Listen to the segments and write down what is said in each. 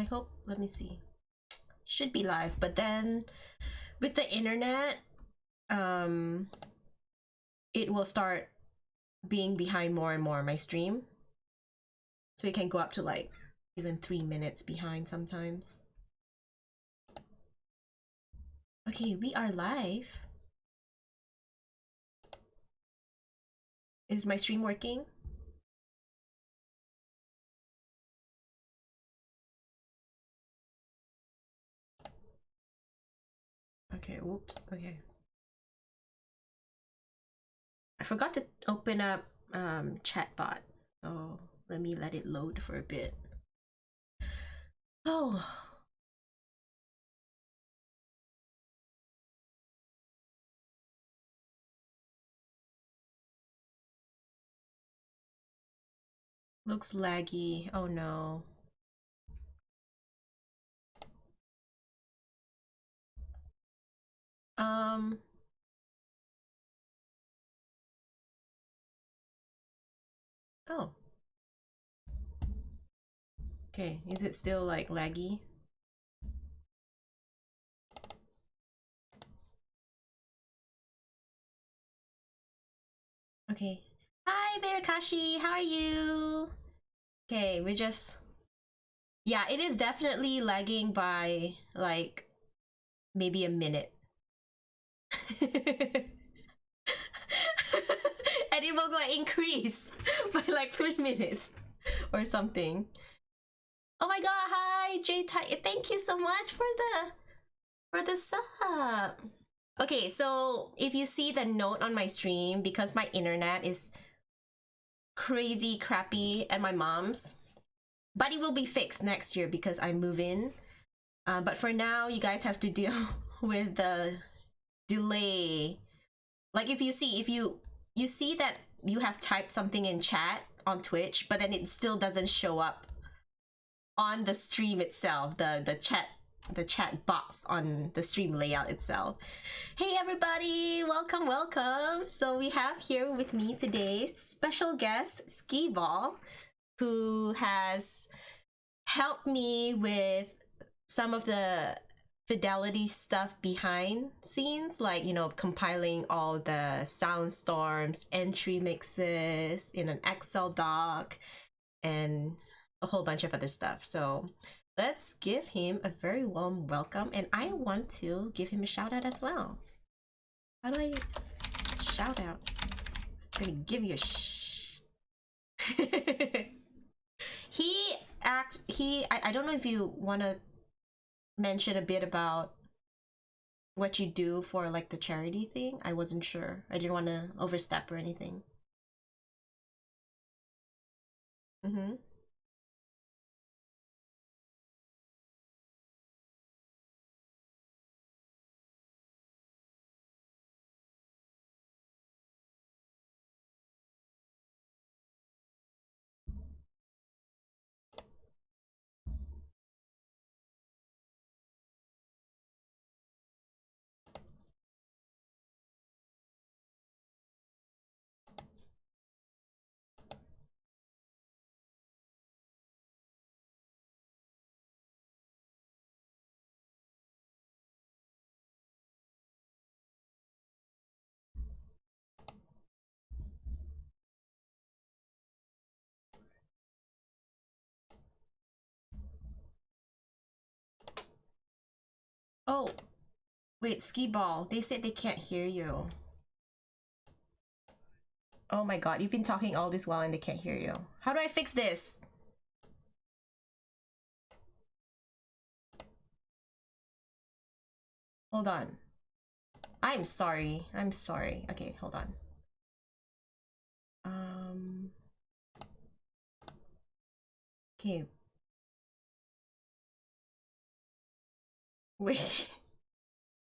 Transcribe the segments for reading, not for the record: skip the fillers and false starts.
I hope, let me see. Should be live, but then with the internet, it will start being behind more and more my stream. So it can go up to like even 3 minutes behind sometimes. Okay, we are live. Is my stream working? Okay, whoops, okay. I forgot to open up chatbot, so let me let it load for a bit. Oh. Looks laggy. Oh no. Oh. Okay, is it still like laggy? Okay. Hi, Verakashi, how are you? Okay, we're just... Yeah, it is definitely lagging by like maybe a minute. And it will like increase by like 3 minutes or something. Oh my god, hi J Ty, thank you so much for the sub. Okay, so if you see the note on my stream, because my internet is crazy crappy at my mom's, but it will be fixed next year because I move in. But for now, you guys have to deal with the delay. Like if you see that you have typed something in chat on Twitch, but then it still doesn't show up on the stream itself, the chat box on the stream layout itself. Hey everybody, welcome, welcome. So we have here with me today special guest Skee1ball, who has helped me with some of the Fidelity stuff behind scenes, like, you know, compiling all the soundstorms, entry mixes in an Excel doc, and a whole bunch of other stuff. So let's give him a very warm welcome, and I want to give him a shout out as well. How do I shout out? I'm gonna give you a I don't know if you want to mention a bit about what you do for like the charity thing. I wasn't sure. I didn't want to overstep or anything. Oh, wait, Skee1ball. They said they can't hear you. Oh my god, you've been talking all this while and they can't hear you. How do I fix this? Hold on. I'm sorry. I'm sorry. Okay, hold on. Okay. Wait.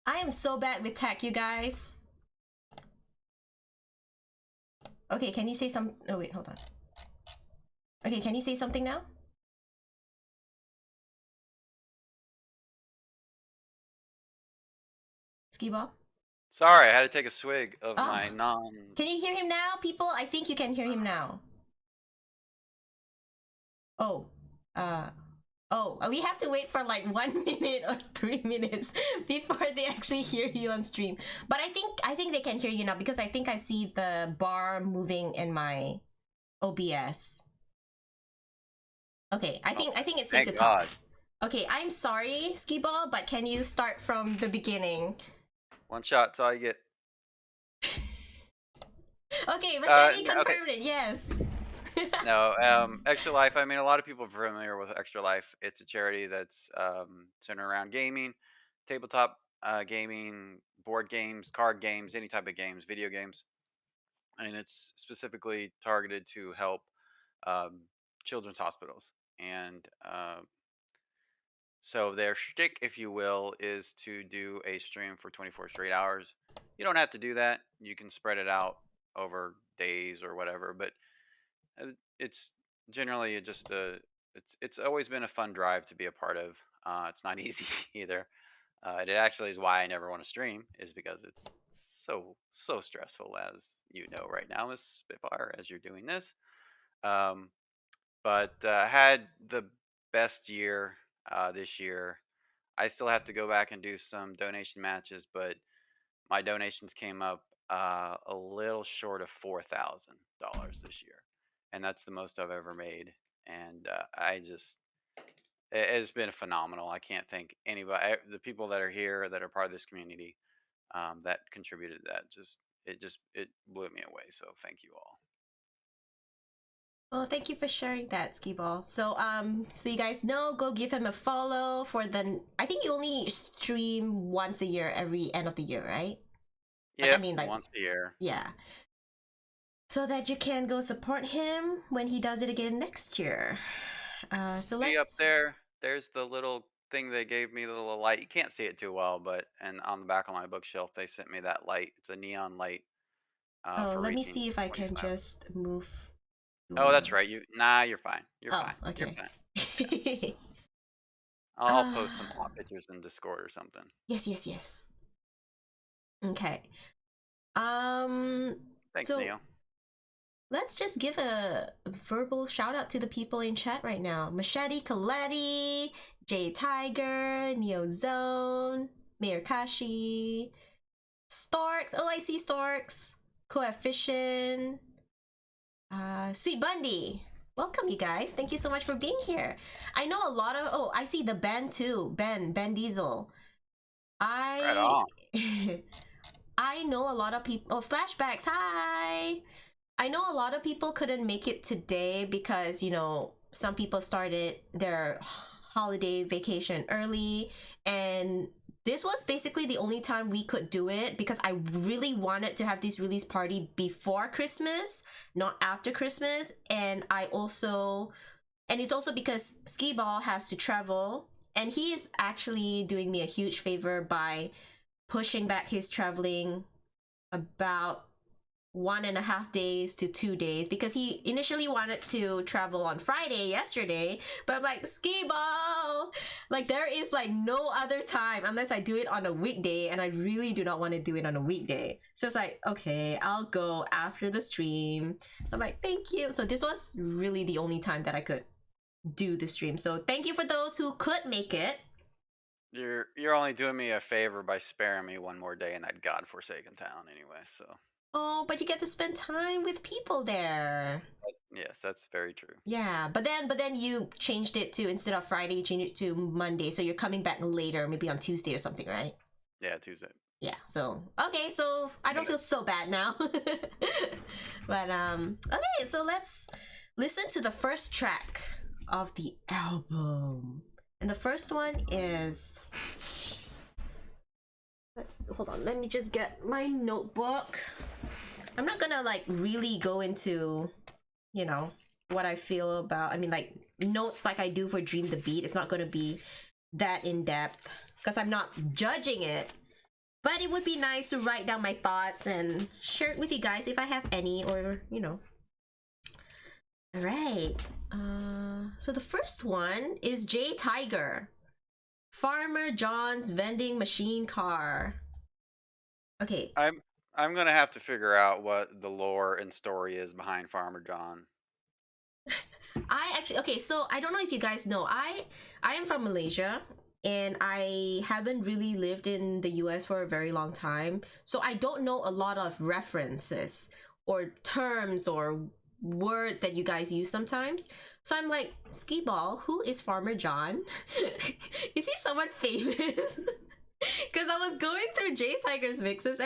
I am so bad with tech, you guys. Okay, can you say some... Oh, wait, hold on. Okay, can you say something now? Skee1ball? Sorry, I had to take a swig of my non... Can you hear him now, people? I think you can hear him now. Oh, Oh, we have to wait for like 1 minute or 3 minutes before they actually hear you on stream. But I think they can hear you now because I think I see the bar moving in my OBS. Okay, I think it's safe to Thank talk. God. Okay, I'm sorry, Skee1ball, but can you start from the beginning? One shot's all you get. Okay, Machete Okay. confirmed it. Yes. No, Extra Life. I mean, a lot of people are familiar with Extra Life. It's a charity that's centered around gaming, tabletop gaming, board games, card games, any type of games, video games, and it's specifically targeted to help um, children's hospitals. And so their shtick, if you will, is to do a stream for 24 straight hours. You don't have to do that. You can spread it out over days or whatever, but it's generally just a it's always been a fun drive to be a part of. It's not easy either. It actually is why I never want to stream is because it's so stressful as you know right now as Spitfire as you're doing this. Um, but had the best year this year. I still have to go back and do some donation matches, but my donations came up a little short of $4,000 this year, and that's the most I've ever made. And it's been phenomenal. I can't thank anybody, the people that are here that are part of this community that contributed to that. It blew me away. So thank you all. Well, thank you for sharing that, Skee1ball. So you guys know, go give him a follow for the. I think you only stream once a year, every end of the year, right? Like, I Yep, mean, like, once a year. yeah. So that you can go support him when he does it again next year. So See up let's. there? There's the little thing they gave me, the little light. You can't see it too well, but and on the back of my bookshelf, they sent me that light. It's a neon light Oh, for let me reaching see if I can 25. just move. Oh, that's right. You're fine. You're Oh, fine. You're okay. fine. Yeah. I'll post some hot pictures in Discord or something. Yes, yes, yes. Okay. Um. Thanks, So Neo. let's just give a verbal shout out to the people in chat right now. Machete Coletti, J Tiger, Neo Zone, Mayor Kashi, Storks. Oh, I see Storks. Coefficient. Sweet Bundy. Welcome, you guys. Thank you so much for being here. I know a lot of. Oh, I see the Ben too. Ben Diesel. Right I on. I know a lot of people. Oh, flashbacks. Hi. I know a lot of people couldn't make it today because, some people started their holiday vacation early, and this was basically the only time we could do it because I really wanted to have this release party before Christmas, not after Christmas. And it's also because Skee1ball has to travel, and he is actually doing me a huge favor by pushing back his traveling about 1.5 days to 2 days because he initially wanted to travel on Friday yesterday, but I'm like, Skee1ball, like there is like no other time unless I do it on a weekday, and I really do not want to do it on a weekday. So it's like, okay, I'll go after the stream. I'm like, thank you. So this was really the only time that I could do the stream. So thank you for those who could make it. You're only doing me a favor by sparing me one more day in that godforsaken town anyway. So Oh, but you get to spend time with people there. yes, that's very true. Yeah, but then you changed it to, instead of Friday, you changed it to Monday, so you're coming back later, maybe on Tuesday or something, right? Yeah, Tuesday. Yeah. So okay, so I don't feel so bad now. But okay, so let's listen to the first track of the album, and the first one is. Let's hold on. Let me just get my notebook. I'm not gonna like really go into, what I feel about. I mean, like notes like I do for Dream the Beat. It's not gonna be that in depth because I'm not judging it. But it would be nice to write down my thoughts and share it with you guys if I have any, or. All right. So the first one is J Tiger. Farmer John's vending machine car. Okay. I'm gonna have to figure out what the lore and story is behind Farmer John. I actually, okay, so I don't know if you guys know, I am from Malaysia, and I haven't really lived in the US for a very long time, so I don't know a lot of references or terms or words that you guys use sometimes. So I'm like, Skee1ball, who is Farmer John? Is he someone famous? Because I was going through J Tiger's mixes,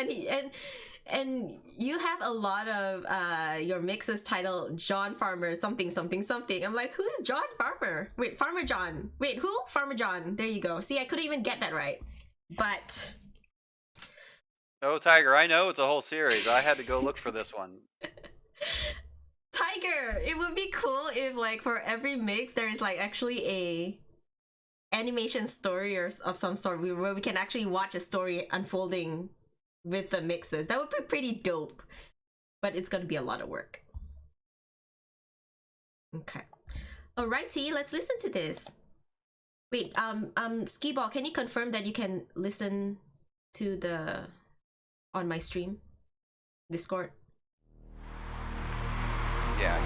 and you have a lot of your mixes titled John Farmer something something something. I'm like, who is John Farmer? Wait, Farmer John. Wait, who? Farmer John. There you go. See, I couldn't even get that right. But Oh, Tiger, I know it's a whole series. I had to go look for this one. Tiger, it would be cool if like for every mix there is like actually a animation story or of some sort where we can actually watch a story unfolding with the mixes. That would be pretty dope, but it's gonna be a lot of work. Okay, alrighty, let's listen to this. Wait, Skee1ball, can you confirm that you can listen to the on my stream Discord? Yeah.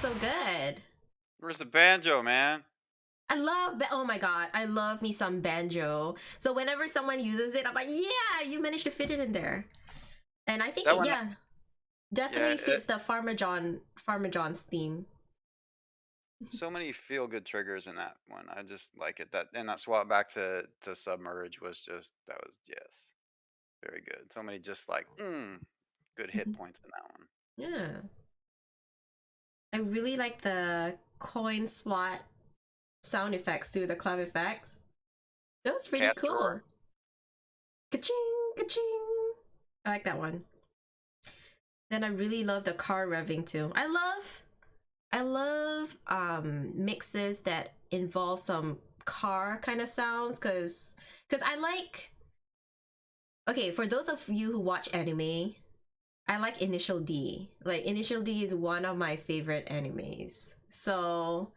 So good. Where's the banjo, man? I love, oh my god, I love me some banjo. So whenever someone uses it, I'm like, yeah, you managed to fit it in there. And I think it, yeah, definitely fits the Farmer John's theme. So many feel good triggers in that one. I just like it. That and that swap back to submerge was just yes, very good. So many just like good hit points in that one. Yeah. I really like the coin slot sound effects too, the clap effects. That was pretty cool. Ka-ching, ka-ching. I like that one. Then I really love the car revving too. I love mixes that involve some car kind of sounds, cause I like, okay, for those of you who watch anime, I like Initial D. Like, Initial D is one of my favorite animes. So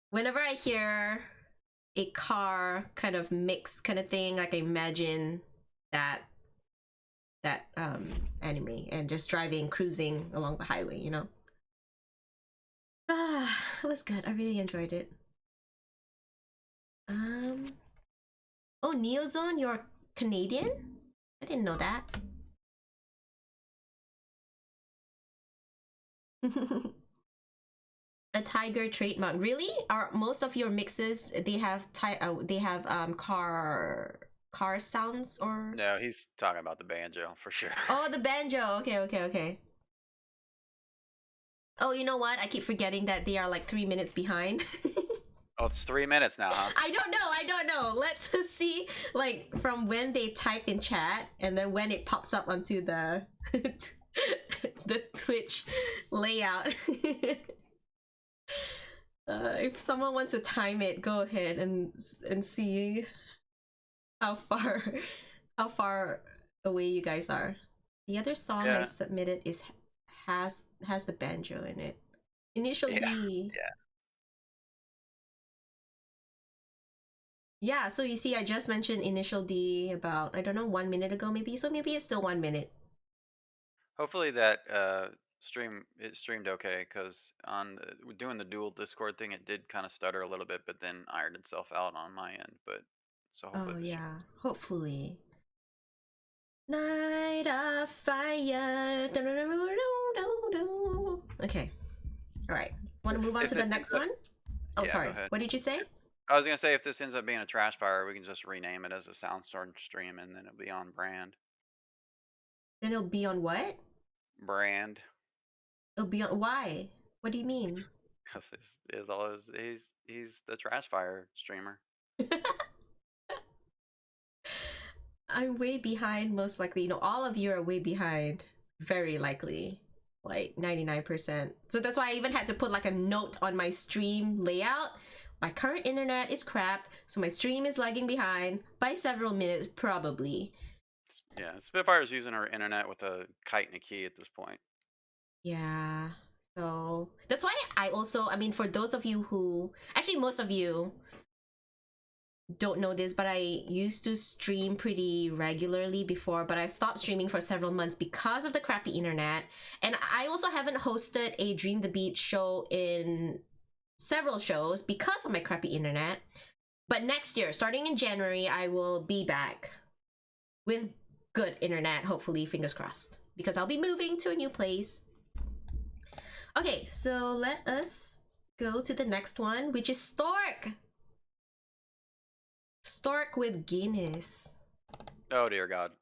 whenever I hear a car kind of mix kind of thing, like I imagine that anime and just driving, cruising along the highway, you know? Ah, it was good. I really enjoyed it. Oh, Neozone, you're Canadian? I didn't know that. A tiger trademark. Really? Are most of your mixes, they have car sounds? Or no, he's talking about the banjo for sure. Oh, the banjo. Okay. Oh, you know what? I keep forgetting that they are like 3 minutes behind. Oh, it's 3 minutes now, huh? I don't know. Let's see, like, from when they type in chat and then when it pops up onto the the Twitch layout. If someone wants to time it, go ahead and see how far away you guys are. The other song I submitted has the banjo in it. Initial D. Yeah, so you see I just mentioned Initial D about, I don't know, 1 minute ago maybe, so maybe it's still 1 minute. Hopefully that it streamed okay, because on doing the dual Discord thing, it did kind of stutter a little bit, but then ironed itself out on my end. But so hopefully hopefully. Night of Fire. Okay. All right. Want to move on to the next one? Oh, sorry. What did you say? I was gonna say, if this ends up being a trash fire, we can just rename it as a Soundstorm stream, and then it'll be on brand. Then it'll be on what? Brand. It'll be on, why? What do you mean? Because he's the trash fire streamer. I'm way behind, most likely. You know, all of you are way behind. Very likely. Like 99%. So that's why I even had to put like a note on my stream layout. My current internet is crap, so my stream is lagging behind by several minutes, probably. Yeah, Spitfire's using her internet with a kite and a key at this point. Yeah, so that's why I also, I mean, for those of you who, actually most of you don't know this, but I used to stream pretty regularly before, but I stopped streaming for several months because of the crappy internet. And I also haven't hosted a Dream the Beat show in several shows because of my crappy internet. But next year, starting in January, I will be back with good internet, hopefully, fingers crossed, because I'll be moving to a new place. Okay, so let us go to the next one, which is Stork. Stork with Guinness. Oh dear God.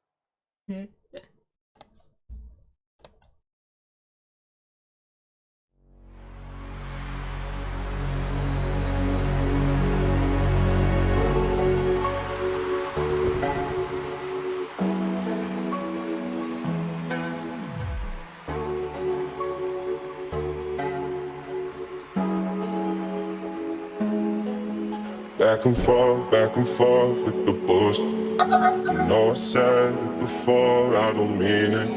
Back and forth with the bullshit. You know I said it before, I don't mean it.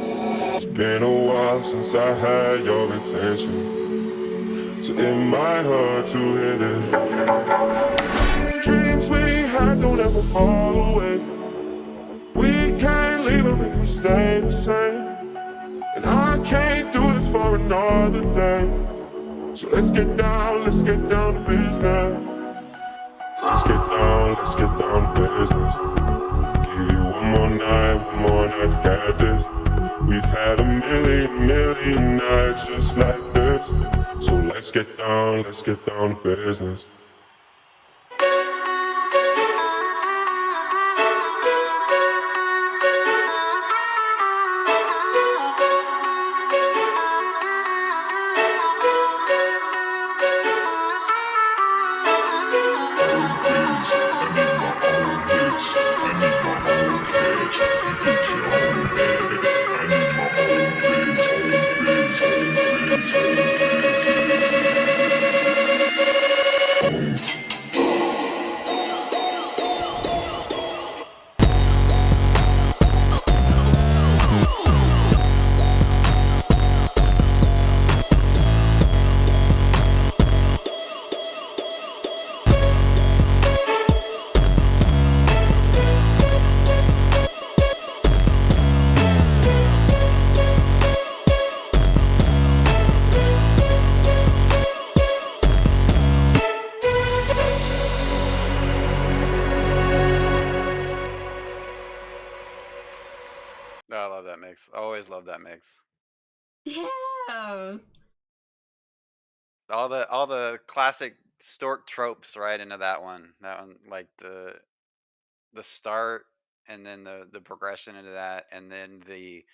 It's been a while since I had your attention, so it might hurt to hit it. Dreams we had don't ever fall away. We can't leave them if we stay the same. And I can't do this for another day. So let's get down to business. Let's get down to business. Give you one more night to get this. We've had a million nights just like this. So let's get down to business. I love that mix. Always love that mix. Yeah. All the classic Stork tropes right into that one. That one, like the start, and then the progression into that, and then the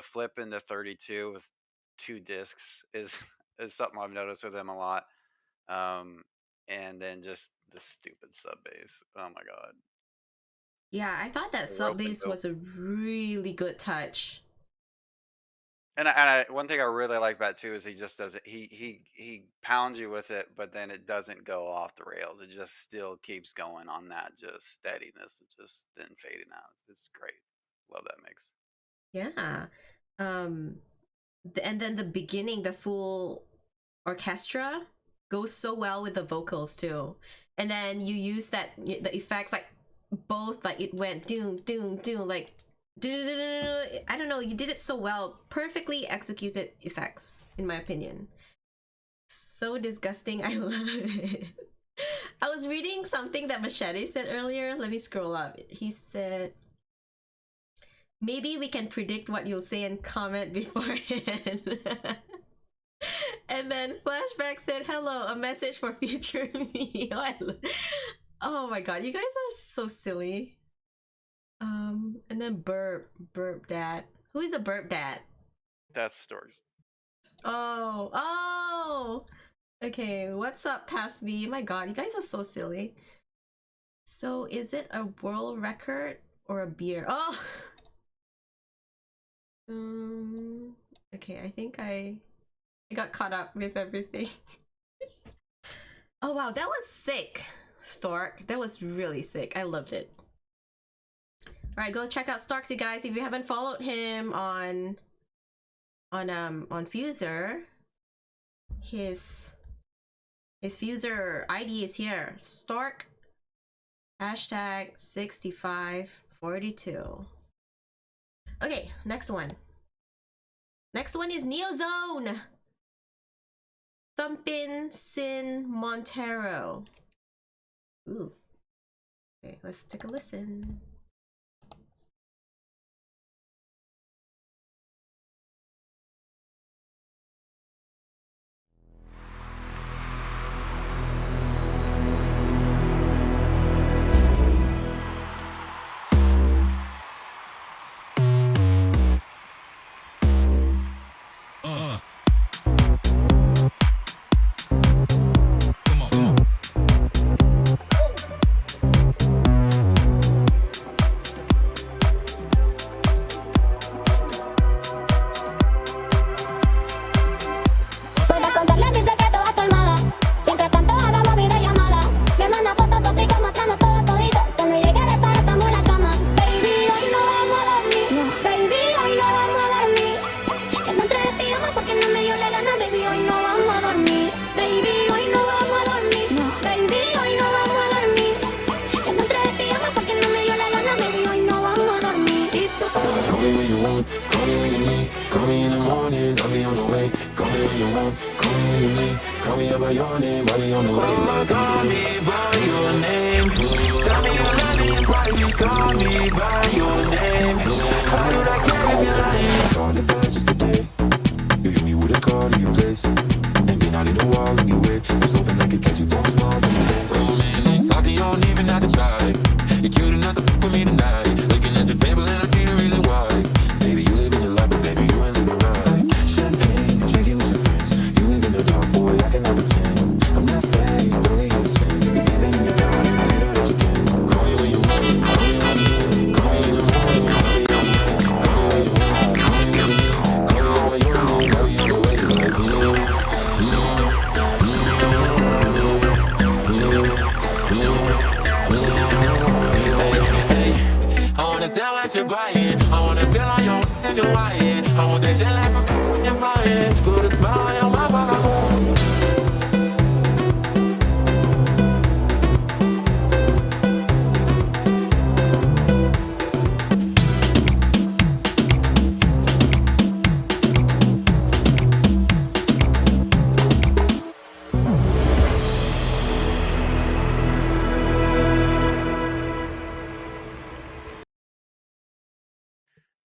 flip into 32 with 2 discs is something I've noticed with him a lot. And then just the stupid sub bass. Oh my God. Yeah, I thought that sub bass was a really good touch. one thing I really like about it too is he just does it. He pounds you with it, but then it doesn't go off the rails. It just still keeps going on that just steadiness. It just then fading out. It's great. Love that mix. Yeah. Um, and then the beginning, the full orchestra goes so well with the vocals too. And then you use the effects like both, like it went doom doom doom, like I don't know, you did it so well. Perfectly executed effects, in my opinion. So disgusting. I love it. I was reading something that Machete said earlier. Let me scroll up. He said, maybe we can predict what you'll say and comment beforehand. And then Flashback said, hello, a message for future me. Oh my god, you guys are so silly. And then burp dad. Who is a burp dad? That's stories. Oh. Okay, what's up, past me? My god, you guys are so silly. So is it a world record or a beer? Oh. Okay, I think I got caught up with everything. Oh wow, that was sick, Stork. That was really sick. I loved it. All right, go check out Starksy, guys. If you haven't followed him on Fuser, his Fuser ID is here. Stark hashtag 6542. Okay, next one. Next one is Neozone. Thumpin' Sin Montero. Ooh. Okay, let's take a listen.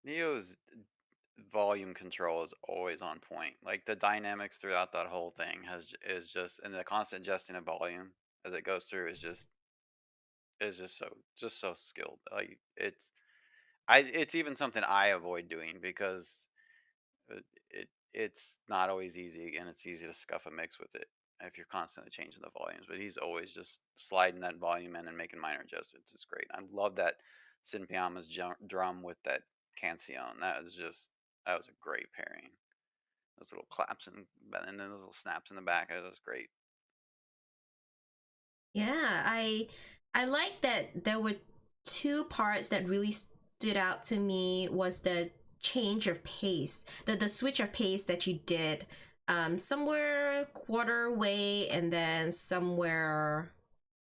Neo's volume control is always on point. Like the dynamics throughout that whole thing is just, and the constant adjusting of volume as it goes through is just so skilled. Like it's even something I avoid doing because it's not always easy, and it's easy to scuff a mix with it if you're constantly changing the volumes. But he's always just sliding that volume in and making minor adjustments. It's great. I love that Sin Pyjama's drum with that Cancion. That is just That was a great pairing. Those little claps and then those little snaps in the back. That was great. Yeah, I like that there were two parts that really stood out to me was the change of pace, the switch of pace that you did, somewhere quarter way and then somewhere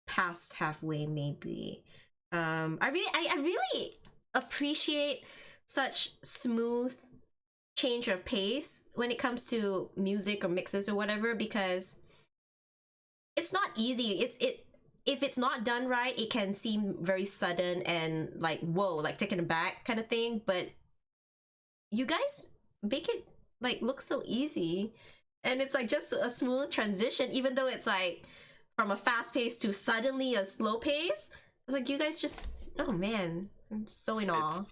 past halfway maybe. I really appreciate such smooth change of pace when it comes to music or mixes or whatever, because it's not easy. If it's not done right, it can seem very sudden and like whoa, like taken aback kind of thing. But you guys make it like look so easy, and it's like just a smooth transition, even though it's like from a fast pace to suddenly a slow pace. Like you guys just, oh man, I'm so in awe.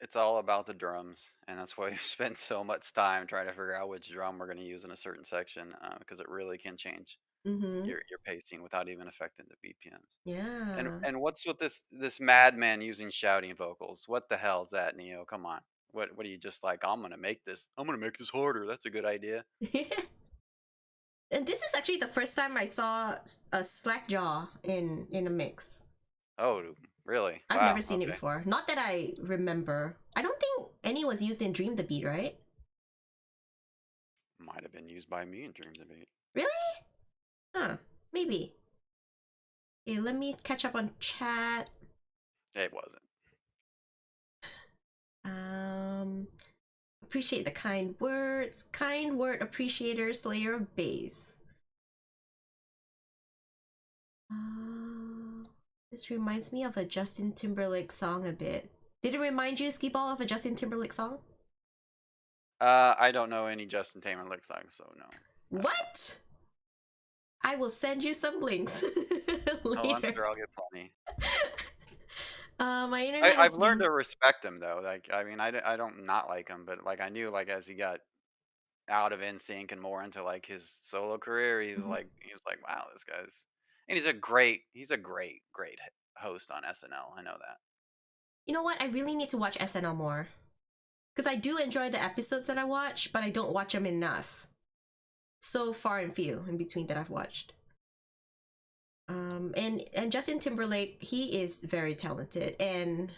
It's all about the drums, and that's why we spent so much time trying to figure out which drum we're going to use in a certain section, because it really can change your pacing without even affecting the BPMs. Yeah. And what's with this madman using shouting vocals? What the hell's that, Neo? Come on. What are you just like? I'm gonna make this harder. That's a good idea. And this is actually the first time I saw a Slackjaw in a mix. Oh, really? I've Wow, never seen it before. Not that I remember. I don't think any was used in Dream the Beat, right? Might have been used by me in Dream the Beat. Really? Huh. Maybe. Okay, let me catch up on chat. It wasn't. Appreciate the kind words. Kind word appreciator, slayer of bass. This reminds me of a Justin Timberlake song a bit. Did it remind you, Skee1ball, of a Justin Timberlake song? I don't know any Justin Timberlake songs, so no. What? I will send you some links later. Oh, I'm sure I'll get plenty. My internet I've learned to respect him though. Like, I mean, I don't not like him, but like I knew like as he got out of NSYNC and more into like his solo career, he was like wow, this guy's, and he's a great host on SNL. I know that. You know what? I really need to watch SNL more. Because I do enjoy the episodes that I watch, but I don't watch them enough. So far and few in between that I've watched. And Justin Timberlake, he is very talented. And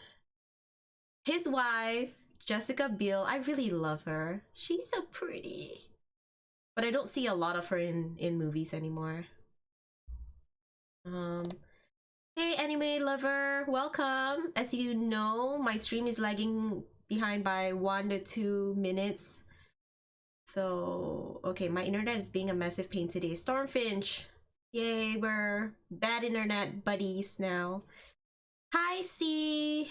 his wife, Jessica Biel, I really love her. She's so pretty. But I don't see a lot of her in movies anymore. Hey anime lover, welcome. As you know, my stream is lagging behind by 1 to 2 minutes. So, okay, my internet is being a massive pain today. Stormfinch, yay, we're bad internet buddies now. Hi, CJ.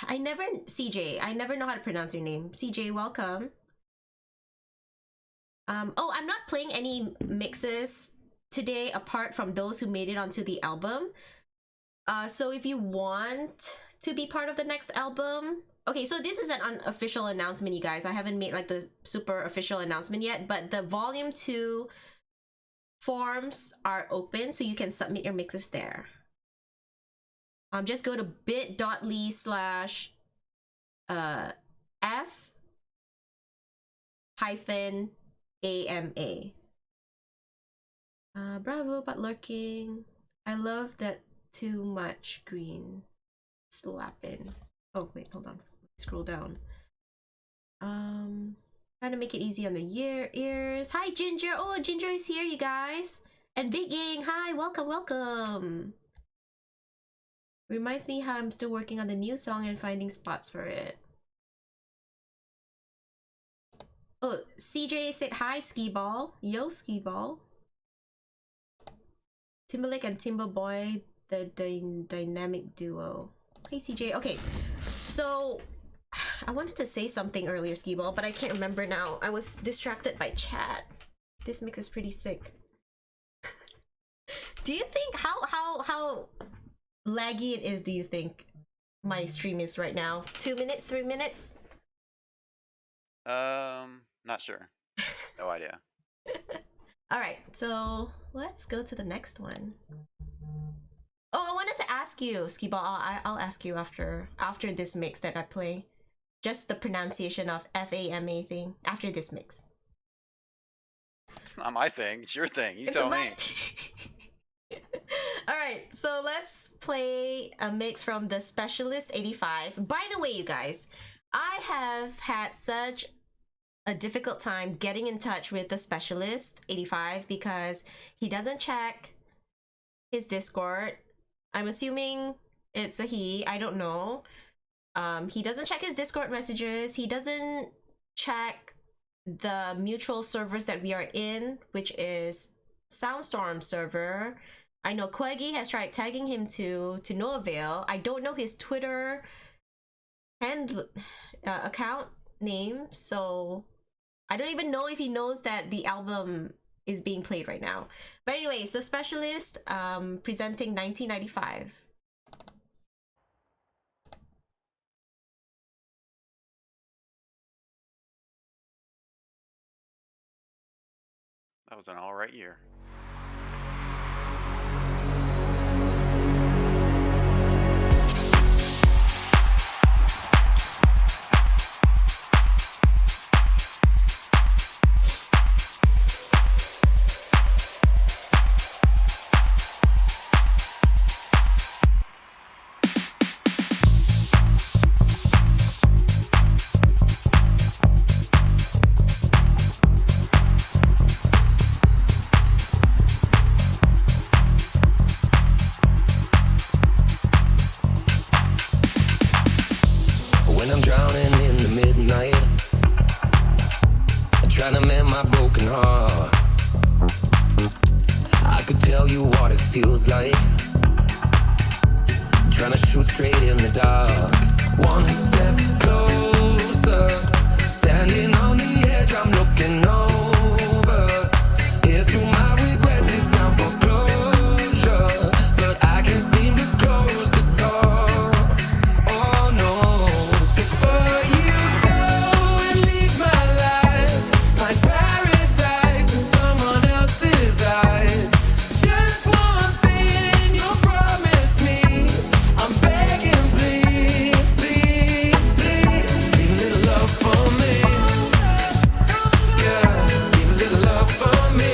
I never know how to pronounce your name. CJ, welcome. Oh, I'm not playing any mixes today apart from those who made it onto the album. So if you want to be part of the next album, okay, so this is an unofficial announcement, you guys. I haven't made like the super official announcement yet, but the volume 2 forms are open, so you can submit your mixes there. Just go to bit.ly/f-AMA. Bravo, but lurking. I love that too much green. Slapping. Oh wait, hold on. Scroll down. Trying to make it easy on the ears. Hi Ginger. Oh, Ginger is here, you guys. And Big Yang. Hi, welcome. Reminds me how I'm still working on the new song and finding spots for it. Oh, CJ said hi, Skee1ball. Yo, Skee1ball. Timberlake and Timberboy, the dynamic duo. Hey, CJ. Okay, so I wanted to say something earlier, Skee1ball, but I can't remember now. I was distracted by chat. This mix is pretty sick. Do you think how laggy it is? Do you think my stream is right now? 2 minutes, 3 minutes? Not sure. No idea. All right, so let's go to the next one. Oh, I wanted to ask you, Skee1ball. I'll ask you after this mix that I play. just the pronunciation of FAMA thing after this mix. It's not my thing. It's your thing. You It's tell my- me. Alright, so let's play a mix from the Specialist 85. By the way, you guys, I have had such a difficult time getting in touch with the Specialist 85 because he doesn't check his Discord. I'm assuming it's a he, I don't know. He doesn't check his Discord messages. He doesn't check the mutual servers that we are in, which is Soundstorm server. I know Queggy has tried tagging him to no avail. I don't know his Twitter and account name, so I don't even know if he knows that the album is being played right now. But anyways, the Specialist presenting 1995. That was an all right year. When I'm drowning in the midnight, trying to mend my broken heart, I could tell you what it feels like, trying to shoot straight in the dark. One step closer, standing on the edge, I'm looking over. Here's to my regrets, it's time for closure, but I can't seem to close the door. Oh no. Before you go and leave my life, find paradise in someone else's eyes. Just one thing you promise me, I'm begging, please, please, please. Leave a little love for me. Yeah, leave a little love for me.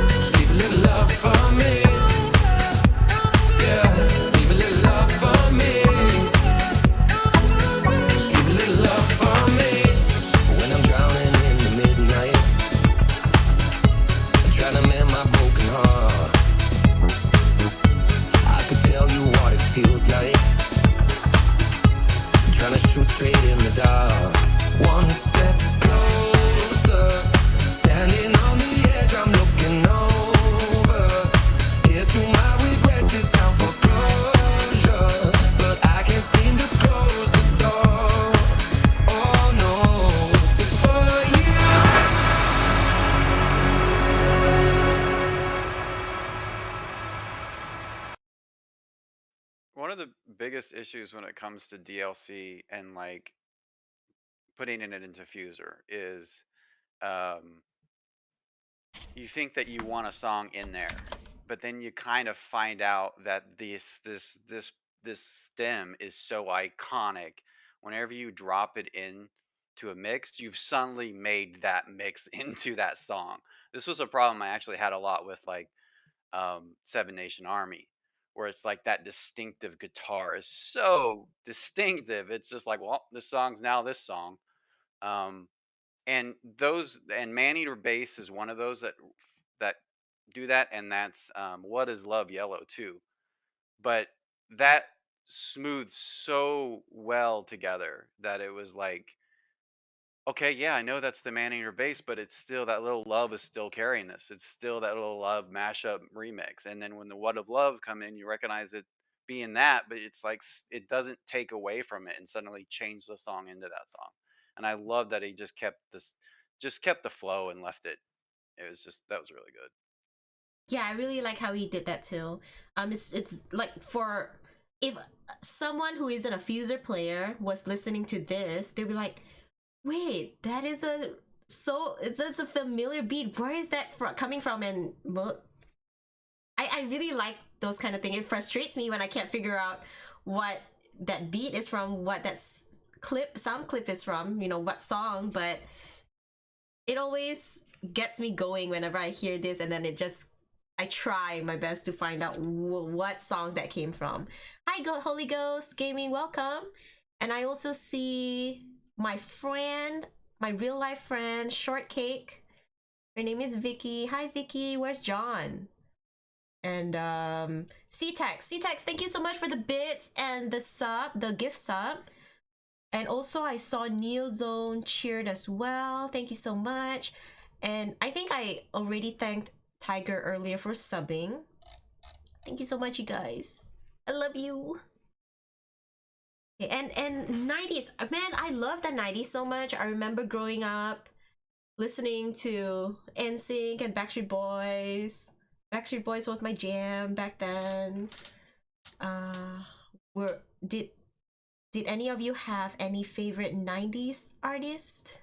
Just leave a little love for me. Yeah, leave a little love for me. Just leave a little love for me. When I'm drowning in the midnight, I'm trying to mend my broken heart. I could tell you what it feels like, trying to shoot straight in the dark. One step closer, standing on the edge, I'm looking over. Here's to my regrets, it's time for closure, but I can't seem to close the door. Oh no. Before you One of the biggest issues when it comes to DLC and like putting it into Fuser is um, you think that you want a song in there, but then you kind of find out that this stem is so iconic. Whenever you drop it in to a mix, you've suddenly made that mix into that song. This was a problem I actually had a lot with like Seven Nation Army, where it's like that distinctive guitar is so distinctive. It's just like, well, this song's now this song. Um, and Maneater Bass is one of those that do that, and that's What Is Love Yellow too. But that smooths so well together that it was like, okay, yeah, I know that's the Maneater Bass, but it's still that little love is still carrying this. It's still that little love mashup remix. And then when the What of Love come in, you recognize it being that, but it's like it doesn't take away from it and suddenly change the song into that song. And I love that he just kept the flow and left it. It was just that was really good. Yeah, I really like how he did that too. It's like for if someone who isn't a Fuser player was listening to this, they'd be like, "Wait, that is it's a familiar beat. Where is that coming from?" And well, I really like those kind of things. It frustrates me when I can't figure out what that beat is from, what that sound clip is from, you know, what song, but it always gets me going whenever I hear this, and then I try my best to find out what song that came from. Hi, Holy Ghost Gaming, welcome. And I also see my friend, my real life friend, Shortcake. Her name is Vicky. Hi, Vicky. Where's John? And C-Tex, thank you so much for the bits and the gift sub. And also I saw Neozone cheered as well. Thank you so much. And I think I already thanked Tiger earlier for subbing. Thank you so much, you guys. I love you. Okay, and 90s, man, I love the 90s so much. I remember growing up listening to NSYNC and Backstreet Boys. Backstreet Boys was my jam back then. Did any of you have any favorite 90s artist?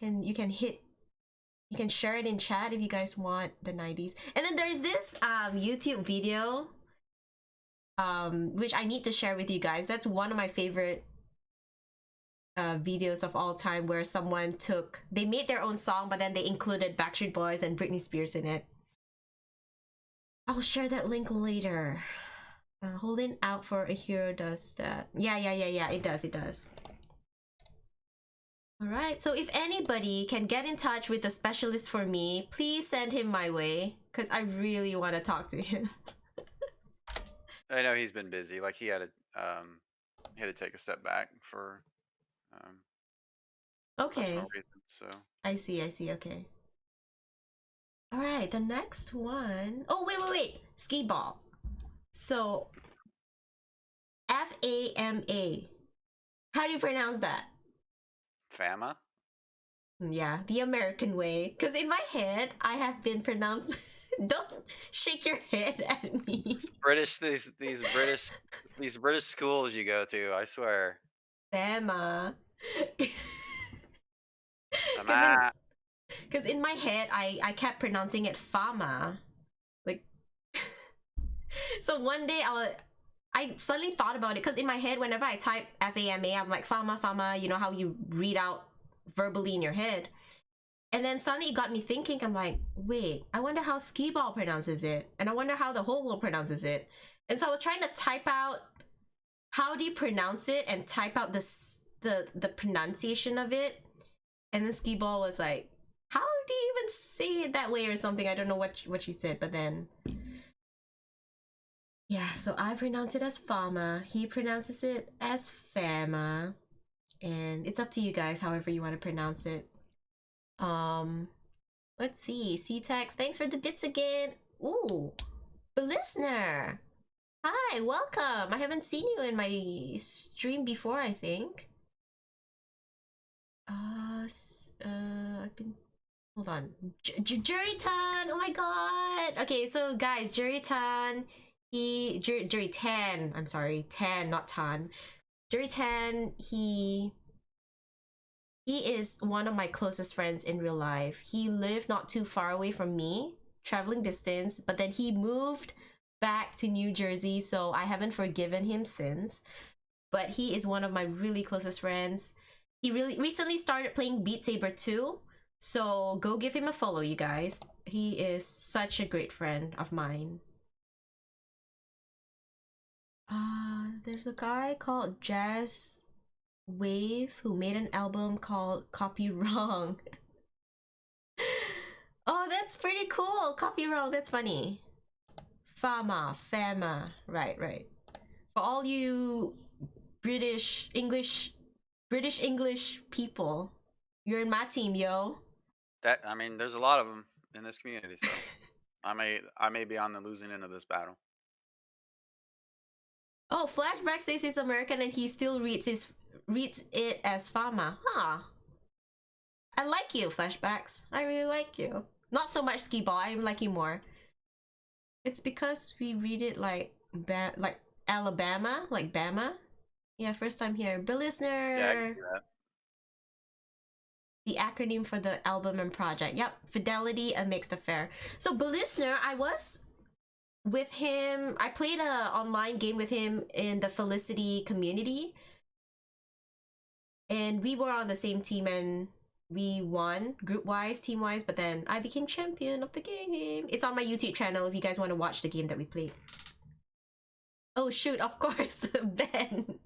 You can share it in chat if you guys want the 90s. And then there's this YouTube video which I need to share with you guys. That's one of my favorite videos of all time, where they made their own song, but then they included Backstreet Boys and Britney Spears in it. I'll share that link later. Holding out for a hero does that. Yeah, it does. Alright, so if anybody can get in touch with the specialist for me, please send him my way, because I really want to talk to him. I know he's been busy. Like he had to take a step back for okay. personal reasons, so I see, okay. Alright, the next one. Oh, wait. Skee1ball. So FAMA. How do you pronounce that? FAMA? Yeah, the American way. Because in my head, I have been pronounced. Don't shake your head at me. These British schools you go to, I swear. FAMA. Because in my head, I kept pronouncing it FAMA. Like, so one day I suddenly thought about it, because in my head, whenever I type FAMA, I'm like FAMA, you know how you read out verbally in your head. And then suddenly it got me thinking, I'm like, wait, I wonder how Skee1ball pronounces it. And I wonder how the whole world pronounces it. And so I was trying to type out how do you pronounce it and type out the pronunciation of it. And then Skee1ball was like, how do you even say it that way or something? I don't know what she said, but then... yeah, so I pronounce it as FAMA. He pronounces it as FAMA. And it's up to you guys, however you want to pronounce it. Let's see. C-Tex, thanks for the bits again. Ooh, the listener. Hi, welcome. I haven't seen you in my stream before, I think. I've been... hold on. Jury-tan! Oh my god! Okay, so guys, Jury-tan... Jury-tan, I'm sorry, Tan, not Tan. Jury-tan, he is one of my closest friends in real life. He lived not too far away from me, traveling distance, but then he moved back to New Jersey, so I haven't forgiven him since. But he is one of my really closest friends. He really recently started playing Beat Saber too, so go give him a follow, you guys. He is such a great friend of mine. There's a guy called Jazz Wave who made an album called Copy Wrong. Oh, that's pretty cool. Copy Wrong, that's funny. FAMA, right. For all you British English people, you're in my team, yo. I mean, there's a lot of them in this community, so I may be on the losing end of this battle. Oh, Flashback says he's American and he still reads it as FAMA. Huh. I like you, Flashbacks. I really like you. Not so much Skee1ball. I like you more. It's because we read it like Alabama, like Bama. Yeah, first time here. Bill Listener. Yeah, I can do that. The acronym for the album and project. Yep, Fidelity, a mixed affair. So, Bill Listener, I was with him. I played a online game with him in the Felicity community, and we were on the same team and we won group wise, team wise, but then I became champion of the game. It's on my YouTube channel if you guys want to watch the game that we played. Oh shoot, of course. Ben.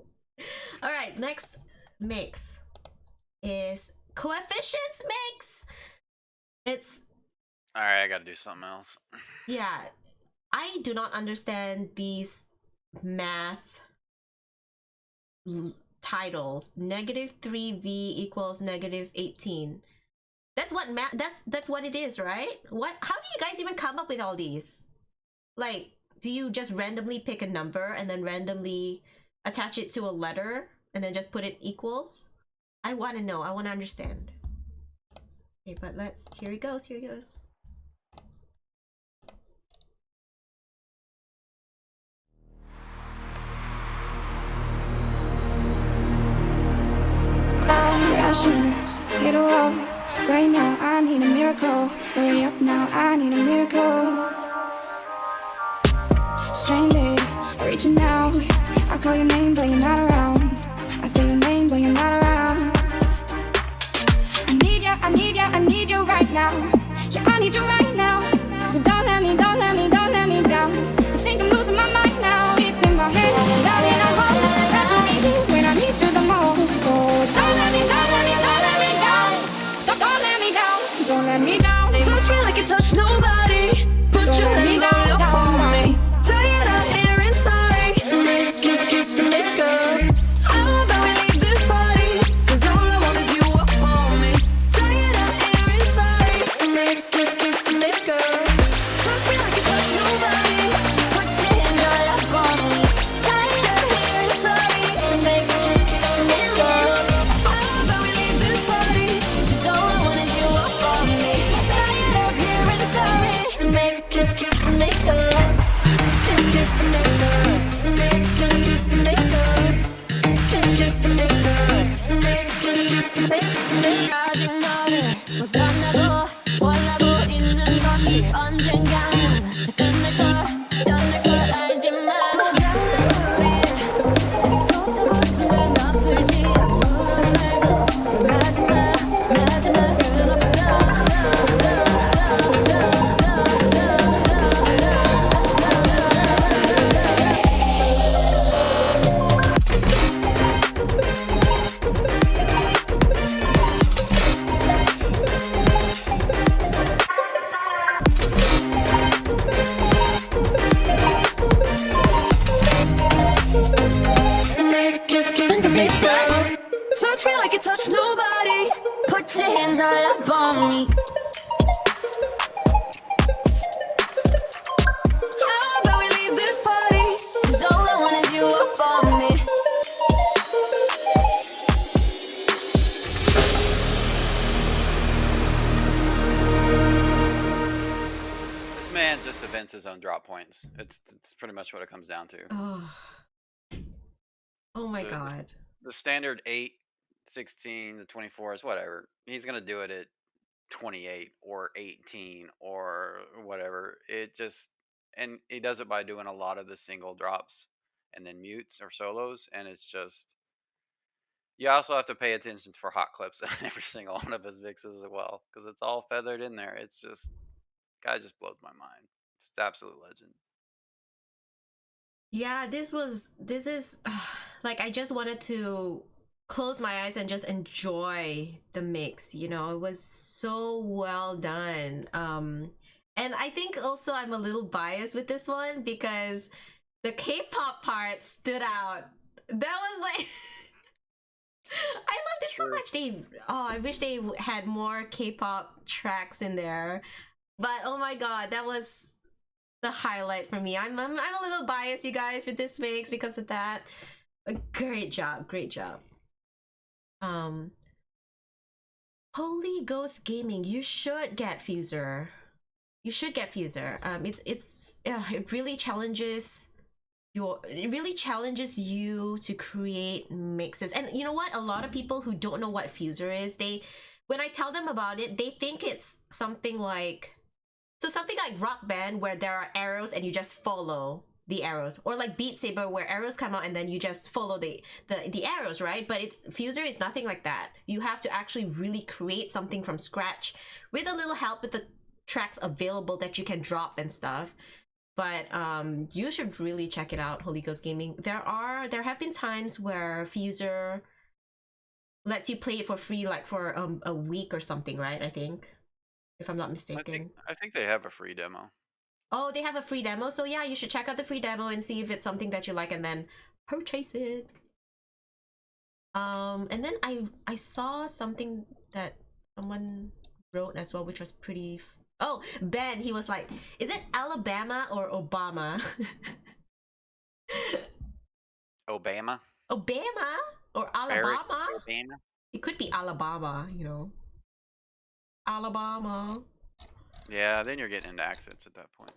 All right, next mix is coefficients mix. It's All right, I gotta do something else. yeah, I do not understand these math titles. -3v equals -18. That's what math. That's what it is, right? What? How do you guys even come up with all these? Like, do you just randomly pick a number and then randomly attach it to a letter and then just put it equals? I want to know. I want to understand. Okay, but let's. Here it goes. Here it goes. Crashing, hit a wall. Right now, I need a miracle. Hurry up now, I need a miracle. Strangely, reaching out. I call your name, but you're not around. I say your name, but you're not around. I need ya, I need ya, I need you right now. Yeah, I need you right now. So don't let me, don't let me, don't let me down. I think I'm losing my mind now. It's in my head, darling, I hope that you'll be here when I need you the most. So don't let me, don't let me, don't let me down. Don't let me down, don't let me down. Touch me like you touch nobody. Put your hands all up on me. Tired of hearing sorry. So make it, kiss and make up. How about we leave this party? 'Cause all I want is you up on me. Tired of hearing sorry. So make it, kiss and make up. Touch me like you touch nobody. Put your hands all up on me. Tired of hearing sorry. So make it, kiss and make up. How about we leave this party? 'Cause all I want is you up on me. Tired of hearing sorry. So make it, kiss and make up. Kiss and make up. So make it, kiss and make up. Kiss and make up. So make it, kiss and make up. 아직 너를 못 만나고 원하고 있는 건지 언젠가는 끝날 걸 연날 걸 알지만 다시 붙잡을 수는 없을지 물어 말고 마지막 마지막은 없어. Touch me like you touch nobody. Put your hands all up on me. How about we leave this party? 'Cause all I want is you up on me. This man just invents his own drop points. It's pretty much what it comes down to. Oh. Oh my The- god. The standard 8, 16, the 24s, whatever. He's gonna do it at 28 or 18 or whatever. It just, and he does it by doing a lot of the single drops and then mutes or solos, and it's just, you also have to pay attention for hot clips in every single one of his mixes as well, because it's all feathered in there. It's just, guy just blows my mind. It's the absolute legend. Yeah, this is like, I just wanted to close my eyes and just enjoy the mix, you know. It was so well done. And I think also I'm a little biased with this one because the K-pop part stood out. That was like I loved it so True. much. I wish they had more K-pop tracks in there. But oh my god, that was the highlight for me. I'm a little biased, you guys, with this mix because of that. Great job, great job. Holy Ghost Gaming, you should get Fuser. You should get Fuser. It really challenges you to create mixes. And you know what? A lot of people who don't know what Fuser is, when I tell them about it, they think it's something like So something like Rock Band where there are arrows and you just follow the arrows, or like Beat Saber where arrows come out and then you just follow the arrows, right? But it's Fuser is nothing like that. You have to actually really create something from scratch with a little help with the tracks available that you can drop and stuff. But you should really check it out, Holy Ghost Gaming. There have been times where Fuser lets you play it for free, like for a week or something, right? I think, if I'm not mistaken. I think they have a free demo. Oh, they have a free demo, so yeah, you should check out the free demo and see if it's something that you like, and then purchase it. And then I saw something that someone wrote as well, which was pretty. Oh, Ben, he was like, "Is it Alabama or Obama?" Obama. Obama or Alabama? Obama. It could be Alabama, you know. Alabama. Yeah, then you're getting into accents at that point.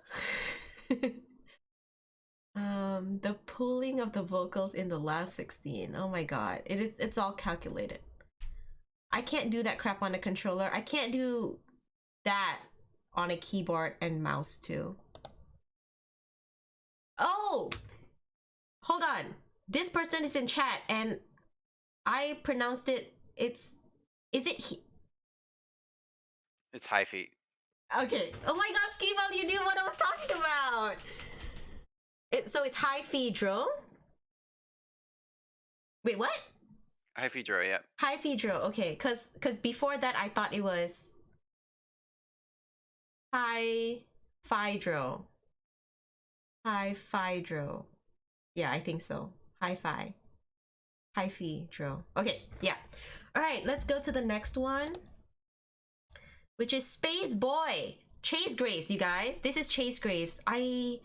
The pooling of the vocals in the last 16. Oh my god. It's all calculated. I can't do that crap on a controller. I can't do that on a keyboard and mouse too. Oh! Hold on. This person is in chat and I pronounced it. Is it It's high feet. Okay. Oh my god, Skee1ball, you knew what I was talking about. So it's high Fedro. Wait, what? High Fedro, yeah. High Fedro. Okay, cause before that I thought it was high Fedro. High Fedro. Yeah, I think so. Hi-Fi. High Fedro. Okay, yeah. All right, let's go to the next one, which is Space Boy. Chase Graves, you guys. This is Chase Graves. I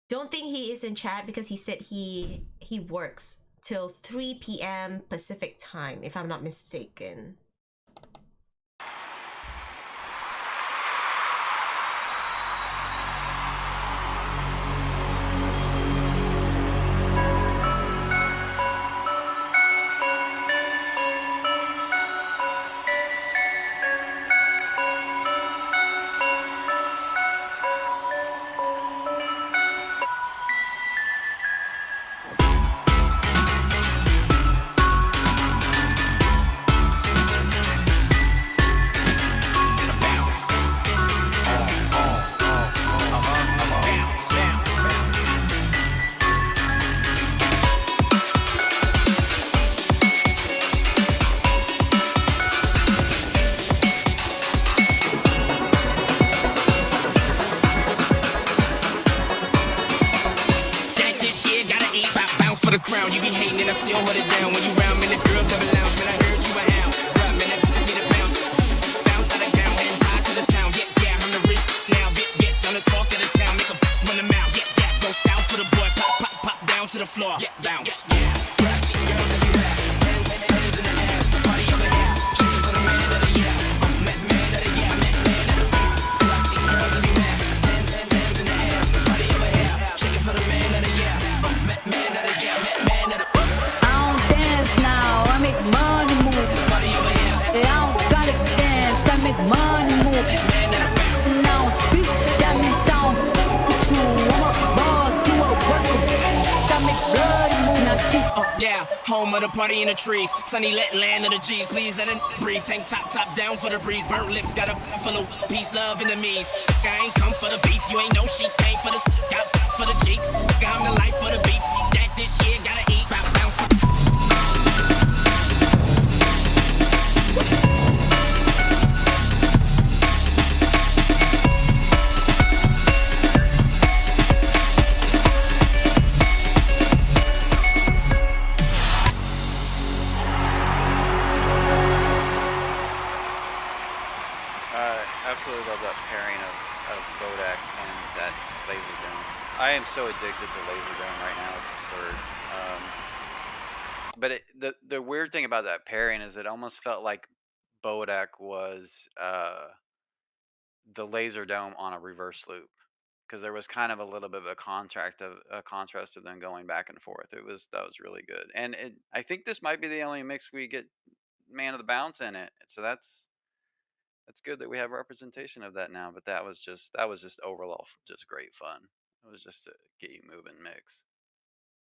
don't think he is in chat because he said he works till 3 p.m. Pacific time, if I'm not mistaken. Party in the trees, sunny let land of the G's. Please let it breathe. Tank top down for the breeze. Burnt lips got a full of peace, love, enemies. I ain't come for the beef. You ain't know she came for the got for the cheeks. I'm the life for the beef. That this year gotta eat. Bounce. Absolutely love that pairing of Bodak and that Laser Dome. I am so addicted to Laser Dome right now. It's absurd. But the weird thing about that pairing is it almost felt like Bodak was the Laser Dome on a reverse loop, because there was kind of a little bit of a contrast of them going back and forth. That was really good, and I think this might be the only mix we get Man of the Bounce in it. So that's it's good that we have representation of that now. But that was just overall just great fun. It was just a get you moving mix.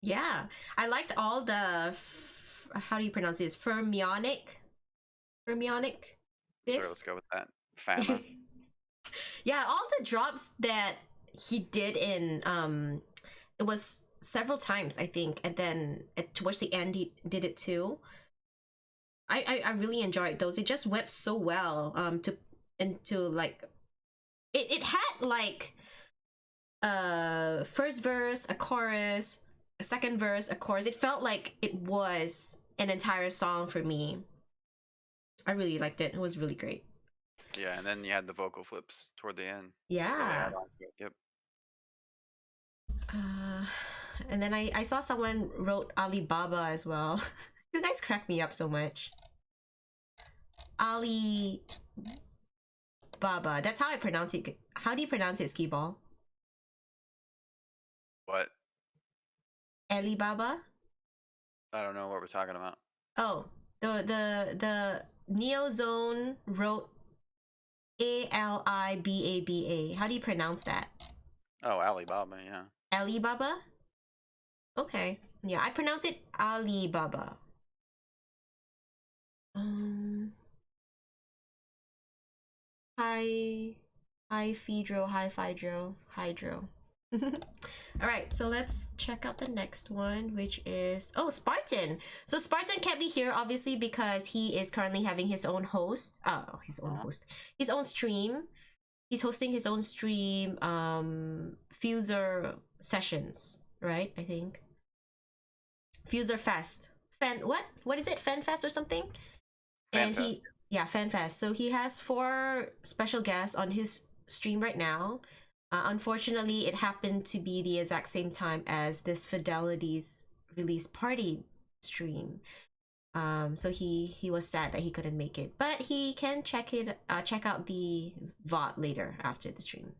Yeah, I liked all the how do you pronounce this? Fermionic Sure, let's go with that. FAMA. Yeah, all the drops that he did in it was several times, I think, and then towards the end he did it too. I really enjoyed those. It just went so well into like it had like first verse, a chorus, a second verse, a chorus. It felt like it was an entire song for me. I really liked it. It was really great. Yeah, and then you had the vocal flips toward the end. Yeah. Yep. And then I saw someone wrote Alibaba as well. You guys crack me up so much. Ali Baba. That's how I pronounce it. How do you pronounce it, Skee1ball? What? Alibaba? I don't know what we're talking about. Oh, the Neozone wrote Alibaba. How do you pronounce that? Oh, Alibaba, yeah. Alibaba? Okay. Yeah, I pronounce it Alibaba. Hi Hydro. All right, so let's check out the next one, which is Spartan. So Spartan can't be here obviously because he is currently having his own his own stream. He's hosting his own stream, Fuser sessions, right? I think Fuser Fest. What is it? Fan Fest or something? FanFest. Fan Fest. So he has 4 special guests on his stream right now. Unfortunately, it happened to be the exact same time as this Fidelity's release party stream. So he was sad that he couldn't make it, but he can check out the VOD later after the stream.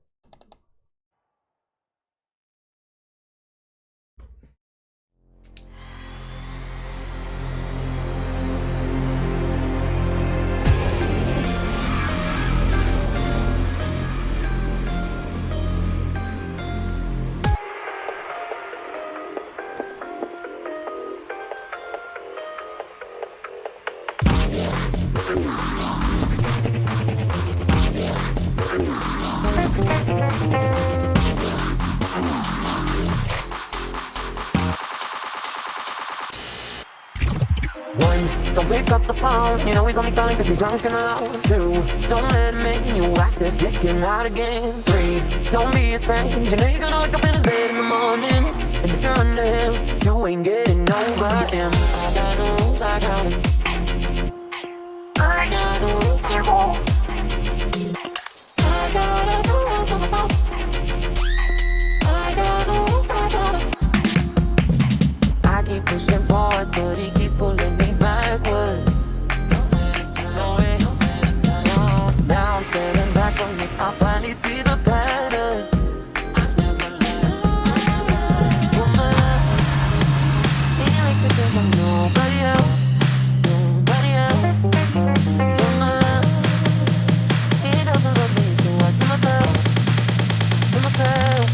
Don't pick up the phone, you know he's only calling cause he's drunk and alone. 2, don't let him in, you have to kick him out again. 3, don't be his friend, you know you're gonna wake up in his bed in the morning. And if you're under him, you ain't getting over him. I got no rules, I got him. I got no rules to go. I gotta do it for myself. I got no rules, I got him. I keep pushing forwards, but he keeps pulling me backwards. No way. Now I'm standing back from it. I finally see the pattern. He makes me think I'm nobody else. He doesn't love me, so I to myself.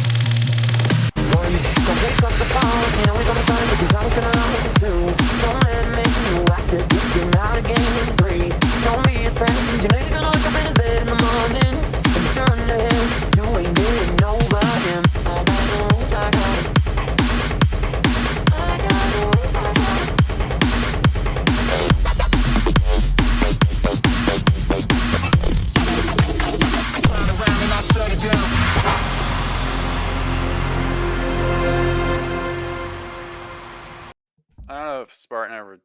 1, don't pick up the phone, you know he's on the phone, but he's drunk and alone. 2, don't let him in, you have to kick him out again. 3, don't be his friend, you know you're gonna wake up in his bed in the morning. And if you're under him, you ain't getting over him. I got no rules, I got him. I got no rules, I got him. Turn around and I shut it down. I don't know if Spartan ever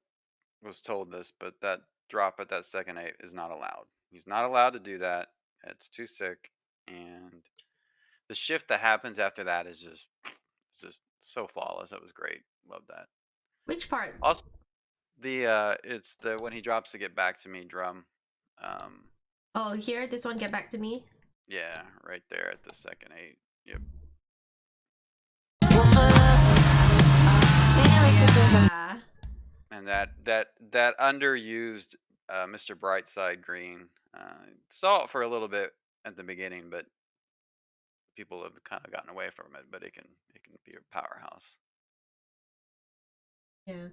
was told this, but that drop at that second 8 is not allowed. He's not allowed to do that. It's too sick. And the shift that happens after that is just so flawless. That was great. Love that. Which part? Also, it's the when he drops the "Get Back to Me" drum. Oh, here, this one, Get Back to Me. Yeah, right there at the second 8. Yep. Yeah. And that underused Mr. Brightside Green Saw it for a little bit at the beginning, but people have kind of gotten away from it. But it can be a powerhouse. Yeah.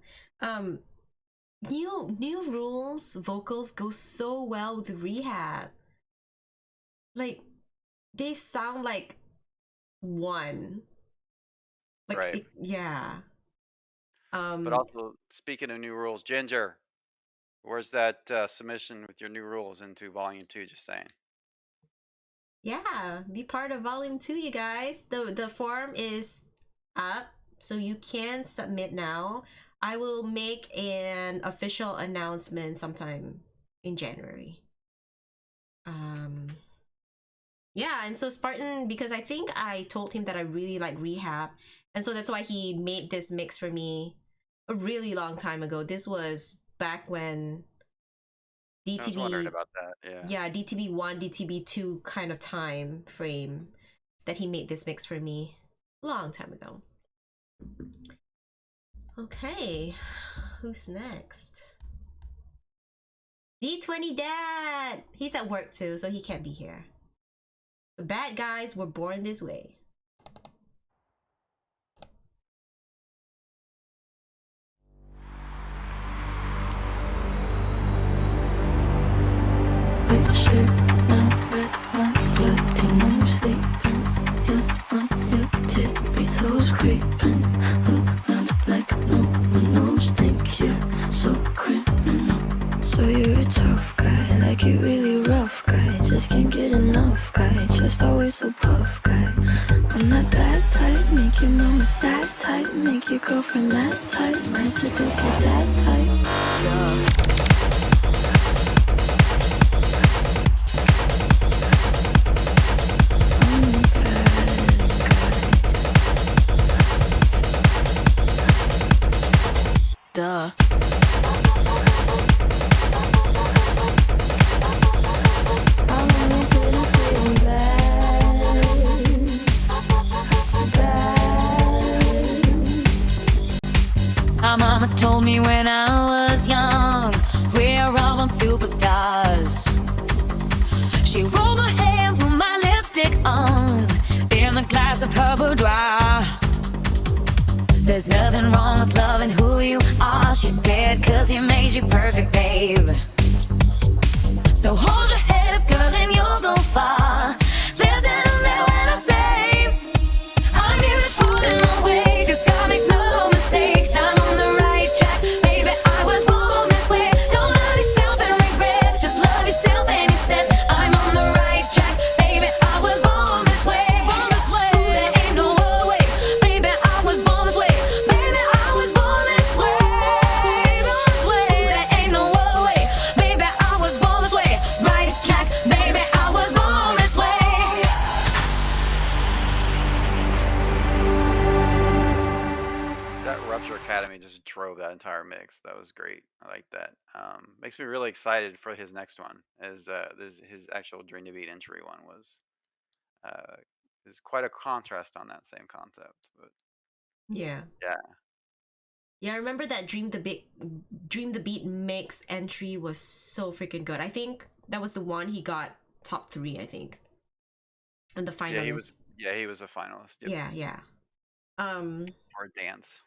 New rules vocals go so well with rehab. Like they sound like one. Like Right. yeah. But also, speaking of new rules, Ginger, where's that submission with your new rules into Volume 2? Just saying. Yeah, be part of Volume 2, you guys. The form is up, so you can submit now. I will make an official announcement sometime in January. Yeah, and so Spartan, because I think I told him that I really like rehab, and so that's why he made this mix for me a really long time ago. This was back when I was wondering DTB, about that. Yeah. yeah, DTB 1, DTB 2 kind of time frame that he made this mix for me a long time ago. Okay, who's next? D20 Dad! He's at work too, so he can't be here. The bad guys were born this way. I should now red my blood, you know I'm sleeping. Yeah, on your tippy toes creeping. Look around like no one knows. Think you're so criminal. So you're a tough guy, like you really rough guy. Just can't get enough guy, just always so puff guy. I'm that bad type, make your mama sad type, make your girlfriend that type, might seduce your dad type. Yeah. Duh. My mama told me when I was young, we're all on superstars. She rolled my hair, put my lipstick on, in the glass of her boudoir. There's nothing wrong with loving who you are, she said, 'cause he made you perfect, babe. So hold your head up, girl, and you'll go far. Listen to me when I say I'm beautiful in my way, 'cause God makes no mistakes. I'm on the right track, baby, I was born this way. Don't love yourself and regret, just love yourself and you said I'm on the right track, baby, I was born this way. Born this way. Ooh, there ain't no other way, baby, I was born this way. Baby, I was born this way. Born this way. Ooh, there ain't no other way, baby, I was born this way. Right track, baby, I was born this way. That Rupture Academy just drove that entire mix. That was great. I like that. Makes me really excited for his next one. As his actual Dream to Beat entry one was, is quite a contrast on that same concept. But Yeah. yeah, Yeah, I remember that Dream the Beat mix entry was so freaking good. I think that was the one he got top 3, I think. And the finalists. he was a finalist. Yep. Yeah. For dance.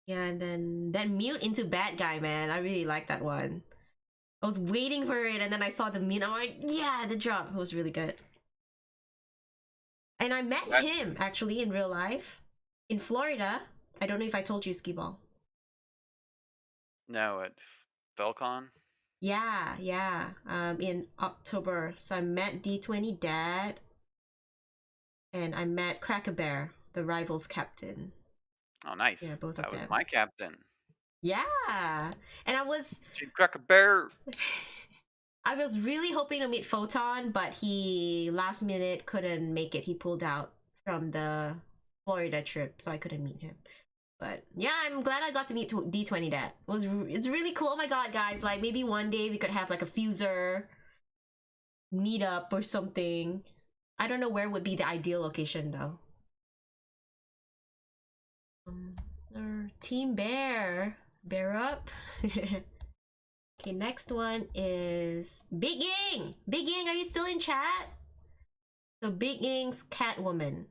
Yeah, and then that mute into bad guy, man. I really like that one. I was waiting for it, and then I saw the mute. I'm like, yeah, the drop was really good. And I met him actually in real life in Florida. I don't know if I told you, Skee1ball. No, at Felcon. Yeah. In October. So I met D20 Dad, and I met Cracker Bear, the Rivals captain. Oh, nice. Yeah, both of that was them. my captain. Yeah, and I was Cracker Bear. I was really hoping to meet Photon, but he last minute couldn't make it. He pulled out from the Florida trip, so I couldn't meet him. But yeah, I'm glad I got to meet D20 Dad. It's really cool. Oh my god, guys! Like maybe one day we could have like a Fuser meetup or something. I don't know where would be the ideal location though. Team Bear up. Okay. Okay, next one is Big Ying. Big Ying, are you still in chat? So Big Ying's Catwoman.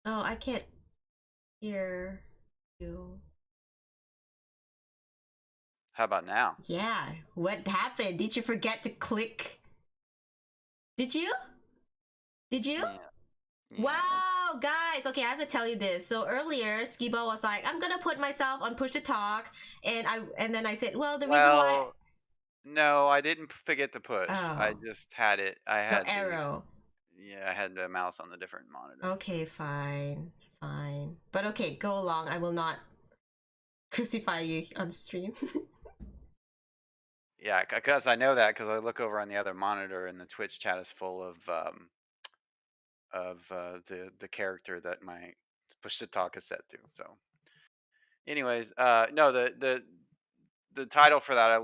Oh, I can't hear you. How about now? Yeah, what happened? Did you forget to click? Did you? Did you? Yeah. Wow, guys. Okay, I have to tell you this. So earlier, Skee1ball was like, "I'm gonna put myself on push to talk," and then I said, "Well, the reason why Well, no, I didn't forget to push. I oh, just had it. I the had the arrow." yeah, I had the mouse on the different monitor. Okay, fine, fine. But okay, go along. I will not crucify you on stream. Yeah, because I know that because I look over on the other monitor and the Twitch chat is full of the character that my push to talk is set to. So, anyways, no, the title for that I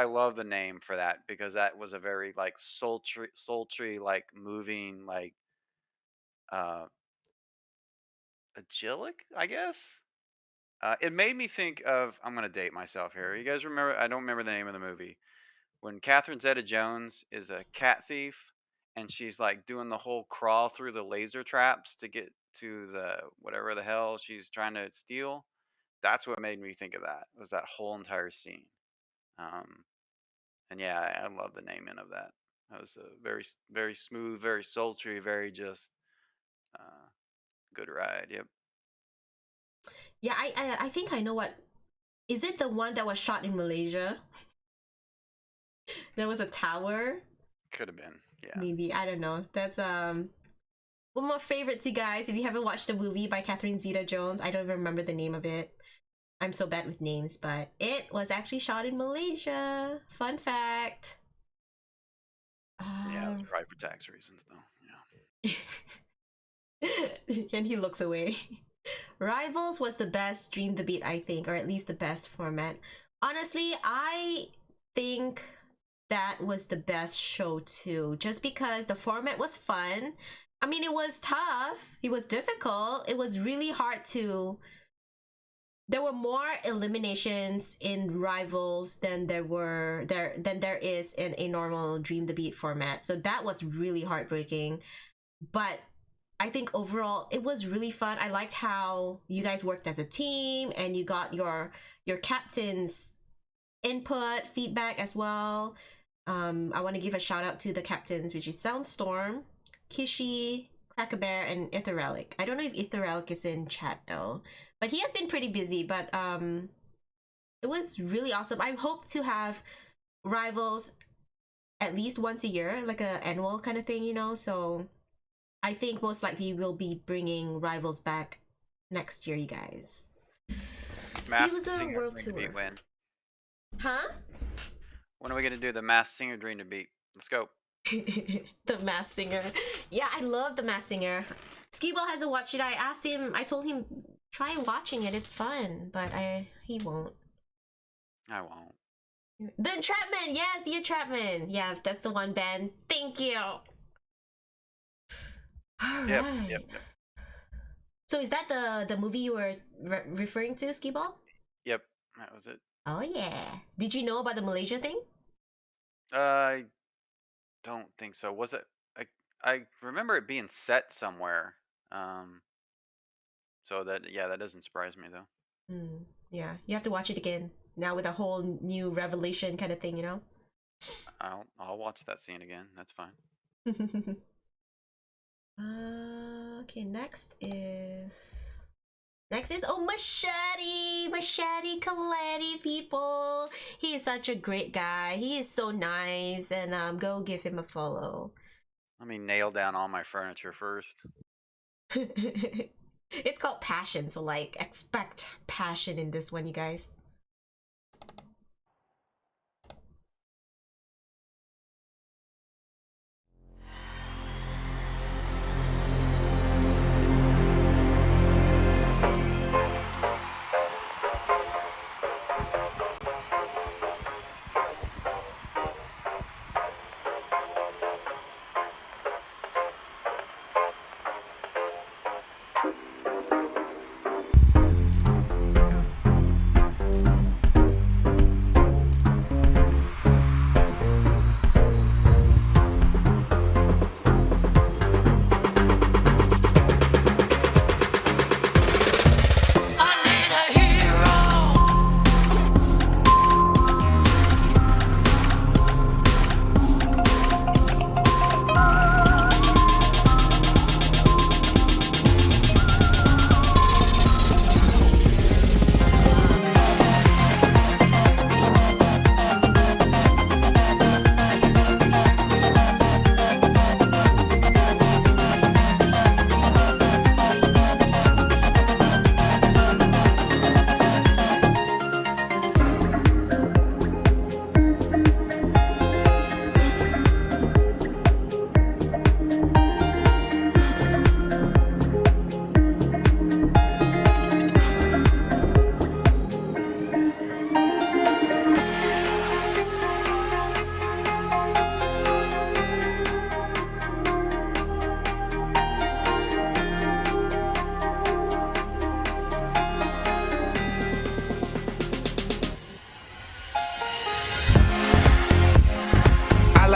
love the name for that because that was a very like sultry like moving like uh agilic, I guess. It made me think of I'm gonna date myself here. You guys remember? I don't remember the name of the movie when Catherine Zeta-Jones is a cat thief and she's like doing the whole crawl through the laser traps to get to the whatever the hell she's trying to steal. That's what made me think of that. Was that whole entire scene. Um, and yeah, I love the naming of that. That was a very smooth, very sultry, very just uh, good ride. Yep, Yeah, I think I know what. Is it the one that was shot in Malaysia? There was a tower. could have been. Yeah. Maybe, I don't know. That's one of my favorites, you guys. If you haven't watched the movie by Catherine Zeta-Jones, I don't even remember the name of it. I'm so bad with names, but it was actually shot in Malaysia. Fun fact. Yeah, it's probably for tax reasons though. Yeah. And he looks away. Rivals was the best Dream the Beat, I think, or at least the best format. Honestly, I think that was the best show too, just because the format was fun. I mean, it was tough, it was difficult, it was really hard to. There were more eliminations in Rivals than there is in a normal Dream the Beat format. So that was really heartbreaking. But I think overall it was really fun. I liked how you guys worked as a team and you got your captain's input, feedback as well. I want to give a shout out to the captains, which is Soundstorm, Kishi, Crack-A-Bear, and Etherelic. I don't know if Etherelic is in chat though, but he has been pretty busy. But it was really awesome. I hope to have Rivals at least once a year, like a annual kind of thing, you know. So I think most likely we'll be bringing Rivals back next year, you guys. Masked Fuser Singer World Dream to Tour. Beat win. Huh? When are we gonna do the Masked Singer Dream to Beat? Let's go. The Masked Singer. Yeah, I love the Masked Singer. Skee1ball hasn't watched it. I asked him, I told him try watching it, it's fun, but he won't. I won't. The Entrapment, yes, the Entrapment. Yeah, that's the one, Ben. Thank you. All Yep, right. yep. So is that the movie you were referring to, Skee1ball? Yep, that was it. Oh yeah. Did you know about the Malaysia thing? I don't think so. Was it? I remember it being set somewhere. So that that doesn't surprise me though. Yeah, you have to watch it again now with a whole new revelation kind of thing, you know. I'll watch that scene again. That's fine. Okay, next is Machete Coletti, people. He is such a great guy. He is so nice, and go give him a follow. Let me nail down all my furniture first. It's called Passion, so like expect passion in this one, you guys.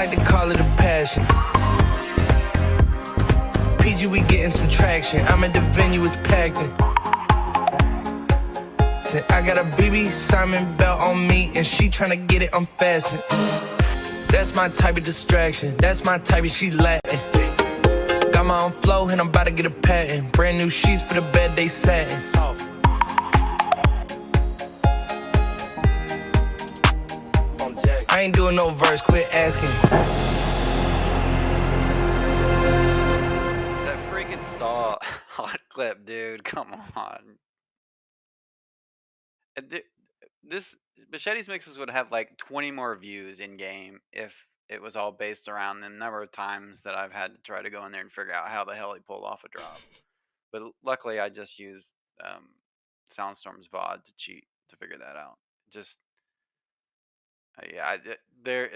like to call it a passion. PG, we getting some traction. I'm at the venue, it's packed in. I got a BB Simon belt on me, and she tryna get it unfastened. That's my type of distraction. That's my type of she Latin. Got my own flow, and I'm about to get a patent. Brand new sheets for the bed, they satin. I ain't doing no verse, quit asking. That freaking Saw hot clip, dude. Come on. This Machete's mixes would have like 20 more views in game if it was all based around the number of times that I've had to try to go in there and figure out how the hell he pulled off a drop. But luckily, I just used Soundstorm's VOD to cheat to figure that out. Just yeah, there's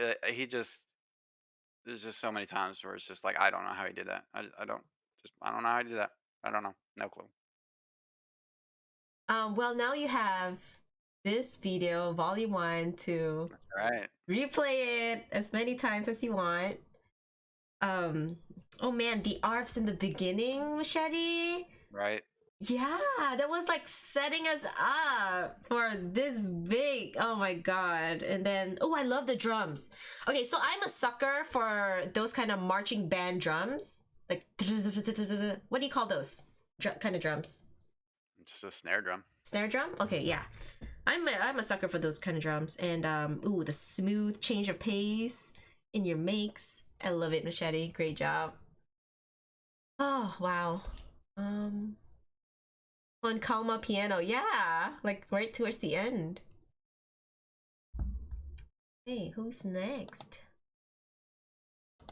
just so many times where it's just like I don't know how he did that. I don't know how he did that. I don't know, no clue. Well, now you have this video, volume 1, to replay it as many times as you want. Oh man, the ARPs in the beginning, Machete. Right. Yeah, that was like setting us up for this big. Oh my god. And then, oh, I love the drums. Okay, so I'm a sucker for those kind of marching band drums. Like, what do you call those kind of drums? Just a snare drum. Snare drum? Okay, yeah. I'm a sucker for those kind of drums. And ooh, the smooth change of pace in your makes. I love it, Machete. Great job. Oh, wow. On Calma piano, yeah, like right towards the end. Hey, who's next?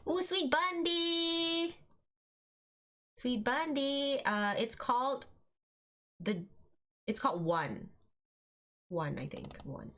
Ooh, Sweet Bundy. Sweet Bundy. It's called One. One, I think. One.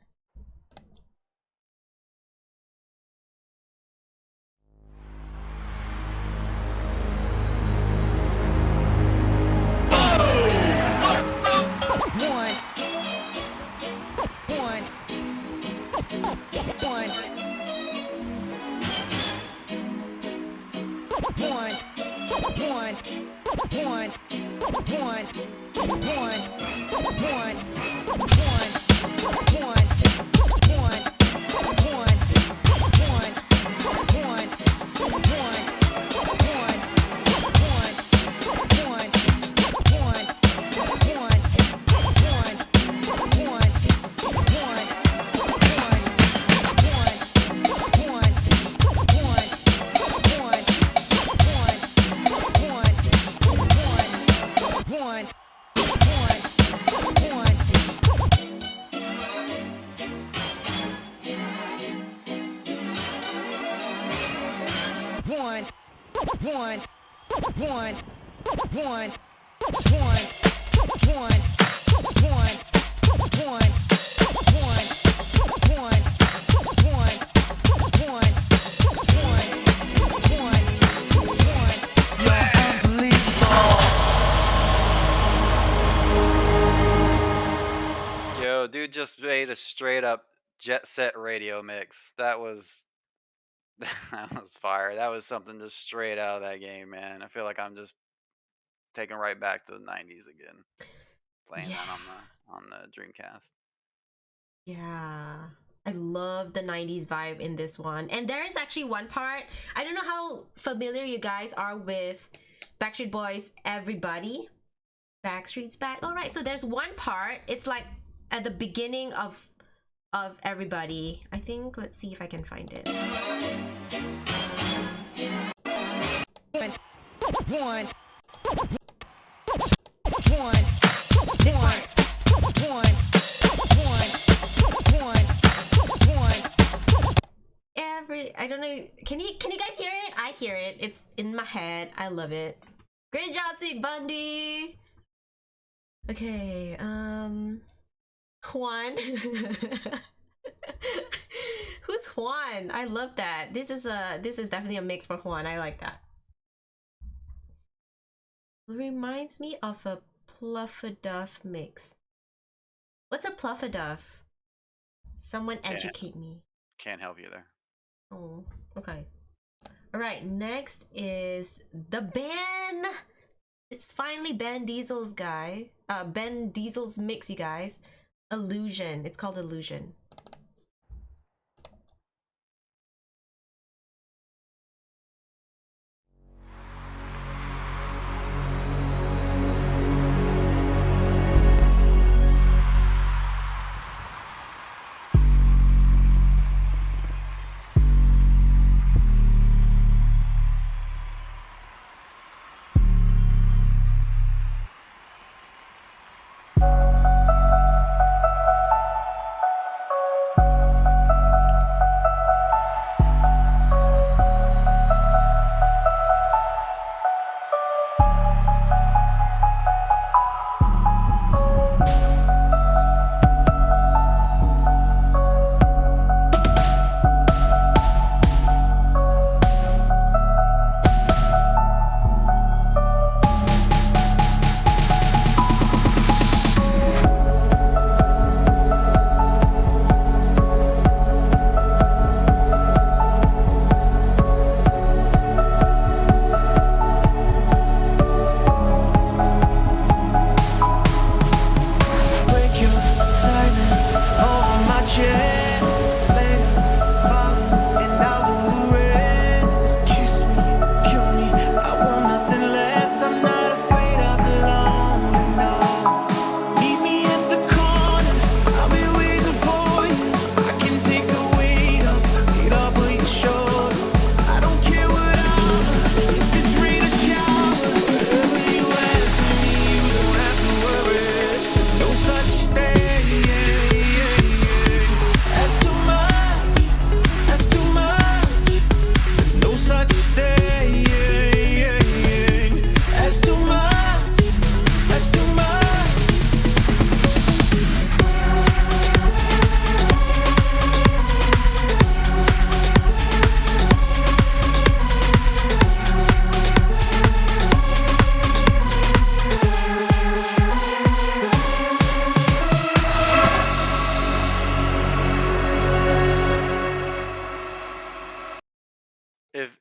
Yo, dude just made a straight up Jet Set Radio mix. That was that was fire. That was something just straight out of that game, man. I feel like I'm just taken right back to the '90s again, playing Yeah. that on the Dreamcast. Yeah. I love the 90s vibe in this one. And there is actually one part, I don't know how familiar you guys are with Backstreet Boys' Everybody. Backstreet's Back. All right, so there's one part, it's like at the beginning of Everybody. I think, let's see if I can find it. This part. I don't know. Can you guys hear it? I hear it. It's in my head. I love it. Great job, Sweet Bundy. Okay, Juan. Who's Juan? I love that. This is definitely a mix for Juan. I like that. It reminds me of a Pluffaduff mix. What's a Pluffaduff? Someone educate me. Can't help you there. Oh, okay. All right, next is the band. It's finally Ben Diesel's Ben Diesel's mix, you guys. Illusion. It's called Illusion.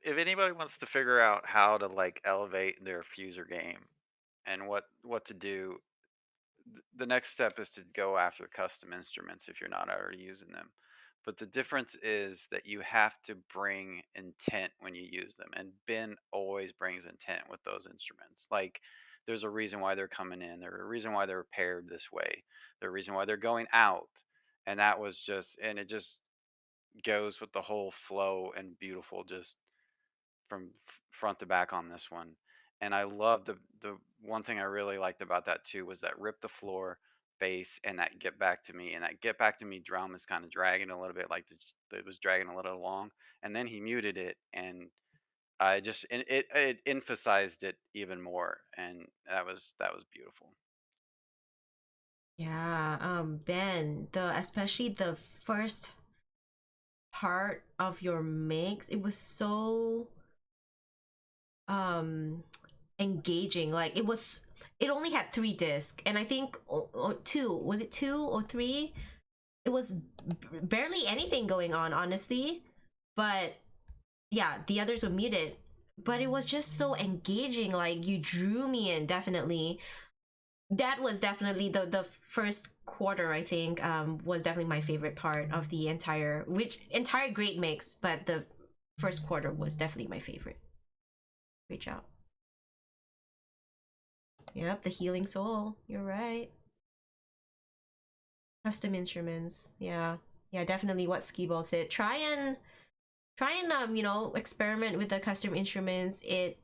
If anybody wants to figure out how to like elevate their fuser game and what to do, the next step is to go after custom instruments if you're not already using them. But the difference is that you have to bring intent when you use them. And Ben always brings intent with those instruments. Like there's a reason why they're coming in. There's a reason why they're paired this way. There's a reason why they're going out. And that was just, and it just goes with the whole flow and beautiful, just from front to back on this one. And I love the one thing I really liked about that too was that rip the floor bass and that get back to me, and that get back to me drum is kind of dragging a little bit, like it was dragging a little long, and then he muted it, and I just it emphasized it even more, and that was beautiful. Yeah, Ben, the especially the first part of your mix, it was so engaging. Like it only had 3 discs, and I think or 2, was it 2 or 3? It was barely anything going on, honestly. But yeah, the others were muted, but it was just so engaging. Like you drew me in, definitely. That was definitely the first quarter, I think, was definitely my favorite part of the entire great mix, but the first quarter was definitely my favorite. Great job. Yep, the healing soul. You're right. Custom instruments. Yeah, definitely what Skee1ball said. Try and you know, experiment with the custom instruments. It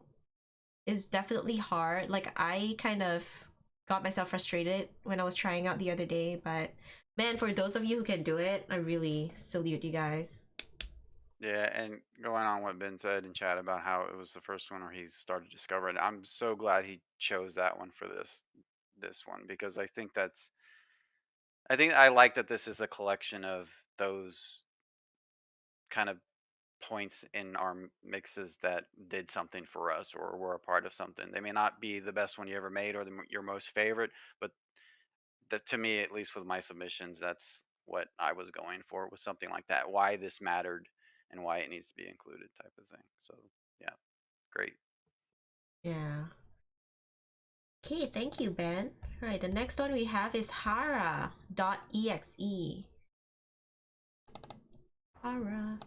is definitely hard. Like I kind of got myself frustrated when I was trying out the other day, but man, for those of you who can do it, I really salute you guys. Yeah, and going on what Ben said in chat about how it was the first one where he started discovering, I'm so glad he chose that one for this one, because I think I like that this is a collection of those kind of points in our mixes that did something for us or were a part of something. They may not be the best one you ever made or your most favorite, but that, to me, at least with my submissions, that's what I was going for, was something like that. Why this mattered and why it needs to be included, type of thing. So yeah, great. Yeah. Okay, thank you, Ben. All right, the next one we have is Hara.exe. Hara.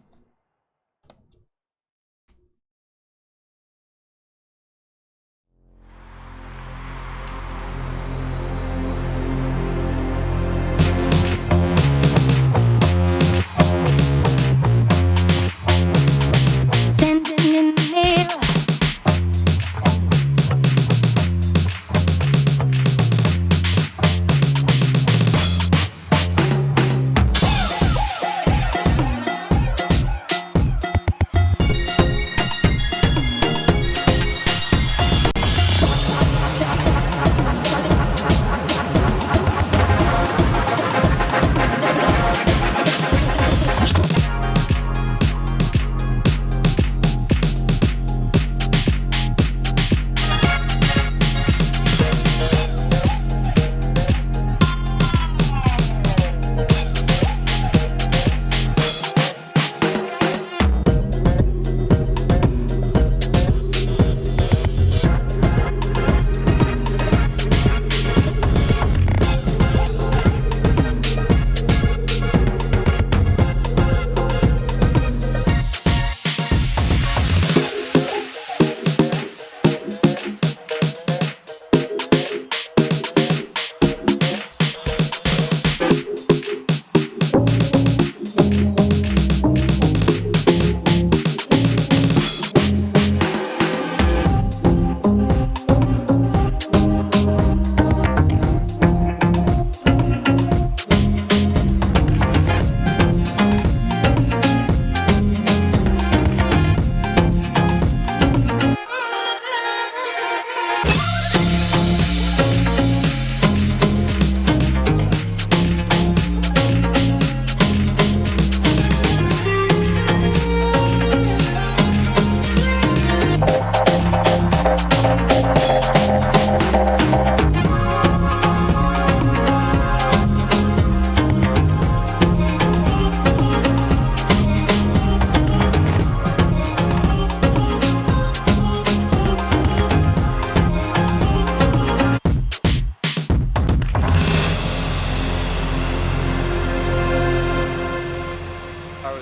Sending in the mail.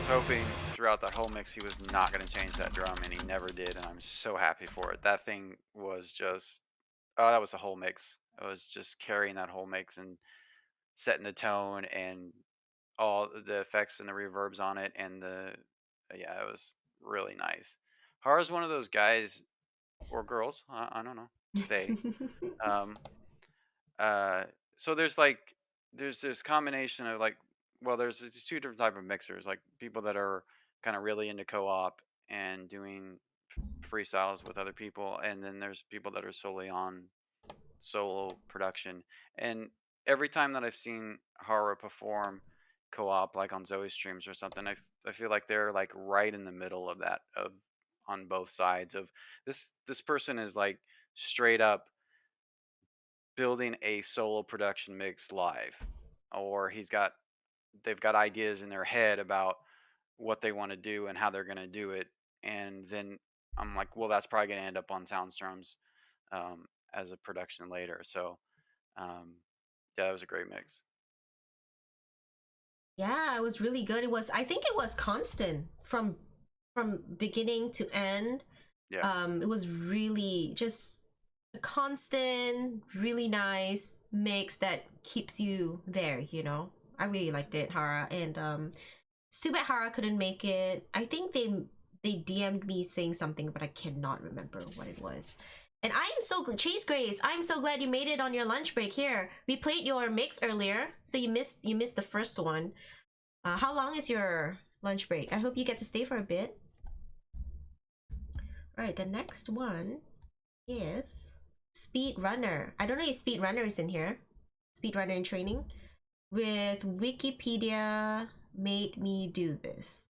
was hoping throughout that whole mix he was not going to change that drum, and he never did, and I'm so happy for it. That thing was just, oh, that was the whole mix. It was just carrying that whole mix and setting the tone and all the effects and the reverbs on it, and yeah, it was really nice. Hara's one of those guys or girls, I don't know, they. Um, uh, so there's this combination of like, well, there's these two different type of mixers, like people that are kind of really into co-op and doing freestyles with other people, and then there's people that are solely on solo production. And every time that I've seen Hara perform co-op, like on Zoe's streams or something, I feel like they're like right in the middle of that, of on both sides of this person is like straight up building a solo production mix live, or they've got ideas in their head about what they want to do and how they're going to do it, and then I'm like, well, that's probably going to end up on Soundstorms as a production later. So um, yeah, that was a great mix. Yeah, it was really good. I think it was constant from beginning to end. Yeah. It was really just a constant, really nice mix that keeps you there, you know. I really liked it, Hara. And it's too bad Hara couldn't make it. I think they DM'd me saying something, but I cannot remember what it was. And I am so glad, Chase Graves, I'm so glad you made it on your lunch break. Here, we played your mix earlier, so you missed the first one. How long is your lunch break? I hope you get to stay for a bit. All right, the next one is Speedrunner. I don't know if Speedrunner is in here. Speedrunner in training with Wikipedia made me do this.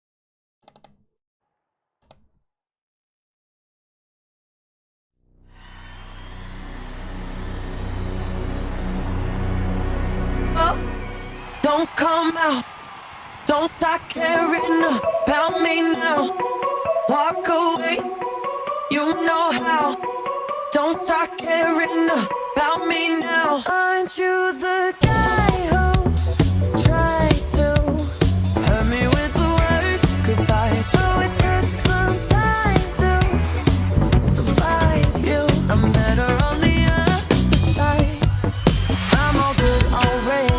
Don't come out, don't start caring about me now. Walk away, you know how. Don't start caring about me now. Aren't you the guy who tried to hurt me with the word goodbye? Oh, it took some time to survive you. I'm better on the other side. I'm all good already.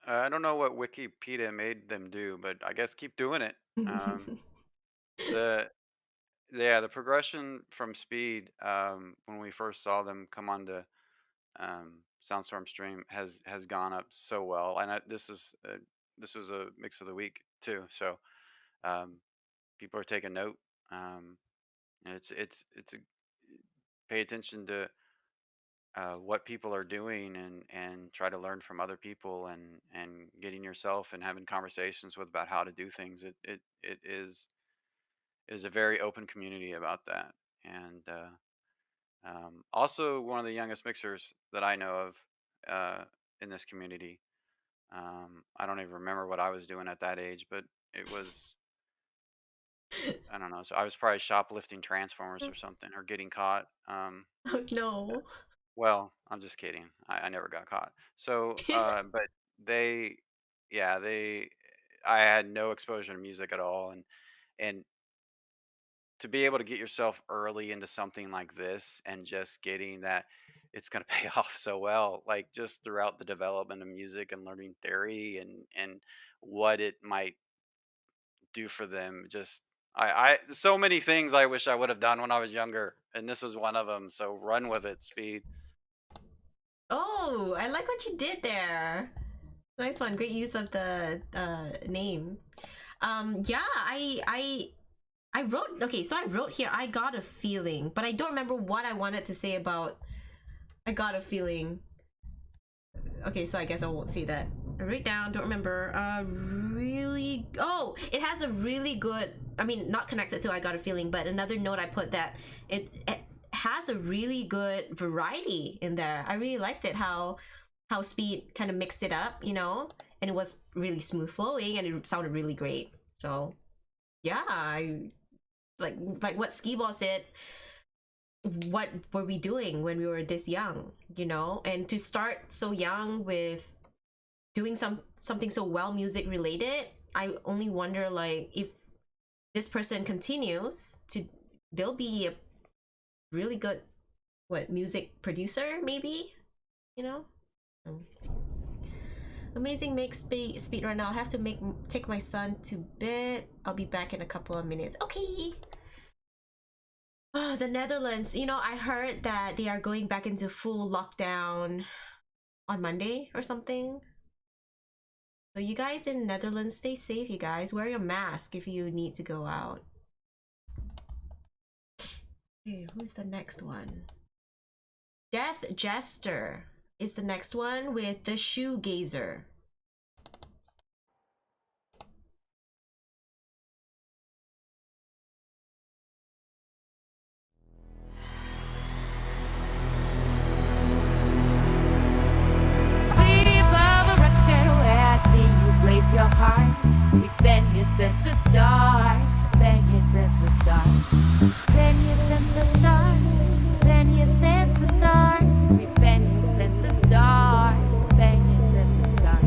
I don't know what Wikipedia made them do, but I guess keep doing it. The Yeah, the progression from Speed, when we first saw them come onto Soundstorm stream has gone up so well, and this was a mix of the week too. So um, people are taking note. Um, and it's a pay attention to what people are doing, and try to learn from other people, and getting yourself and having conversations with about how to do things. It is a very open community about that, and also one of the youngest mixers that I know of in this community. I don't even remember what I was doing at that age, but it was, I don't know. So I was probably shoplifting Transformers or something, or getting caught. Oh no. Well, I'm just kidding. I never got caught. So, but they, yeah, I had no exposure to music at all, and to be able to get yourself early into something like this and just getting that it's going to pay off so well, like just throughout the development of music and learning theory and what it might do for them. Just I so many things I wish I would have done when I was younger, and this is one of them. So run with it, Speed. Oh, I like what you did there. Nice one. Great use of the name. Yeah, I wrote, okay, so I wrote here, I got a feeling, but I don't remember what I wanted to say about I got a feeling. Okay, so I guess I won't say that. I wrote down, don't remember. Really, oh, it has a really good, I mean, not connected to I got a feeling, but another note I put that it has a really good variety in there. I really liked it how Speed kind of mixed it up, you know, and it was really smooth flowing and it sounded really great. So yeah, I like what Skee1ball said. What were we doing when we were this young, you know? And to start so young with doing something so well music related, I only wonder like if this person continues to, they'll be a really good music producer maybe, you know. Amazing makes speed right now. I have to take my son to bed. I'll be back in a couple of minutes. Okay. Oh, the Netherlands, you know, I heard that they are going back into full lockdown on Monday or something. So you guys in Netherlands, stay safe, you guys. Wear your mask if you need to go out. Okay, who's the next one? Death Jester is the next one with the Shoegazer. Place your heart. We've been here since the start. Been here since the start. Been here since the start. Been here since the start. We've been here since the start. Been here since the start.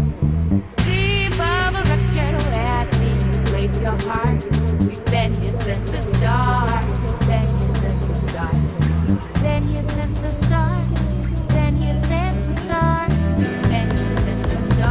Sleep of a record where I see you place your heart. We've been here since the start. Been here since the start. Been here since the start. Been here since the start. Been here since the start.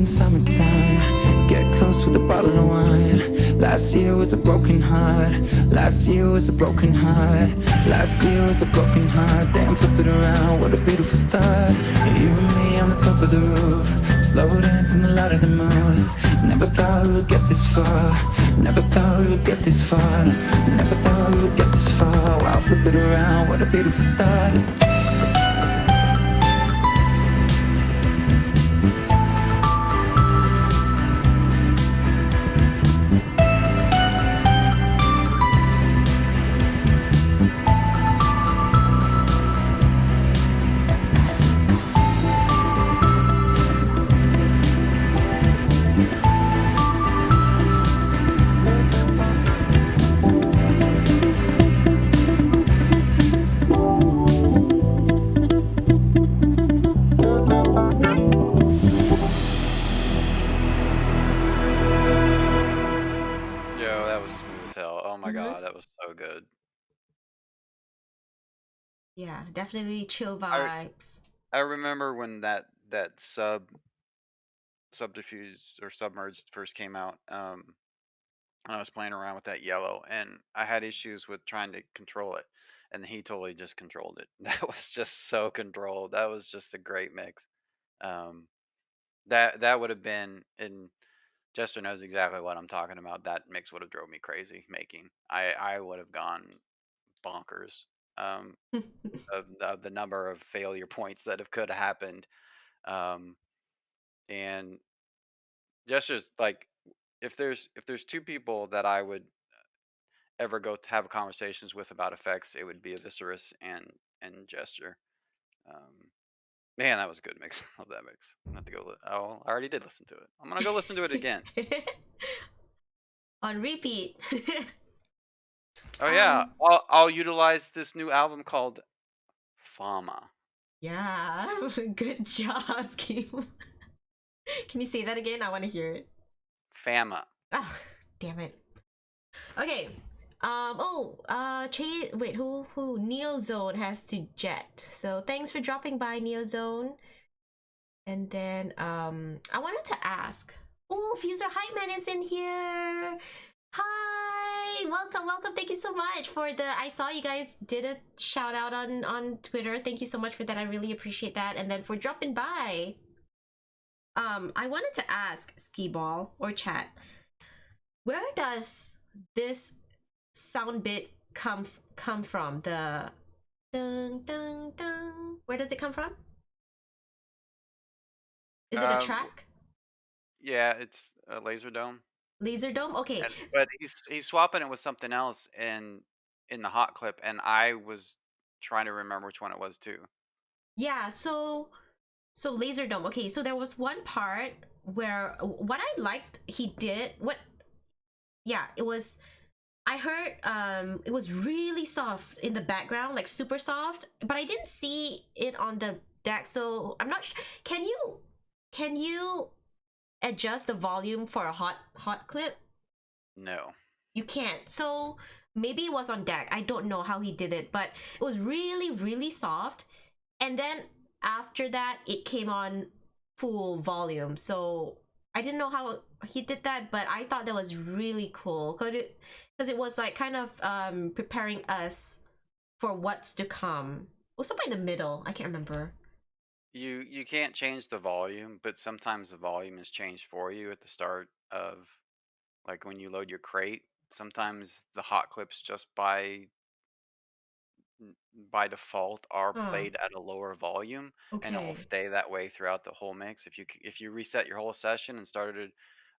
Summertime, get close with a bottle of wine. Last year was a broken heart. Last year was a broken heart. Last year was a broken heart. Damn, flip it around, what a beautiful start. You and me on the top of the roof, slow dance in the light of the moon. Never thought we would get this far. Never thought we would get this far. Never thought we would get this far. Wow, flip it around, what a beautiful start. Yeah, definitely chill vibes. I remember when that that subterfuge or submerged first came out. And I was playing around with that yellow, and I had issues with trying to control it, and he totally just controlled it. That was just so controlled. That was just a great mix. Um, that would have been, and Jester knows exactly what I'm talking about. That mix would have drove me crazy making. I would have gone bonkers. Um, of the number of failure points that have could have happened. Um, and Jester's like, if there's two people that I would ever go to have conversations with about effects, it would be Eviscerus and Gesture. Um, Man, that was a good mix. Love that mix. I'm gonna have to go. Oh, I already did listen to it. I'm gonna go listen to it again. On repeat. Oh yeah, I'll utilize this new album called FAMA. Yeah, good job, Scheme. Can you say that again? I want to hear it. FAMA. Oh, damn it. Okay. Wait, who? Neozone has to jet. So thanks for dropping by, Neozone. And then, I wanted to ask. Oh, Fuser Hype Man is in here. Hi, welcome. Thank you so much for the. I saw you guys did a shout out on Twitter. Thank you so much for that. I really appreciate that. And then for dropping by. I wanted to ask Skee1ball or chat. Where does this sound bit come from? The dun dun dun. Where does it come from? Is it a track? Yeah, it's a Laser Dome. Laser Dome? Okay. But he's swapping it with something else in the hot clip, and I was trying to remember which one it was too. Yeah, so Laser Dome. Okay, so there was one part where what I liked he did it was I heard it was really soft in the background, like super soft, but I didn't see it on the deck, so I'm not can you adjust the volume for a hot clip? No. You can't. So maybe it was on deck. I don't know how he did it, but it was really, really soft. And then after that, it came on full volume. So I didn't know how he did that, but I thought that was really cool because it was like kind of preparing us for what's to come. It was somewhere in the middle. I can't remember. You can't change the volume, but sometimes the volume is changed for you at the start of, like, when you load your crate. Sometimes the hot clips just by default are played at a lower volume, and it will Okay. stay that way throughout the whole mix. If you reset your whole session and started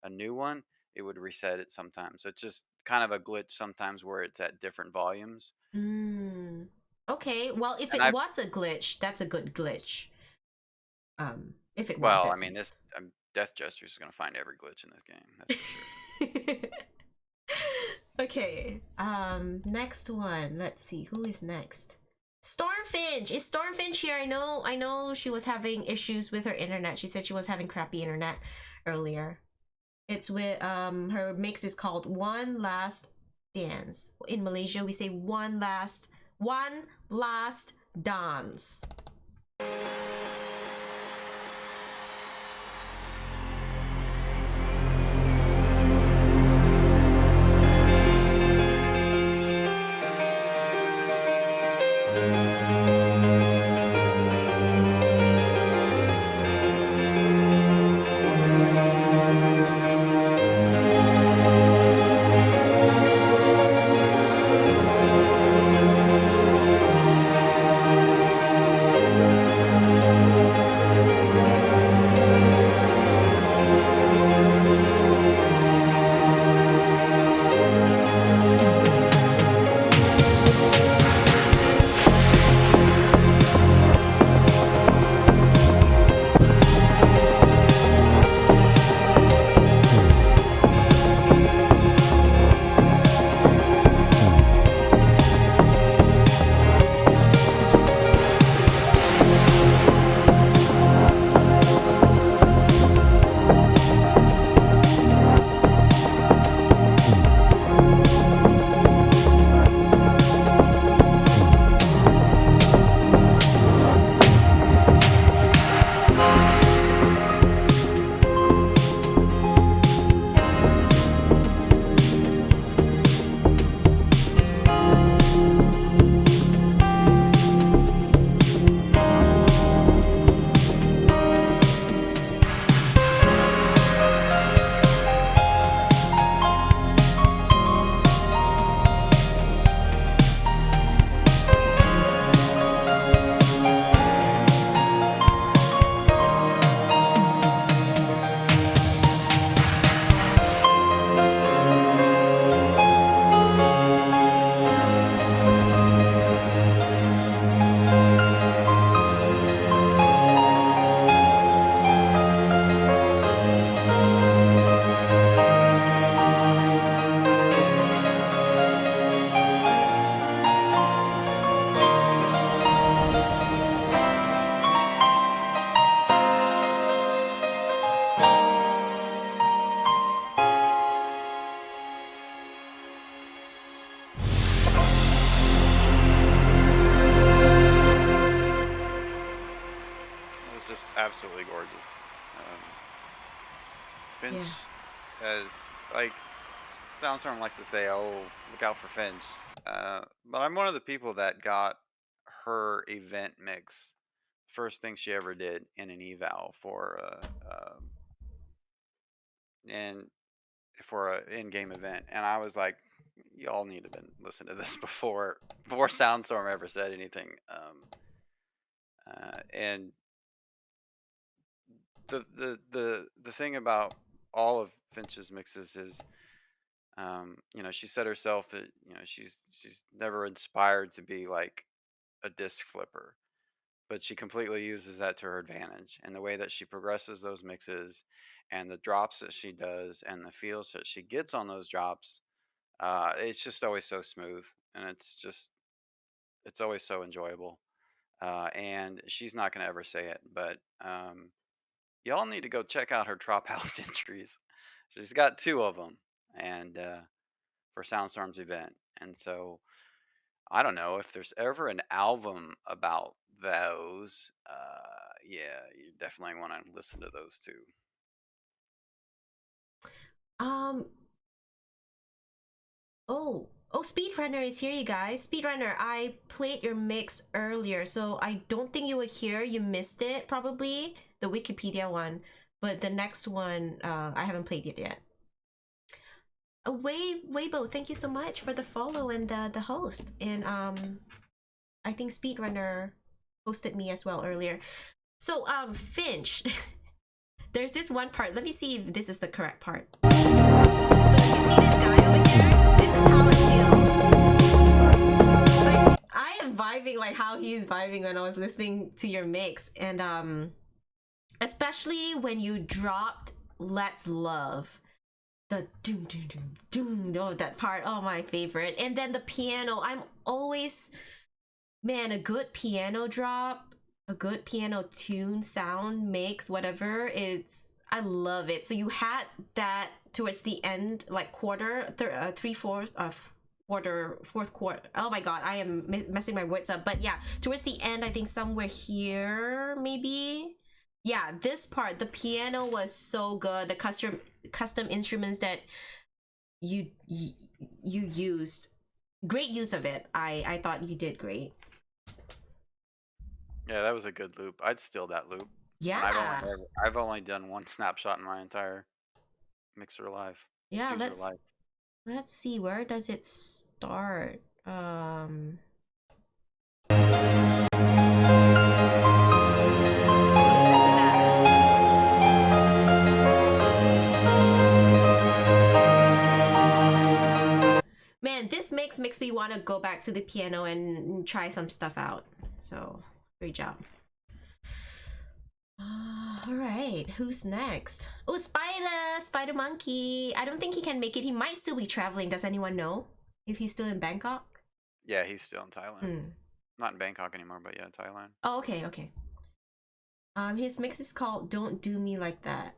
a new one, it would reset it sometimes. So it's just kind of a glitch sometimes where it's at different volumes. Okay. Well, if And it I've was a glitch, that's a good glitch. If it was well, at I mean, least. Death Jester's gonna find every glitch in this game. That's for sure. Okay. Next one. Let's see who is next. Stormfinch. Is Stormfinch here? I know she was having issues with her internet. She said she was having crappy internet earlier. It's with her mix is called One Last Dance. In Malaysia we say one last dance. just absolutely gorgeous. Finch has, like, Soundstorm likes to say, "Oh, look out for Finch," but I'm one of the people that got her event mix first thing she ever did in an eval for and for a in-game event, and I was like, y'all need to been listen to this before Soundstorm ever said anything. And the thing about all of Finch's mixes is, you know, she said herself that, you know, she's never inspired to be like a disc flipper, but she completely uses that to her advantage. And the way that she progresses those mixes and the drops that she does and the feels that she gets on those drops, it's just always so smooth, and it's always so enjoyable. And she's not going to ever say it, but y'all need to go check out her Trop House entries. She's got 2 of them, and for Soundstorm's event. And so I don't know if there's ever an album about those. Yeah, you definitely want to listen to those too. Oh, Speedrunner is here, you guys. Speedrunner, I played your mix earlier, so I don't think you were here. You missed it, probably. The Wikipedia one. But the next one, I haven't played it yet. Weibo, thank you so much for the follow and the host. And I think Speedrunner hosted me as well earlier. So, Finch, there's this one part. Let me see if this is the correct part. So, you see this guy over here? This is how it feels. Like, I am vibing like how he's vibing when I was listening to your mix. And especially when you dropped Let's Love. The doom doom doom doom, oh, that part, oh, my favorite. And then the piano, I'm always, man, a good piano drop, a good piano tune, sound, mix, whatever, I love it. So you had that towards the end, like quarter, fourth quarter. Oh my god, I am messing my words up. But yeah, towards the end, I think somewhere here, maybe. Yeah, this part, the piano was so good. The custom instruments that you used, great use of it. I thought you did great. Yeah, that was a good loop. I'd steal that loop. Yeah, I've only done 1 snapshot in my entire mixer live. Yeah, let's see, where does it start? Man, this makes me want to go back to the piano and try some stuff out. So, great job. All right, who's next? Oh, Spider Monkey. I don't think he can make it. He might still be traveling. Does anyone know if he's still in Bangkok? Yeah, he's still in Thailand. Not in Bangkok anymore, but yeah, Thailand. Oh, okay. His mix is called "Don't Do Me Like That."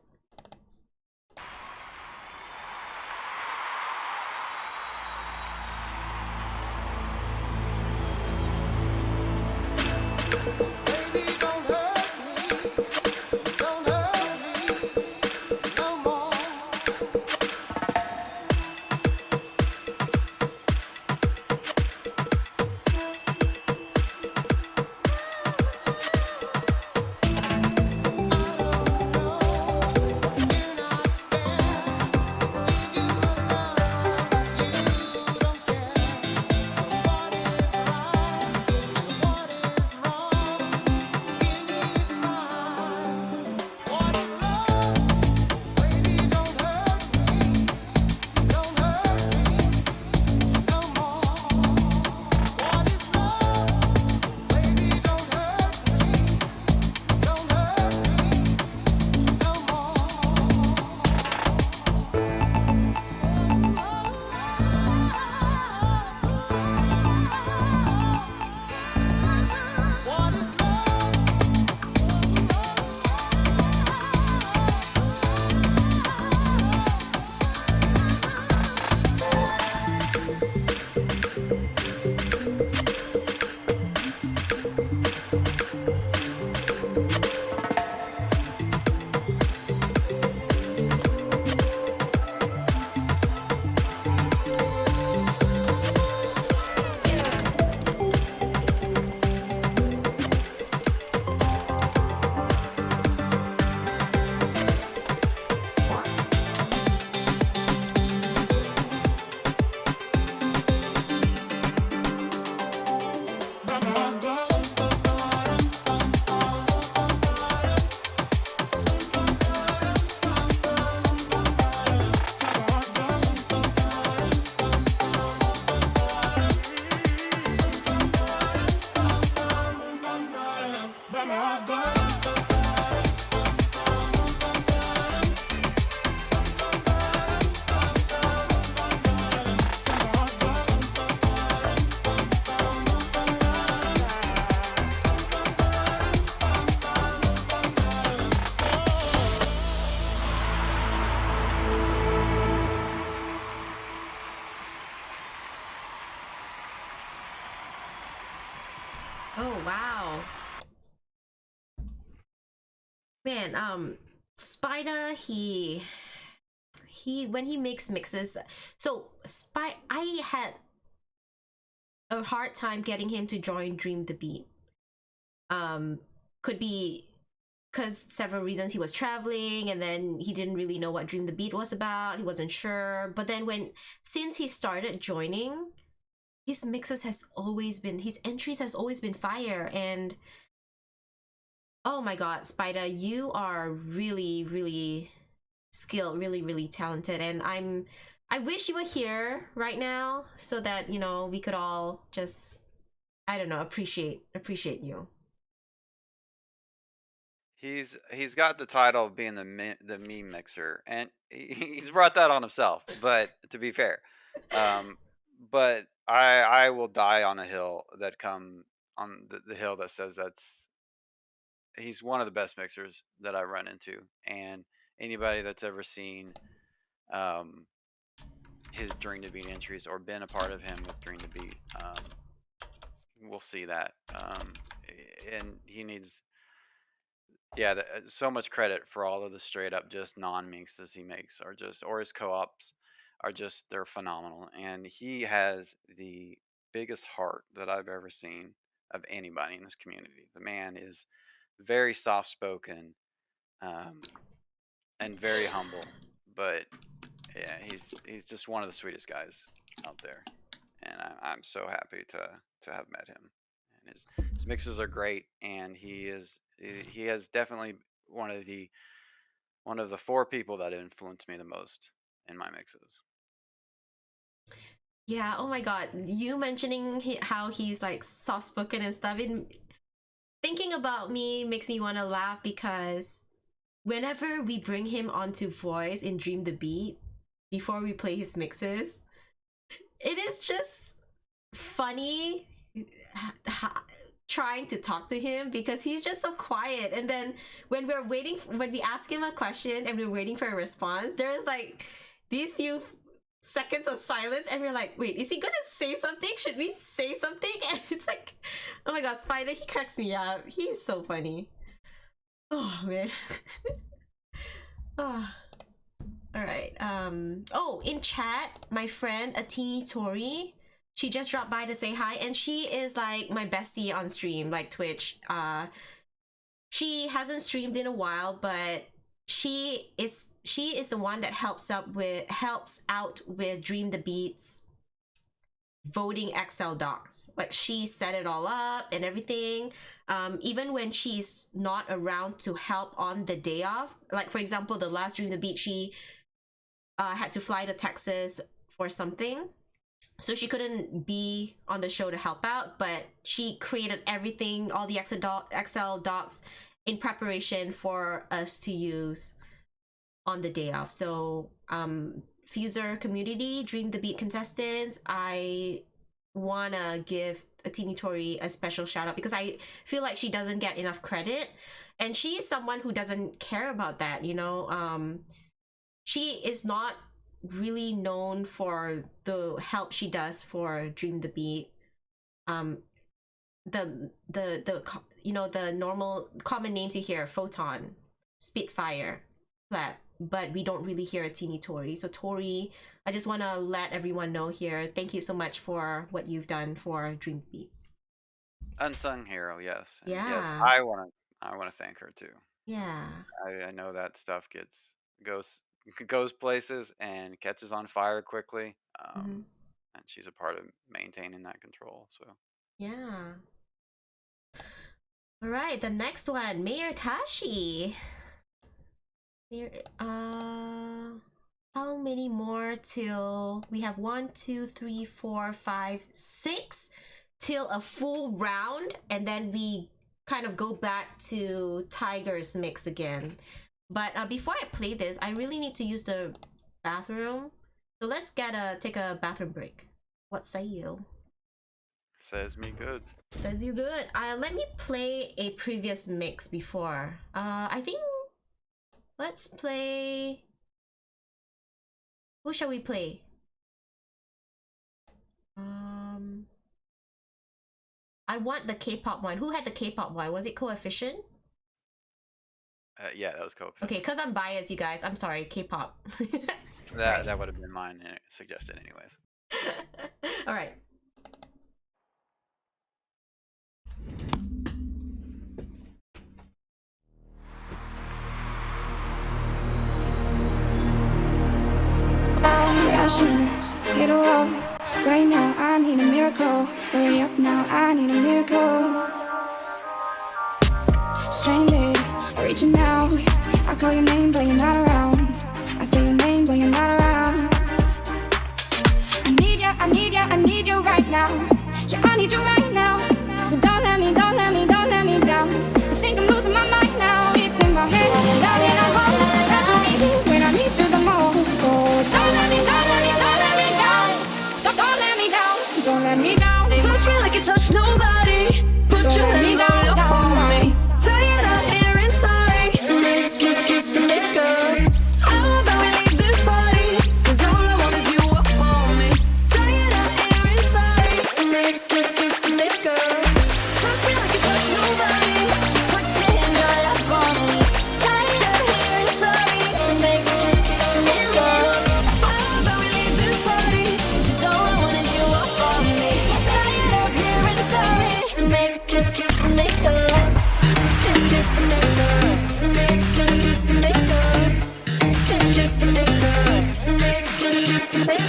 Man, Spider, he when he makes mixes, so I had a hard time getting him to join Dream the Beat. Could be because several reasons. He was traveling and then he didn't really know what Dream the Beat was about. He wasn't sure. But then since he started joining, his entries has always been fire. And oh my god, Spider, you are really, really skilled, really, really talented. And I wish you were here right now so that, you know, we could all just, I don't know, appreciate you. He's got the title of being the meme mixer, and he's brought that on himself. But to be fair, but I will die on a hill that come on the hill that says he's one of the best mixers that I've run into, and anybody that's ever seen his Dream to Beat entries or been a part of him with Dream to Beat will see that, and he needs. Yeah, so much credit for all of the straight up just non-mixes he makes, or his co-ops they're phenomenal, and he has the biggest heart that I've ever seen of anybody in this community. The man is very soft spoken, and very humble, but yeah, he's just one of the sweetest guys out there, and I'm so happy to have met him. And his mixes are great, and he has definitely one of the 4 people that influenced me the most in my mixes. Yeah, oh my god, you mentioning how he's like soft spoken and stuff, thinking about me makes me want to laugh, because whenever we bring him onto voice in Dream the Beat before we play his mixes, it is just funny trying to talk to him because he's just so quiet. And then when we ask him a question and we're waiting for a response, there is like these few seconds of silence, and we're like, wait, is he gonna say something? Should we say something? And it's like, oh my god, Spider, he cracks me up. He's so funny. Oh man. Oh. All right. Oh, in chat, my friend Atini Tori, she just dropped by to say hi, and she is like my bestie on stream, like Twitch. She hasn't streamed in a while, but she is the one that helps out with Dream the Beats voting Excel docs. Like, she set it all up and everything. Even when she's not around to help on the day off, like for example, the last Dream the Beat, she had to fly to Texas for something, so she couldn't be on the show to help out, but she created everything, all the Excel docs in preparation for us to use on the day off. So Fuser community, Dream the Beat contestants, I wanna give Atini Tori a special shout out, because I feel like she doesn't get enough credit, and she is someone who doesn't care about that, you know. She is not really known for the help she does for Dream the Beat. The you know, the normal common names you hear: Photon, Spitfire, Flap, but we don't really hear Atini Tori. So Tori, I just want to let everyone know here, thank you so much for what you've done for Dream Beat. Unsung hero, yes. And Yeah. yes, I want to thank her too. Yeah. I know that stuff goes places and catches on fire quickly. And she's a part of maintaining that control. So yeah. All right, the next one, Mayor Kashi. How many more till we have 1, 2, 3, 4, 5, 6 till a full round, and then we kind of go back to Tiger's mix again. But before I play this, I really need to use the bathroom, so let's take a bathroom break. What say you? says me good. Says you good. Let me play a previous mix before. I think let's play. Who shall we play? I want the K-pop one. Who had the K-pop one? Was it Coefficient? Yeah, that was Cope. Okay, because I'm biased, you guys. I'm sorry, K-pop. That would have been mine suggested anyways. All right. Crashing, hit a wall. Right now, I need a miracle. Hurry up now, I need a miracle. Stranded, reaching out. I call your name, but you're not around. I say your name, but you're not around. I need ya, I need ya, I need you right now. Yeah, I need you right now. So don't let me, don't let me, don't let me down. I think I'm losing my mind now. It's in my head, darling, I hope that you'll be here when I need you the most. So don't let me, don't let me, don't let me down. Don't let me down, don't let me down. Touch me like you touch nobody. Put your hands all up on me. Tired of hearing sorry. So make it kiss and make up. How about we leave this party? 'Cause all I want is you up on me. Tired of hearing sorry. So make it kiss and make up. Touch me like you touch nobody. Put your hands all up on me. Tired of hearing sorry. So make it kiss and make up. How about we leave this party? 'Cause all I want is you up on me. Tired of hearing sorry. So make it kiss and make up. Kiss and make up. So make it kiss and make up. Kiss and make up. So make it kiss and make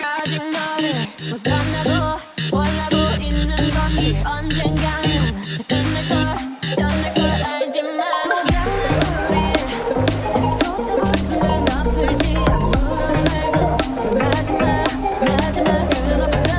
up. 마지막에 못 만나고 원하고 있는 건지 언젠가는 끝날 걸 알지만 익숙한 곳은 없을지 아무런 말도 마지막은 없어.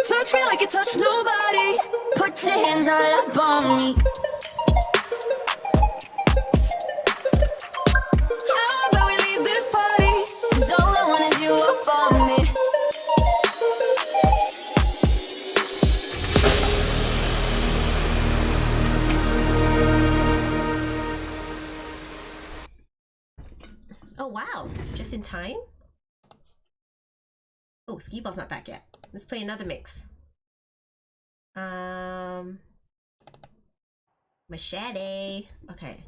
Touch me like you touch nobody. Put your hands all up on me. How about we leave this party? 'Cause all I want is you up on me. Oh wow, just in time. Oh, Skee1ball's not back yet. Let's play another mix. Machete. Okay.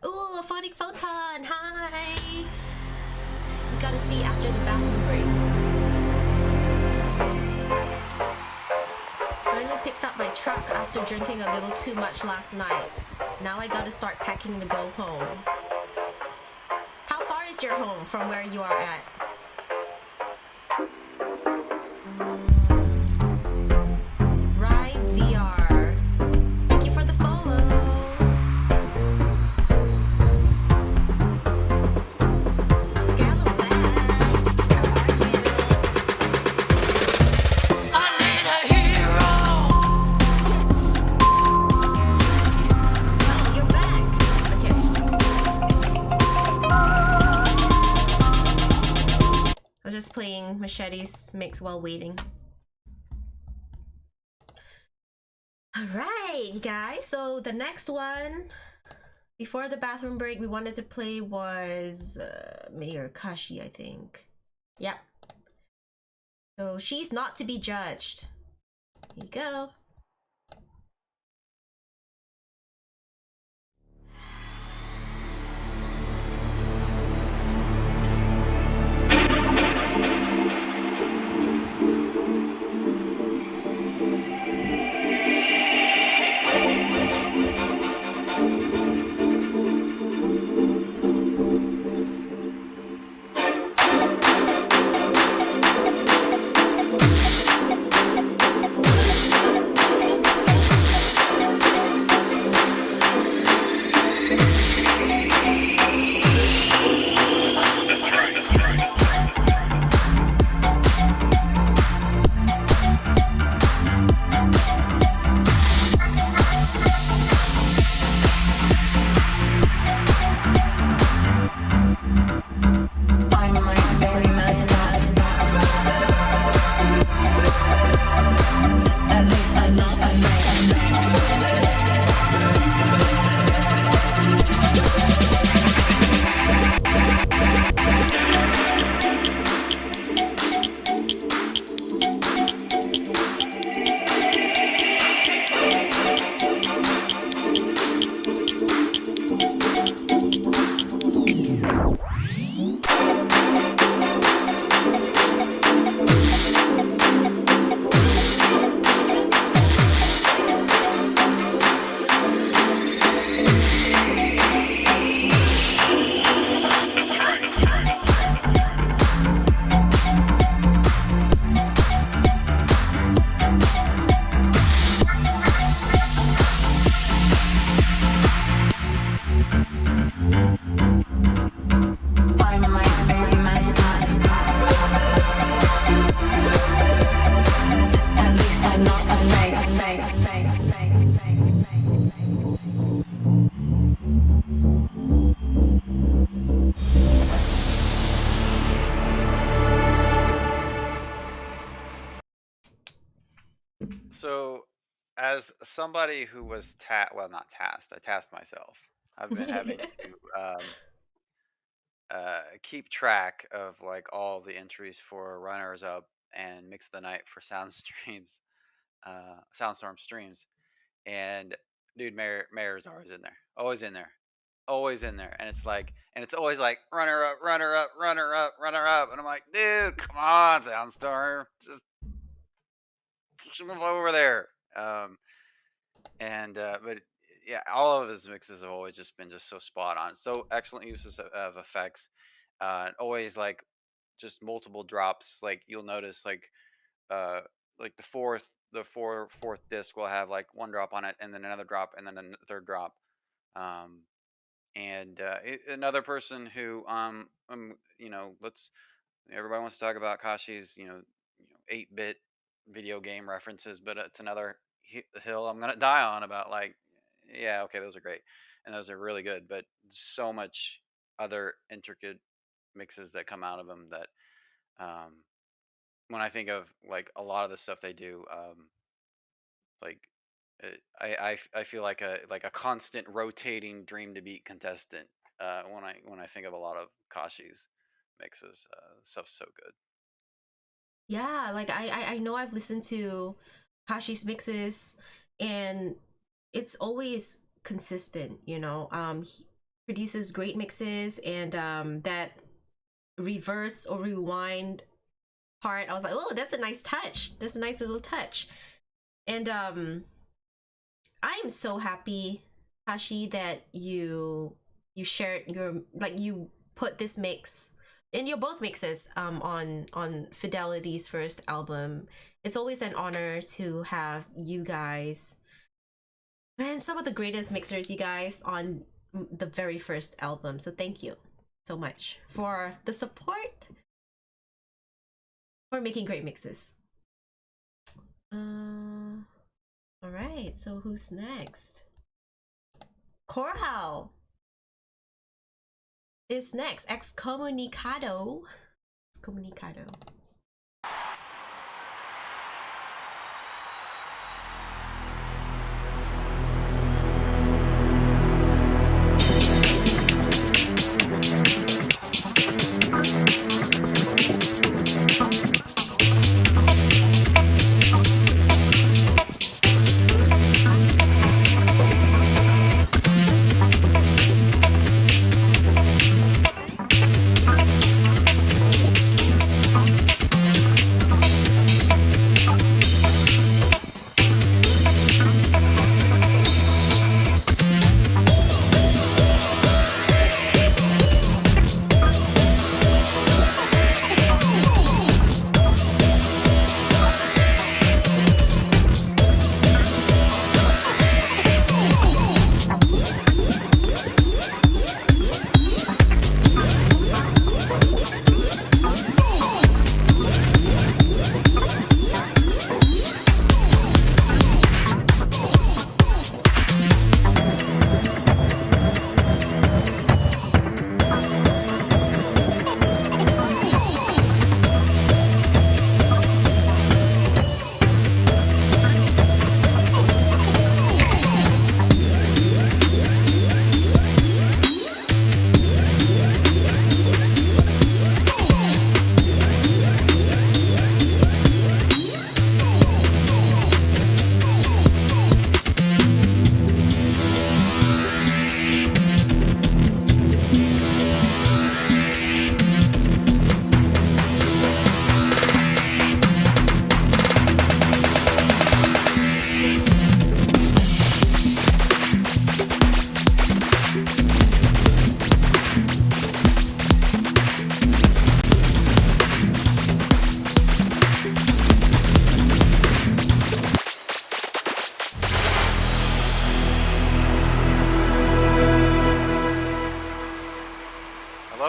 Ooh, a phonic photon. Hi. We gotta see after the bathroom break. Finally picked up my truck after drinking a little too much last night. Now I gotta start packing to go home. How far is your home from where you are at? Rise VR. Thank you for the follow. Scalawag. How are you? I need a hero. Oh, you're back. Okay. I was just playing Machete's mix while waiting. Alright, guys. So the next one, before the bathroom break, we wanted to play was Mayor Kashi, I think. Yep. So she's not to be judged. Here you go. So, as somebody who was well, not tasked, I tasked myself. I've been having to keep track of like all the entries for runners up and mix the night for sound streams, Soundstorm streams. And dude, Mayor's always in there, always in there, always in there. And it's always like runner up, runner up, runner up, runner up. And I'm like, dude, come on, Soundstorm, just push him over there. But yeah, all of his mixes have always just been just so spot on, so excellent uses of effects, always just multiple drops. Like you'll notice uh like fourth disc will have like one drop on it, and then another drop, and then a third drop. um Another person who let's everybody wants to talk about Kashi's 8-bit video game references, but it's another hill I'm gonna die on about like, yeah, okay, those are great and those are really good, but so much other intricate mixes that come out of them that um, when I think of like a lot of the stuff they do, like I feel like a constant rotating dream to beat contestant when I think of a lot of Kashi's mixes. Stuff's so good. Yeah, like I know I've listened to Kashi's mixes, and it's always consistent, you know. He produces great mixes, and that reverse or rewind part, I was like, oh, that's a nice touch. That's a nice little touch. And I am so happy, Kashi, that you shared your, like, you put this mix in your both mixes on Fidelity's first album. It's always an honor to have you guys and some of the greatest mixers, you guys, on the very first album. So thank you so much for the support, for making great mixes. All right, so who's next? Korhal is next. Excommunicado. Excommunicado.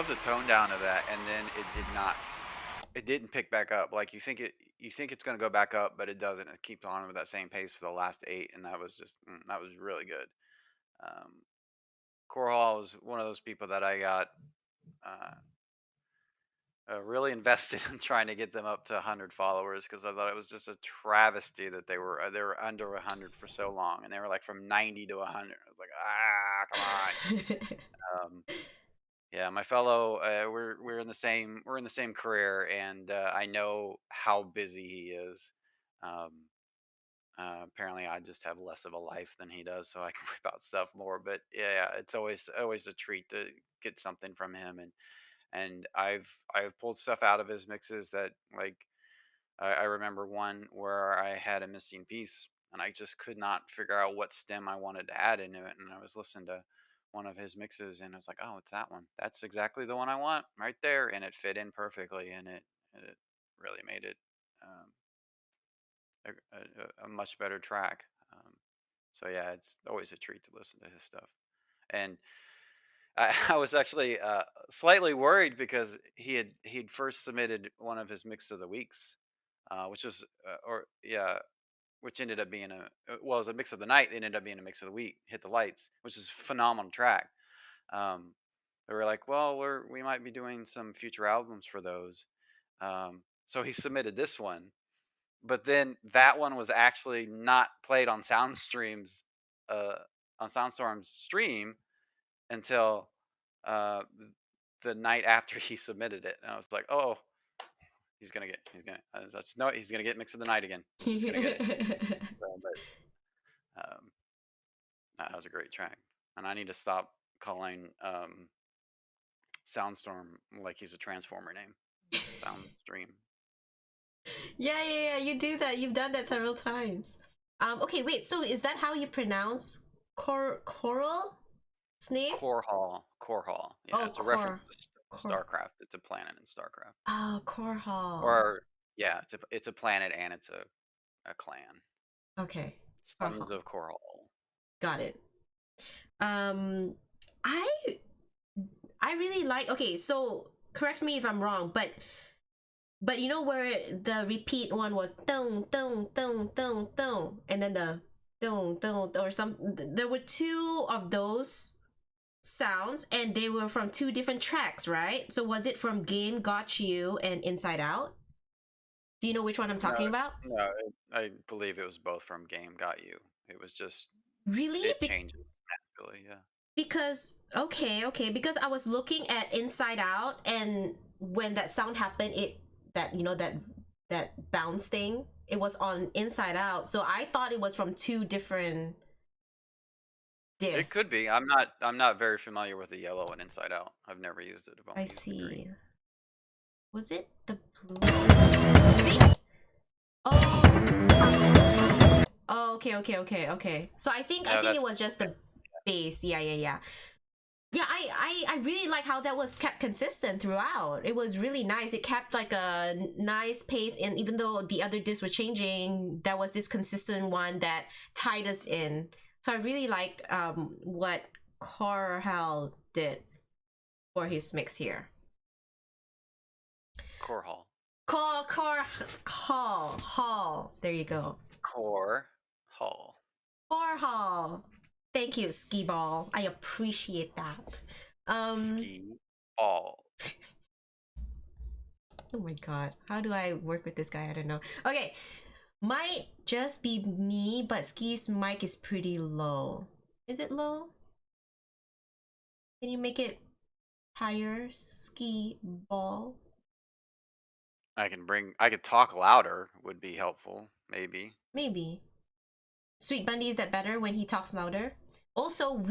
The tone down of that, and then it didn't pick back up. Like you think it's going to go back up, but it doesn't. It keeps on with that same pace for the last 8, and that was just that was really good. um Core Hall was one of those people that I got uh really invested in trying to get them up to 100 followers because I thought it was just a travesty that they were under 100 for so long, and they were like from 90 to 100. I was like, come on. Yeah, my fellow, we're in the same career, and I know how busy he is. Um, apparently, I just have less of a life than he does, so I can worry about stuff more. But yeah, it's always a treat to get something from him, and I've pulled stuff out of his mixes that like I remember one where I had a missing piece and I just could not figure out what stem I wanted to add into it, and I was listening to one of his mixes and I was like, oh, it's that one. That's exactly the one I want right there, and it fit in perfectly, and it really made it um, a much better track. So yeah, it's always a treat to listen to his stuff. And I was actually slightly worried because he'd first submitted one of his mix of the weeks, which is or yeah, which ended up being well, it was a mix of the night. It ended up being a mix of the week. Hit the lights, which is a phenomenal track. Um, they were like, well, we might be doing some future albums for those. So he submitted this one, but then that one was actually not played on SoundStream's uh, on SoundStorm's stream until uh, the night after he submitted it, and I was like, "Oh, he's gonna get, that's no, he's gonna get mix of the night again. He's just gonna get it." So, but that was a great track, and I need to stop calling Soundstorm like he's a Transformer name. Soundstream. Yeah, you do that. You've done that several times. Okay, wait, so is that how you pronounce coral snake? Korhal. Yeah, Oh, it's a reference to StarCraft. It's a planet in StarCraft. Oh, Korhal. Or yeah, it's a planet and it's a clan. Okay. Sons of Korhal. Got it. I really like, okay, so correct me if I'm wrong, but you know where the repeat one was dong dong dong dong dong, and then the dong dong or some, there were two of those sounds and they were from two different tracks, right? So was it from Game Got You and Inside Out? Do you know which one I'm talking about? No, I believe it was both from Game Got You. It was just Really? it changes naturally, yeah. Because okay, because I was looking at Inside Out, and when that sound happened, that bounce thing, it was on Inside Out, so I thought it was from two different discs. It could be. I'm not very familiar with the yellow and Inside Out. I've never used it. I've only I used the see. green. Was it the blue? Oh, okay. So I think it was just the bass. Yeah. Yeah, I really like how that was kept consistent throughout. It was really nice. It kept like a nice pace, and even though the other discs were changing, that was this consistent one that tied us in. So I really liked what Korhal did for his mix here. Korhal. Hall. There you go. Korhal. Korhal. Thank you, Skee1ball. I appreciate that. Skee1ball. Oh my god. How do I work with this guy? I don't know. Okay. Might just be me, but Skee's mic is pretty low. Is it low? Can you make it higher, Skee1ball? I could talk louder would be helpful, maybe. Maybe. Sweet Bundy, is that better when he talks louder? Also,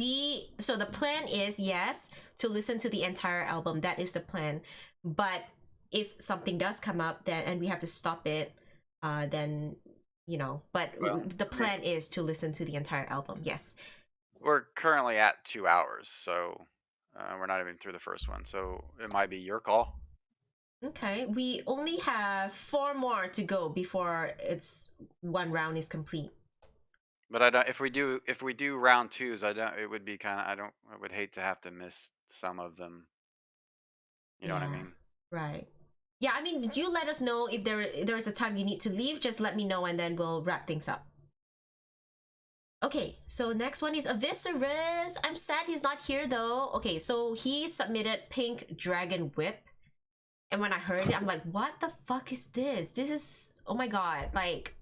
so the plan is, yes, to listen to the entire album. That is the plan. But if something does come up then and we have to stop it, then, but the plan is to listen to the entire album. Yes. We're currently at 2 hours, so we're not even through the first one. So it might be your call. Okay, we only have 4 more to go before one round is complete. But I don't. If we do round twos, it would be kind of. I would hate to have to miss some of them. You know what I mean? Right. Yeah, I mean, you let us know if there's a time you need to leave. Just let me know, and then we'll wrap things up. Okay, so next one is Aviserus. I'm sad he's not here though. Okay, so he submitted Pink Dragon Whip. And when I heard it, I'm like, what the fuck is this? This is, oh my god, like.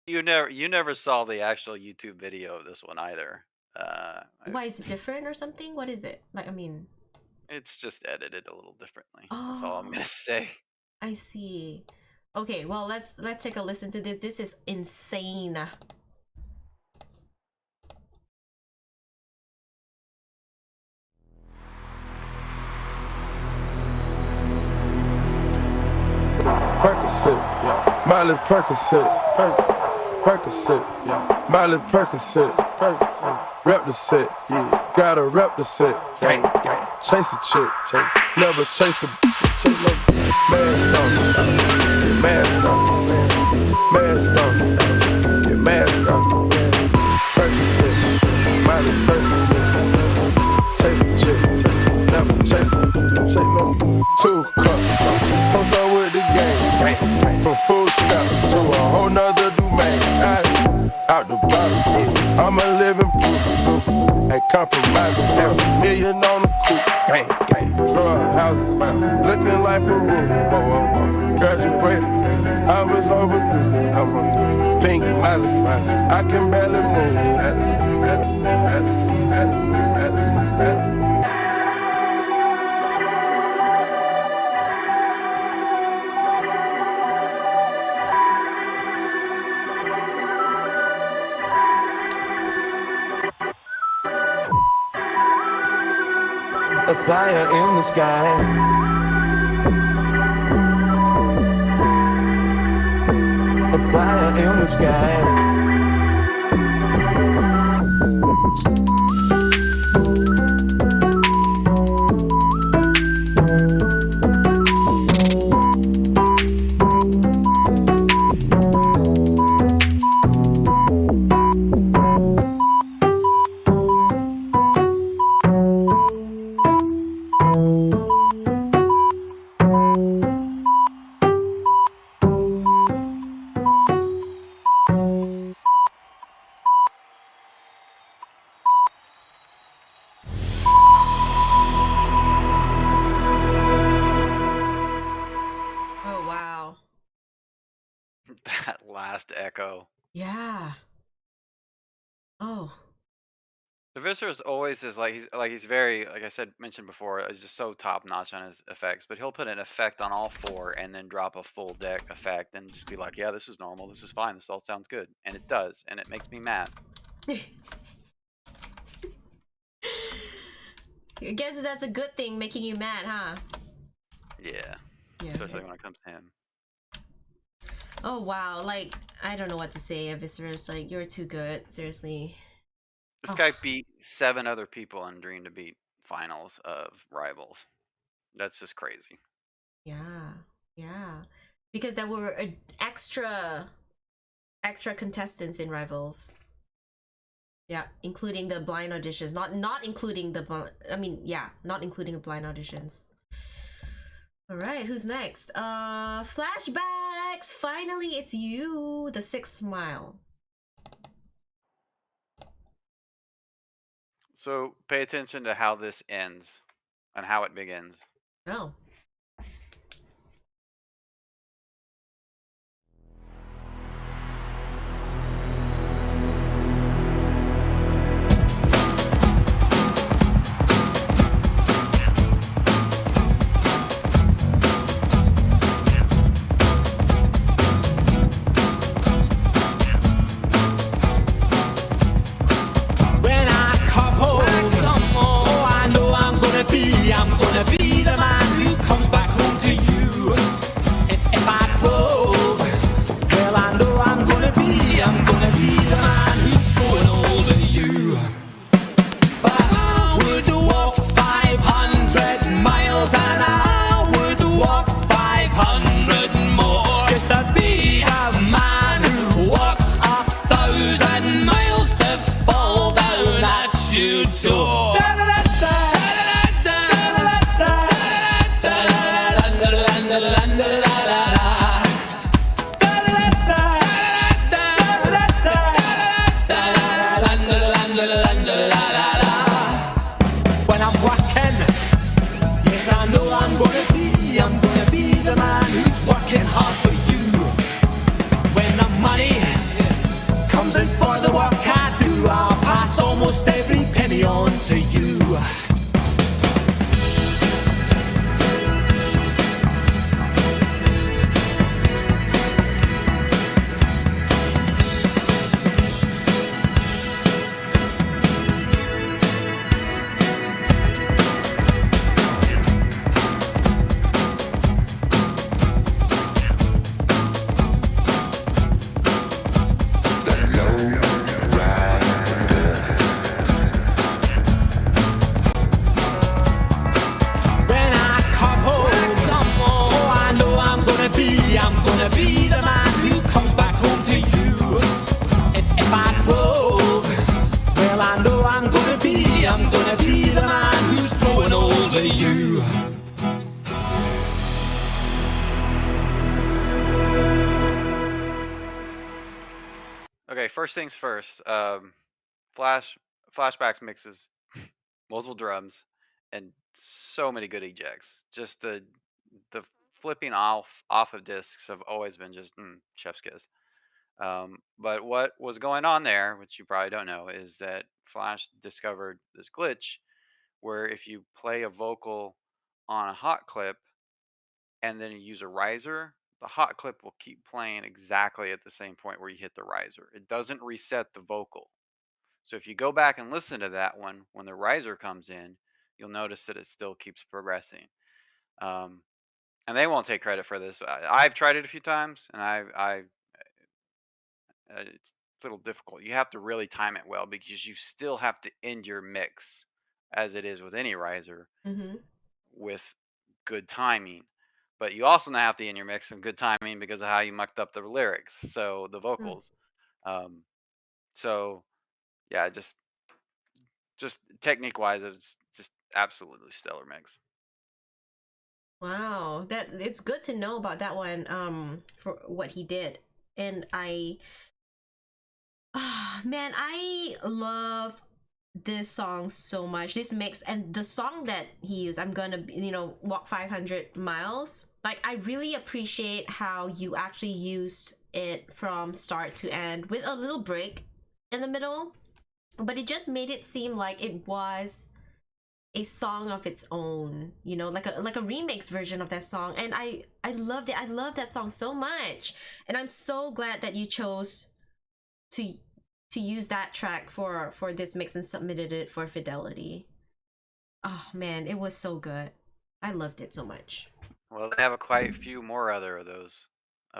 You never saw the actual YouTube video of this one either. Why is it different or something? What is it? Like, I mean. It's just edited a little differently. That's all I'm gonna say. I see. Okay, well let's take a listen to this. This is insane. Percocet, yeah. Miley Percocet, Percocet, yeah. Miley Percocet, Percocet. Rep the set, yeah. Gotta rep the set, gang, gang. Chase a chick, chase. Never chase a chase no mask on, get mask on, mask on, get mask on. Percocet, Miley Percocet. Chase a chick, never chase a shake no 2 cups. Toast up with the game, from full stop to a whole nother domain. Out the bottom, I'm a living proof. So, ain't compromising. $1 million on the coupe, gang, gang. Drug houses, looking like Peru. Graduated, I was overdue. I'm a pink Miley, I can barely move. A fire in the sky. A fire in the sky. Oh wow. That last echo. Yeah. Oh. The Viscer's always is like he's very, like I said, mentioned before, is just so top notch on his effects. But he'll put an effect on all 4 and then drop a full deck effect and just be like, yeah, this is normal, this is fine, this all sounds good, and it does, and it makes me mad. I guess that's a good thing, making you mad, huh? Yeah. Yeah. Especially when it comes to him. Oh wow, like I don't know what to say, Viscerous. Like you're too good, seriously. This guy beat 7 other people in Dream to Beat finals of Rivals. That's just crazy. Yeah, yeah. Because there were extra contestants in Rivals. Yeah, including the blind auditions. Not including the not including the blind auditions. All right, who's next? Flashbacks. Finally, it's you, the 6th smile. So pay attention to how this ends and how it begins. Oh. I'm gonna be the man who comes back home to you. If I drove, well I know I'm gonna be the man who's growing older than you. But I would walk 500 miles and I would walk 500 more just to be the man who walks 1,000 miles to fall down at your door. When I'm working, yes I know I'm gonna be the man who's working hard for you. When the money comes in for the work I do, I'll pass almost every penny on to you. Okay, first things first. Flashbacks mixes, multiple drums, and so many good ejects. Just the flipping off of discs have always been just chef's kiss. But what was going on there, which you probably don't know, is that Flash discovered this glitch where if you play a vocal on a hot clip and then you use a riser, the hot clip will keep playing exactly at the same point where you hit the riser. It doesn't reset the vocal. So if you go back and listen to that one, when the riser comes in, you'll notice that it still keeps progressing. And they won't take credit for this. I've tried it a few times, and it's a little difficult. You have to really time it well because you still have to end your mix, as it is with any riser, Mm-hmm. with good timing. But you also now have to end your mix with good timing because of how you mucked up the lyrics, so the vocals. So yeah, just technique wise, it's just absolutely stellar mix. Wow, that it's good to know about that one. For what he did, and man, I love this song so much. This mix and the song that he used. I'm gonna, walk 500 miles. Like, I really appreciate how you actually used it from start to end with a little break in the middle, but it just made it seem like it was a song of its own, like a remix version of that song. And I loved it. I love that song so much, and I'm so glad that you chose to use that track for this mix and submitted it for Fidelity. Oh man, it was so good. I loved it so much. Well, they have quite a few more of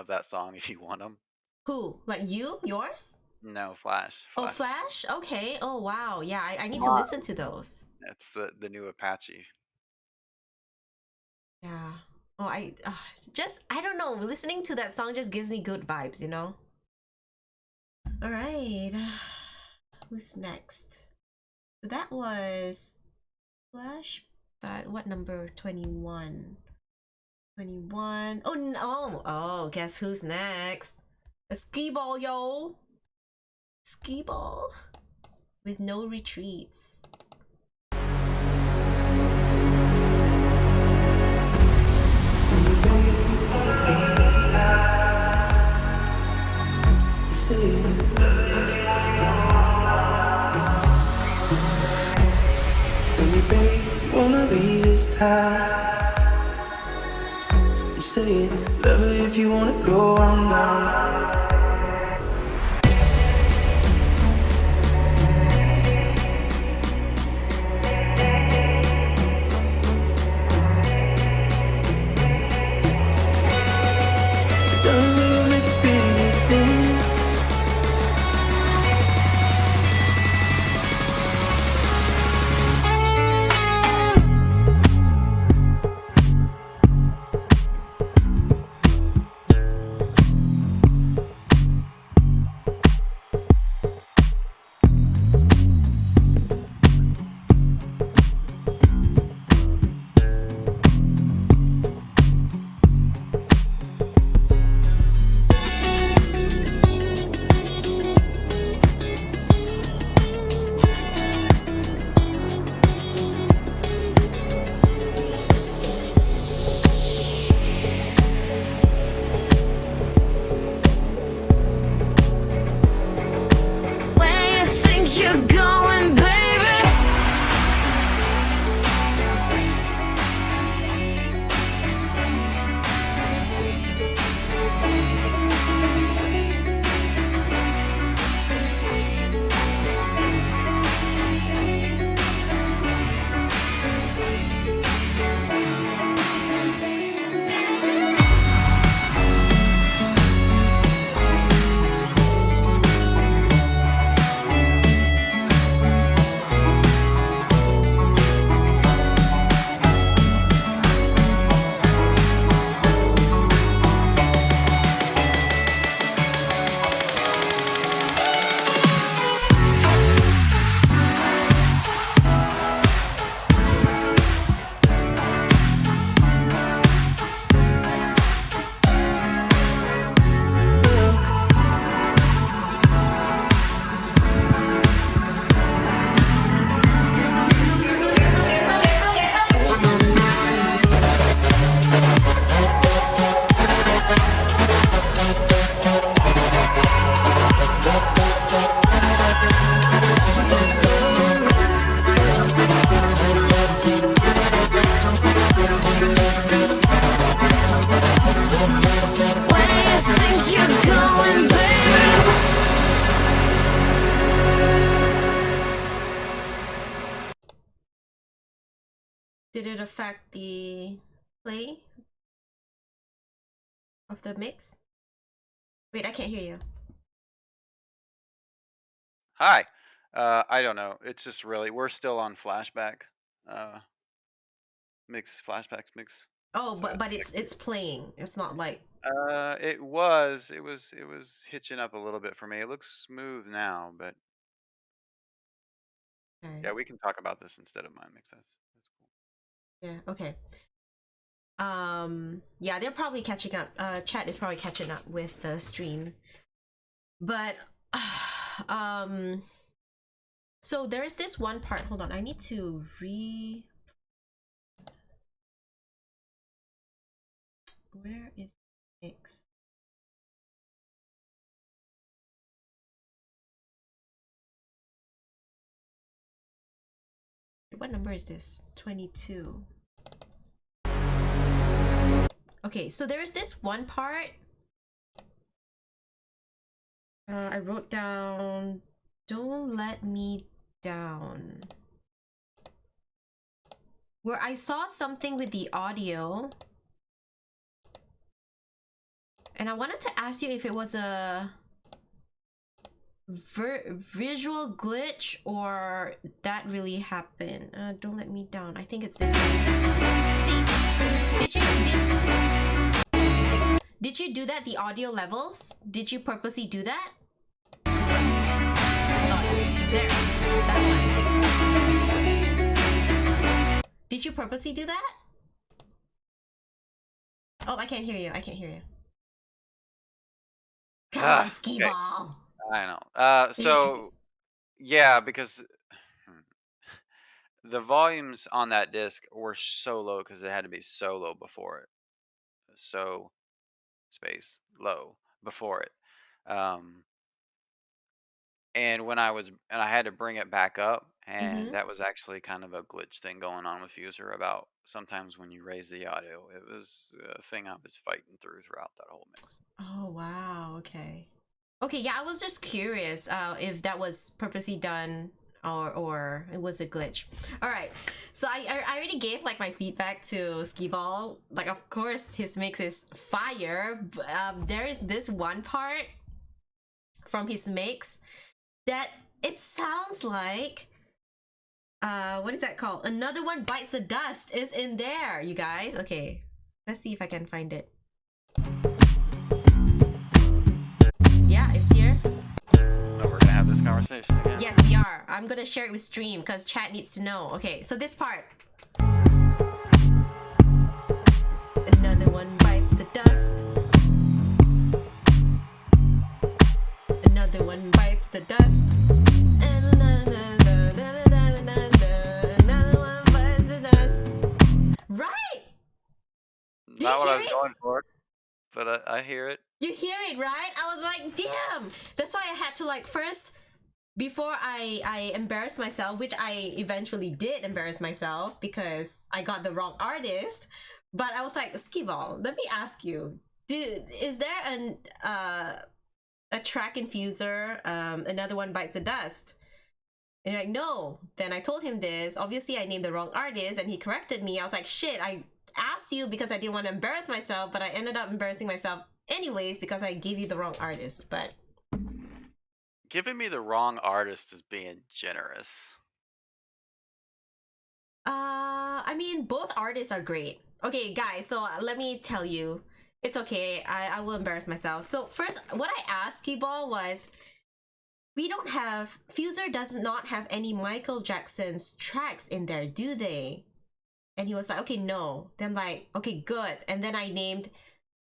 that song if you want them. Who? Like yours? No, Flash. Oh, Flash? Okay. Oh wow. Yeah, I need to listen to those. That's the new Apache. Yeah. Oh, I don't know. Listening to that song just gives me good vibes, All right. Who's next? So that was Flash. What number? 21. 21. Oh no. Oh, guess who's next? A Skee1ball, yo. Skee1ball with No Retreats. Tell me, babe, wanna leave this time? I'm saying, love her if you wanna go, I'm down. Did it affect the play of the mix? Wait, I can't hear you. Hi. I don't know. It's just really we're still on flashback. Flashbacks mix. Oh, So but it's playing. It's not like it was hitching up a little bit for me. It looks smooth now, but okay. yeah, we can talk about this instead of my mix. That's cool. Yeah, okay. Yeah, they're probably catching up. Chat is probably catching up with the stream. But so there is this one part. Hold on, I need to where is mix? What number is this? 22. Okay, so there's this one part. I wrote down, "Don't let me down," where I saw something with the audio. And I wanted to ask you if it was a visual glitch or that really happened. Don't let me down. I think it's this one. See, did you do that? The audio levels? Did you purposely do that? There, that one. Did you purposely do that? Oh, I can't hear you. I can't hear you. Come on, Skee1ball. I know. So yeah, because the volumes on that disc were so low because it had to be so low before it. So space low before it. And when I had to bring it back up, and that was actually kind of a glitch thing going on with Fuser about sometimes when you raise the audio. It was a thing I was fighting throughout that whole mix. Oh wow, okay. Okay, yeah, I was just curious if that was purposely done or it was a glitch. All right, so I already gave like my feedback to Skee1ball. Like, of course his mix is fire. There is this one part from his mix that it sounds like what is that called? Another One Bites the Dust is in there, you guys. Okay, let's see if I can find it. Yeah, it's here. Oh, we're gonna have this conversation again. Yes, we are. I'm gonna share it with stream because chat needs to know. Okay, so this part. Another one bites the dust. Another one bites the dust. And another one bites the dust. Right? Not what I was going for, but I hear it. You hear it, right? I was like, damn. That's why I had to like first, before I embarrassed myself, which I eventually did embarrass myself because I got the wrong artist. But I was like, Skee1ball, let me ask you, dude, is there a track infuser, Another One Bites the Dust? And you're like, no. Then I told him this. Obviously, I named the wrong artist, and he corrected me. I was like, shit, I asked you because I didn't want to embarrass myself, but I ended up embarrassing myself anyways because I gave you the wrong artist. But giving me the wrong artist is being generous. I mean, both artists are great. Okay, guys, so let me tell you, it's okay. I will embarrass myself. So first, what I asked Skee1ball was, we don't have, Fuser does not have any Michael Jackson's tracks in there, do they? And he was like, okay, no. Then I'm like, okay, good. And then I named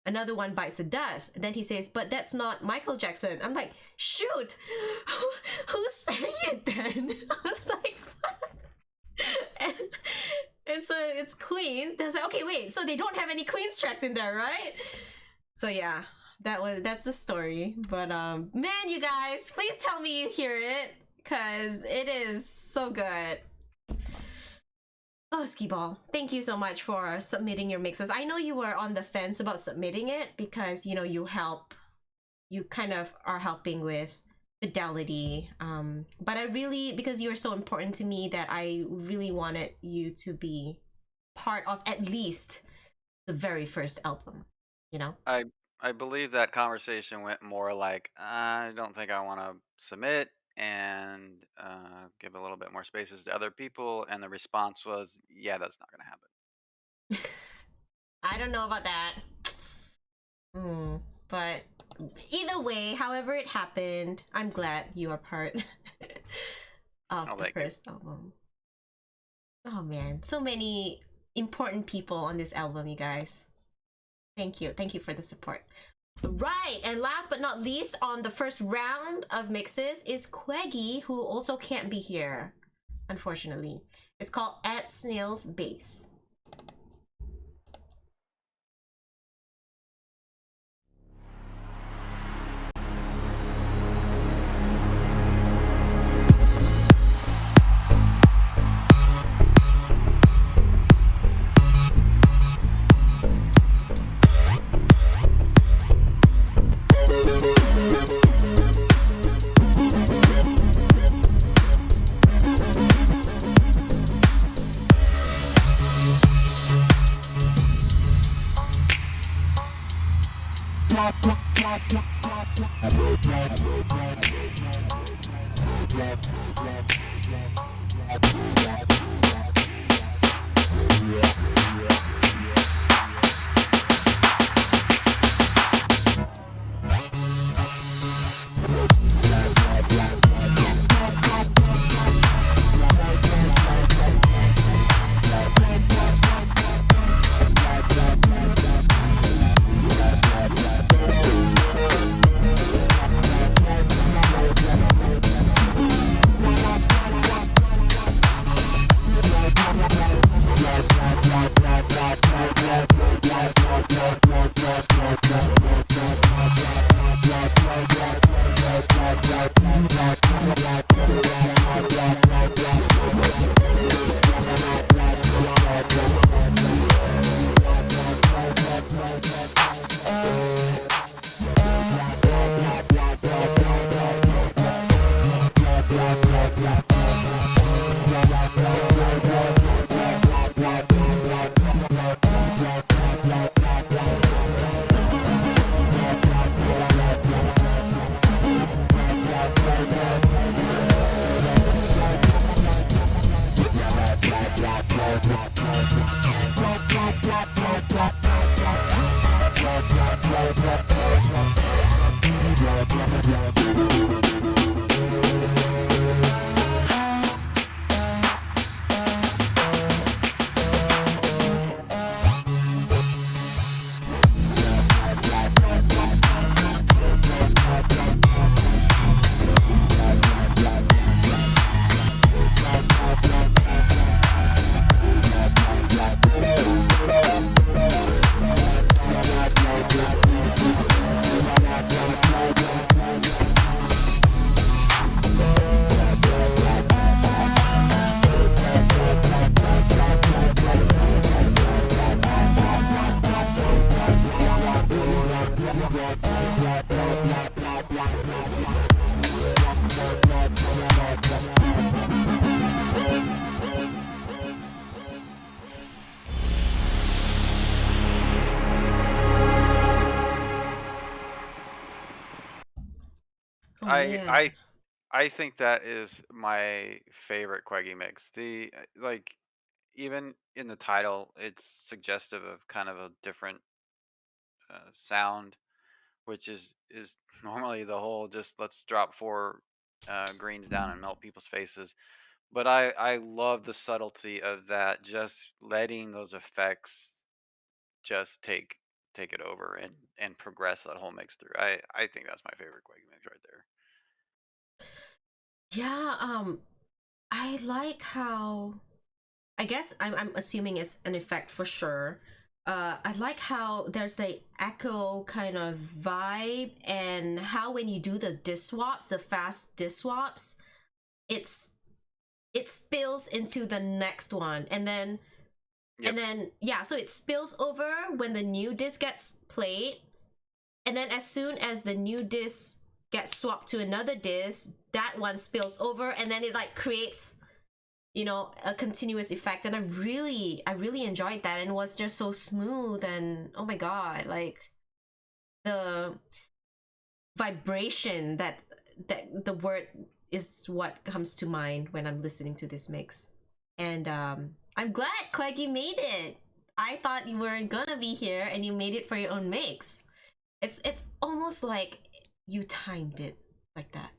Another One Bites the Dust. And then he says, but that's not Michael Jackson. I'm like, shoot, who sang it then? I was like, what? And so it's Queens. They was like, okay, wait, so they don't have any Queens tracks in there, right? So yeah, that's the story. But man, you guys, please tell me you hear it, because it is so good. Oh, Skee1ball, thank you so much for submitting your mixes. I know you were on the fence about submitting it because, you know, you kind of are helping with Fidelity. But I really, because you were so important to me, that I really wanted you to be part of at least the very first album, you know? I believe that conversation went more like, I don't think I want to submit and give a little bit more spaces to other people. And the response was, yeah, that's not going to happen. I don't know about that. But either way, however it happened, I'm glad you are part of the first album. Oh man, so many important people on this album, you guys. Thank you for the support. Right, and last but not least on the first round of mixes is Queggy, who also can't be here, unfortunately. It's called At Snail's Base. I think that is my favorite Queggy mix. The like even in the title, it's suggestive of kind of a different sound, which is normally the whole just let's drop four greens down and melt people's faces. But I love the subtlety of that, just letting those effects just take it over and progress that whole mix through. I think that's my favorite Queggy mix right there. Yeah, I like how, I guess I'm assuming it's an effect for sure. I like how there's the echo kind of vibe, and how when you do the disc swaps, the fast disc swaps, it spills into the next one, and then yeah, so it spills over when the new disc gets played, and then as soon as the new disc gets swapped to another disc, that one spills over, and then it like creates you know, a continuous effect, and I really enjoyed that, and it was just so smooth, and oh my god, like the vibration, that the word is what comes to mind when I'm listening to this mix. And I'm glad, Quag, you made it. I thought you weren't gonna be here and you made it for your own mix. It's almost like you timed it like that.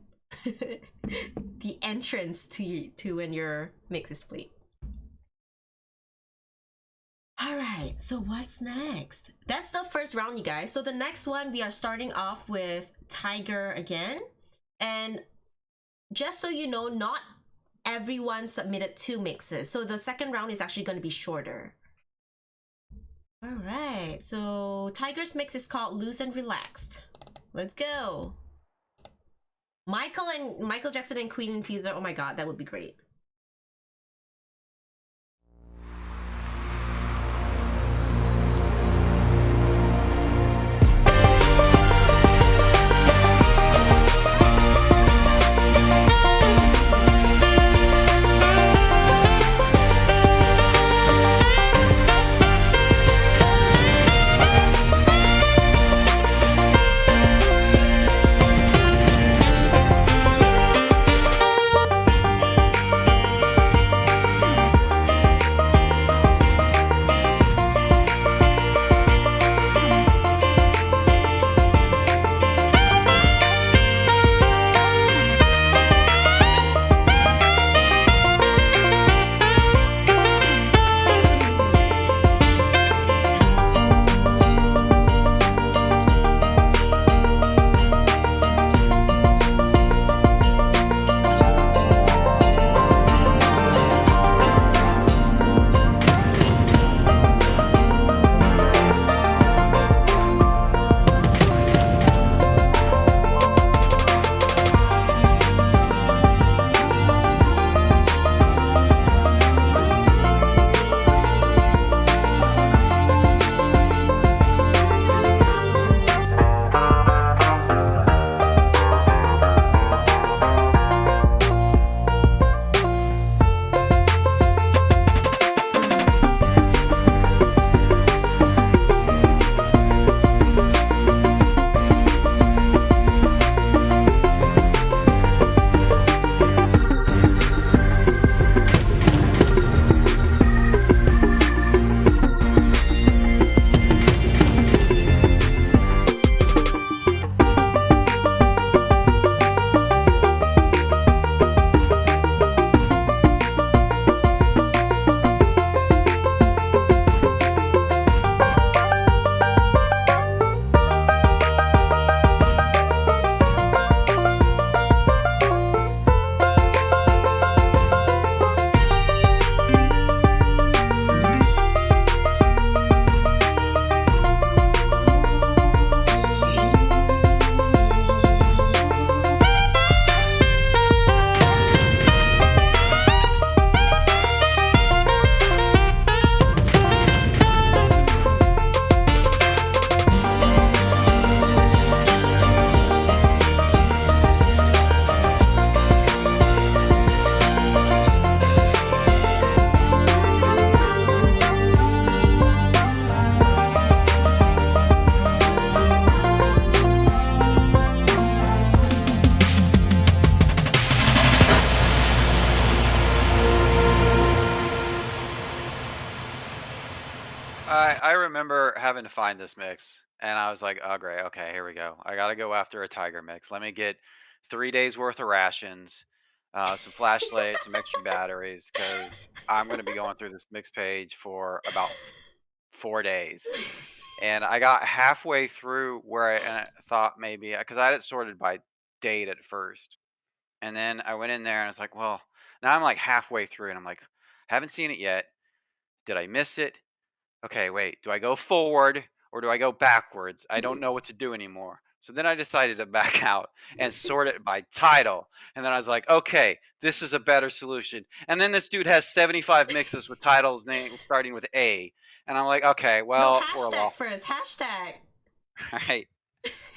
The entrance to when your mix is played. Alright, so what's next? That's the first round, you guys. So the next one, we are starting off with Tiger again. And just so you know, not everyone submitted 2 mixes. So the second round is actually going to be shorter. Alright, so Tiger's mix is called Loose and Relaxed. Let's go. Michael Jackson and Queen Infuser. Oh my god, that would be great. I remember having to find this mix, and I was like, "Oh, great. Okay, here we go. I gotta go after a Tiger mix. Let me get 3 days worth of rations, some flashlights, some extra batteries, because I'm gonna be going through this mix page for about 4 days." And I got halfway through where I thought maybe because I had it sorted by date at first, and then I went in there and I was like, "Well, now I'm like halfway through, and I'm like, haven't seen it yet. Did I miss it? Okay, wait, do I go forward or do I go backwards? I don't know what to do anymore." So then I decided to back out and sort it by title. And then I was like, okay, this is a better solution. And then this dude has 75 mixes with titles starting with A. And I'm like, okay, No, well, we're hashtag lost. first. Hashtag. Right.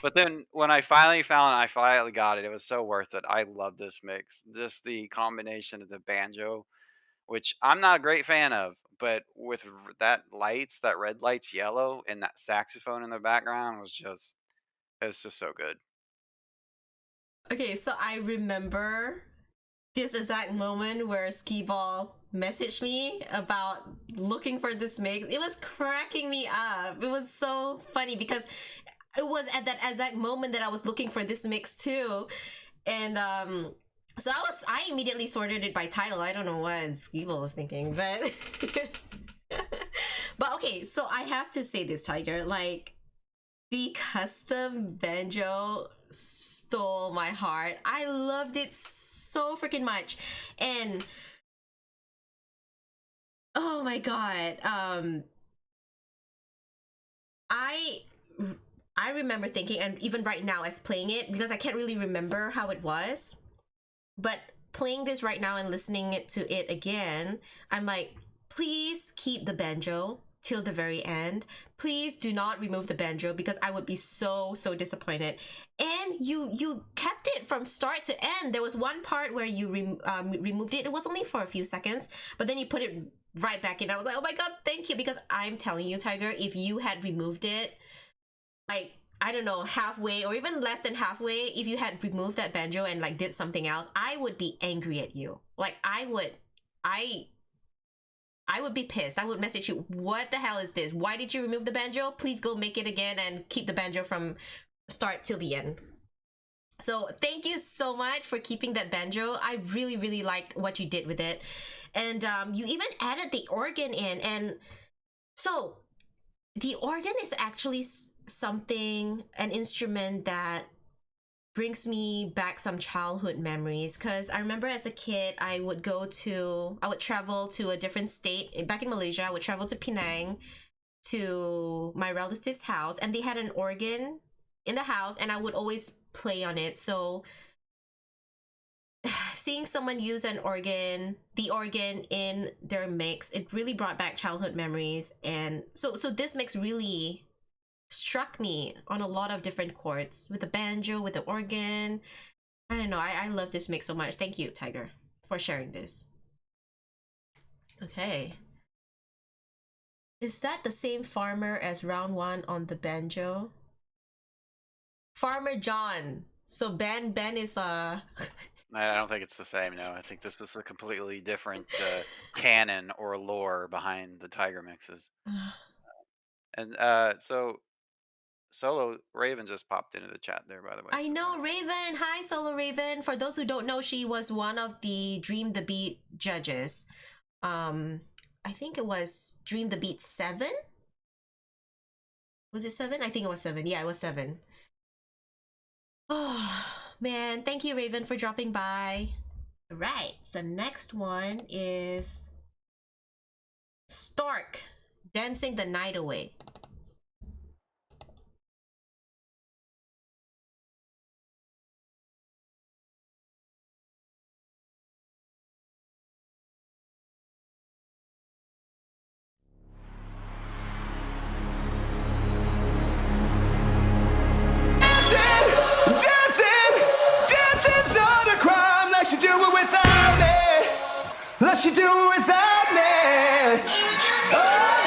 But then when I finally got it, it was so worth it. I love this mix. Just the combination of the banjo which I'm not a great fan of. But with that lights, that red lights yellow, and that saxophone in the background was just, it's just so good. Okay, so I remember this exact moment where Skee1ball messaged me about looking for this mix. It was cracking me up. It was so funny because it was at that exact moment that I was looking for this mix too. And so I immediately sorted it by title. I don't know what Skee1ball was thinking, but but okay, so I have to say this, Tiger, like the custom banjo stole my heart. I loved it so freaking much. And oh my god, I remember thinking, and even right now as playing it, because I can't really remember how it was, but playing this right now and listening to it again, I'm like, please keep the banjo till the very end. Please do not remove the banjo, because I would be so disappointed. And you kept it from start to end. There was one part where you removed it. It was only for a few seconds, but then you put it right back in. I was like, oh my god, thank you, because I'm telling you, Tiger, if you had removed it, like, I don't know, halfway or even less than halfway, if you had removed that banjo and like did something else, I would be angry at you. Like, I would be pissed. I would message you, what the hell is this? Why did you remove the banjo? Please go make it again and keep the banjo from start till the end. So thank you so much for keeping that banjo. I really liked what you did with it. And you even added the organ in. And so the organ is actually something, an instrument that brings me back some childhood memories, because I remember as a kid I would travel to a different state. Back in Malaysia, I would travel to Penang to my relative's house, and they had an organ in the house, and I would always play on it. So seeing someone use the organ in their mix, it really brought back childhood memories. And so this mix really struck me on a lot of different chords, with the banjo, with the organ. I don't know, I love this mix so much. Thank you, Tiger, for sharing this. Okay, is that the same farmer as round one on the banjo? Farmer John. So Ben is I don't think it's the same. No, I think this is a completely different canon or lore behind the Tiger mixes. And so Solo Raven just popped into the chat there, by the way. I know, Raven. Hi, Solo Raven. For those who don't know, she was one of the Dream the Beat judges. I think it was Dream the Beat 7? Was it 7? I think it was 7. Yeah, it was 7. Oh, man. Thank you, Raven, for dropping by. Right. So next one is Stork, Dancing the Night Away. Dancing's not a crime unless you do it without me. Unless you do it without me. Oh,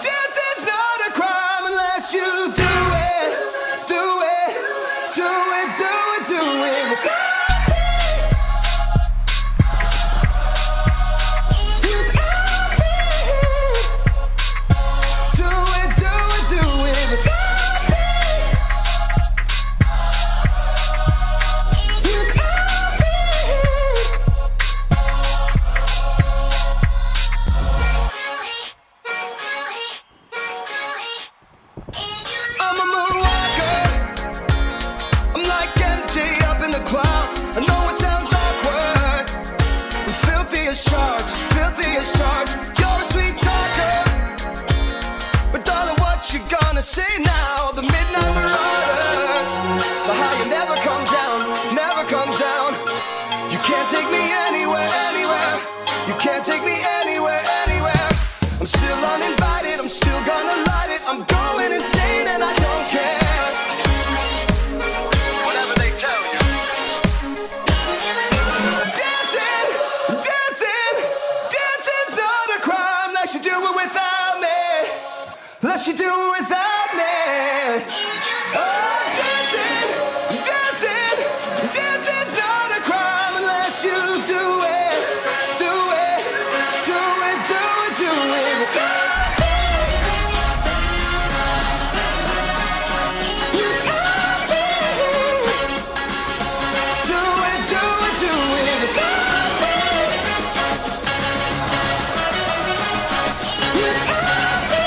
dancing's not a crime unless you do it. Do it. Do it. Do it. Do it. Say now, the midnight marauders, the how you never come down. You can't take me anywhere. You can't take me anywhere. I'm still uninvited, I'm still gonna light it. I'm going insane and I don't care. Whatever they tell you. Dancing without me. Oh, dancing's not a crime unless you do it, do it, do it, do it, do it. You got me. Do it, do it, do it. You got me. You got me.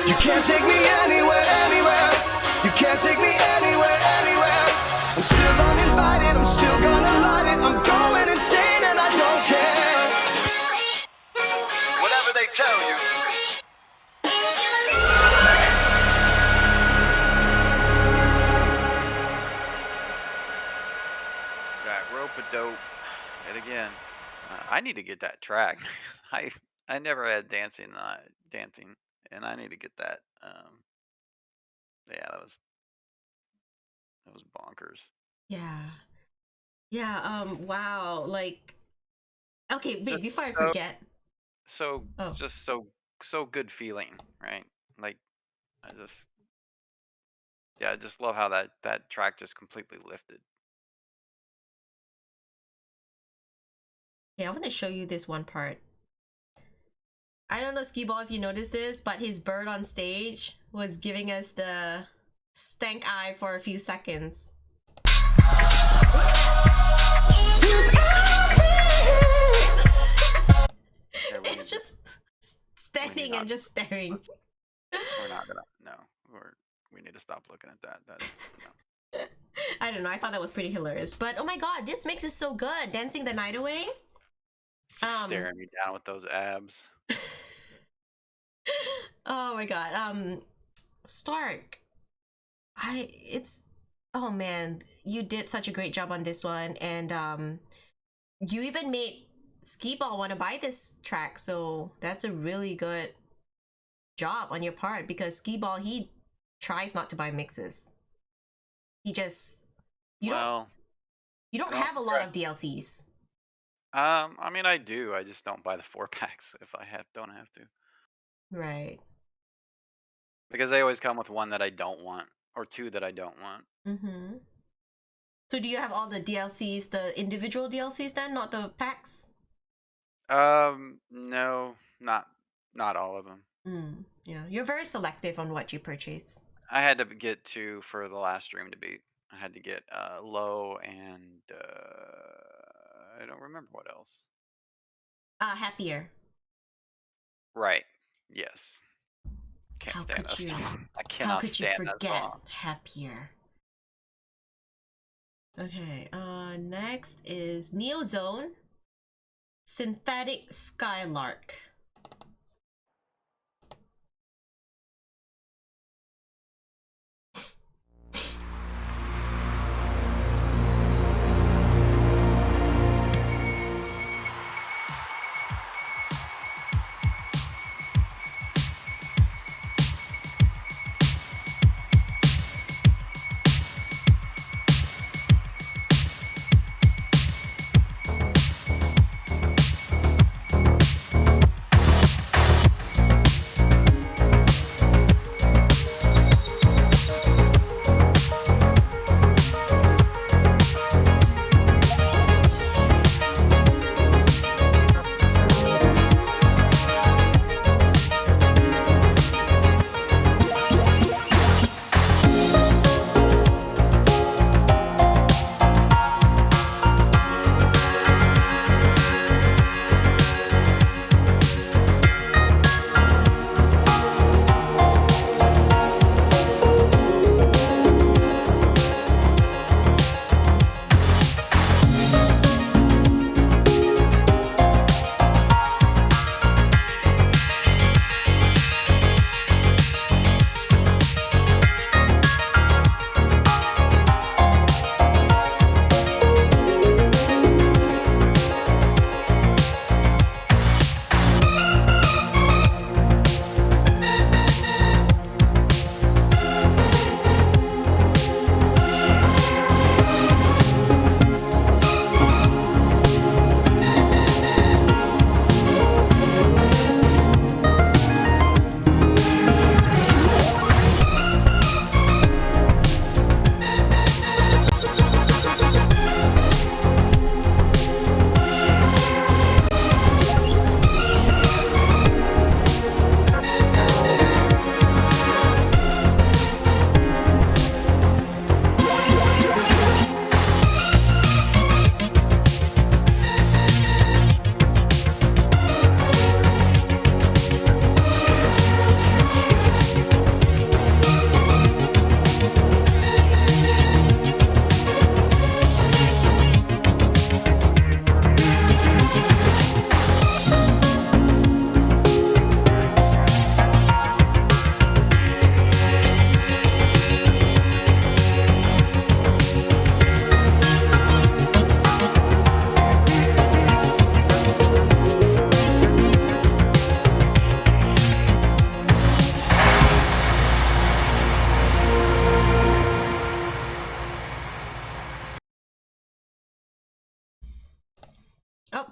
You can't take me anywhere, anywhere. You can't take me anywhere, anywhere. I'm still uninvited, I'm still gonna light it. I'm going insane and I don't care. Whatever they tell you. That rope-a-dope. And again, I need to get that track. I never had dancing, and I need to get that. Yeah, that was bonkers. Yeah. Yeah, wow. Like, okay, wait, Just before I so forget. so Oh. just so good feeling, right? Like I just love how that track just completely lifted. Yeah, I want to show you this one part. I don't know, Skee1ball, if you noticed this, but his bird on stage was giving us the stank eye for a few seconds. Yeah, we It's need just standing and not- just staring. we're not gonna we need to stop looking at that. That's no. I don't know, I thought that was pretty hilarious. But oh my god, this mix is so good. Dancing the Night Away. Staring me down with those abs. Oh my god. Stark. Oh man, you did such a great job on this one, and you even made Skee1ball want to buy this track, so that's a really good job on your part, because Skee1ball, he tries not to buy mixes. He just you don't have a lot of DLCs. I mean, I do. I just don't buy the 4-packs if I don't have to. Right. Because they always come with one that I don't want, or two that I don't want. Mm-hmm. So do you have all the DLCs, the individual DLCs then, not the packs? No, not all of them. Yeah, you're very selective on what you purchase. I had to get two for the last stream to beat. I had to get low and I don't remember what else. Happier. Right. Yes. Can't How stand could that you? song. I How cannot could you stand that forget song. Happier? Okay, next is Neozone Synthetic Skylark.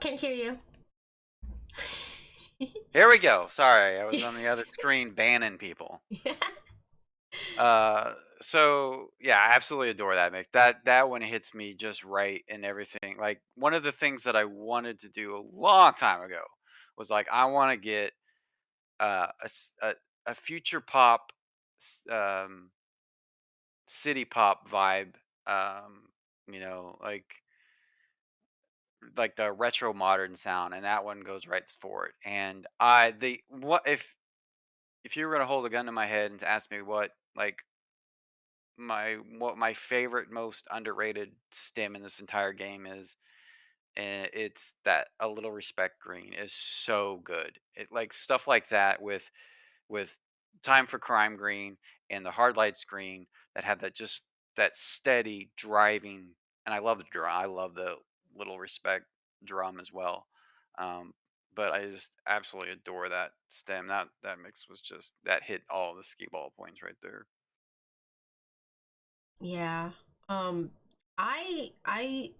can't hear you. Here we go. Sorry, I was on the other screen banning people. So yeah, I absolutely adore that mix. That one hits me just right and everything. Like one of the things that I wanted to do a long time ago was like I want to get a future pop, city pop vibe. You know, like the retro modern sound, and that one goes right for it. And I the what if you were gonna hold a gun to my head and to ask me what like what my favorite most underrated stem in this entire game is, and it's that a little respect green is so good. It like stuff like that with time for crime green and the hard lights green that have that just that steady driving. And I love the drum. I love the little respect drum as well. um but I just absolutely adore that stem. That mix was just that hit all the skee ball points right there. Yeah. Um I I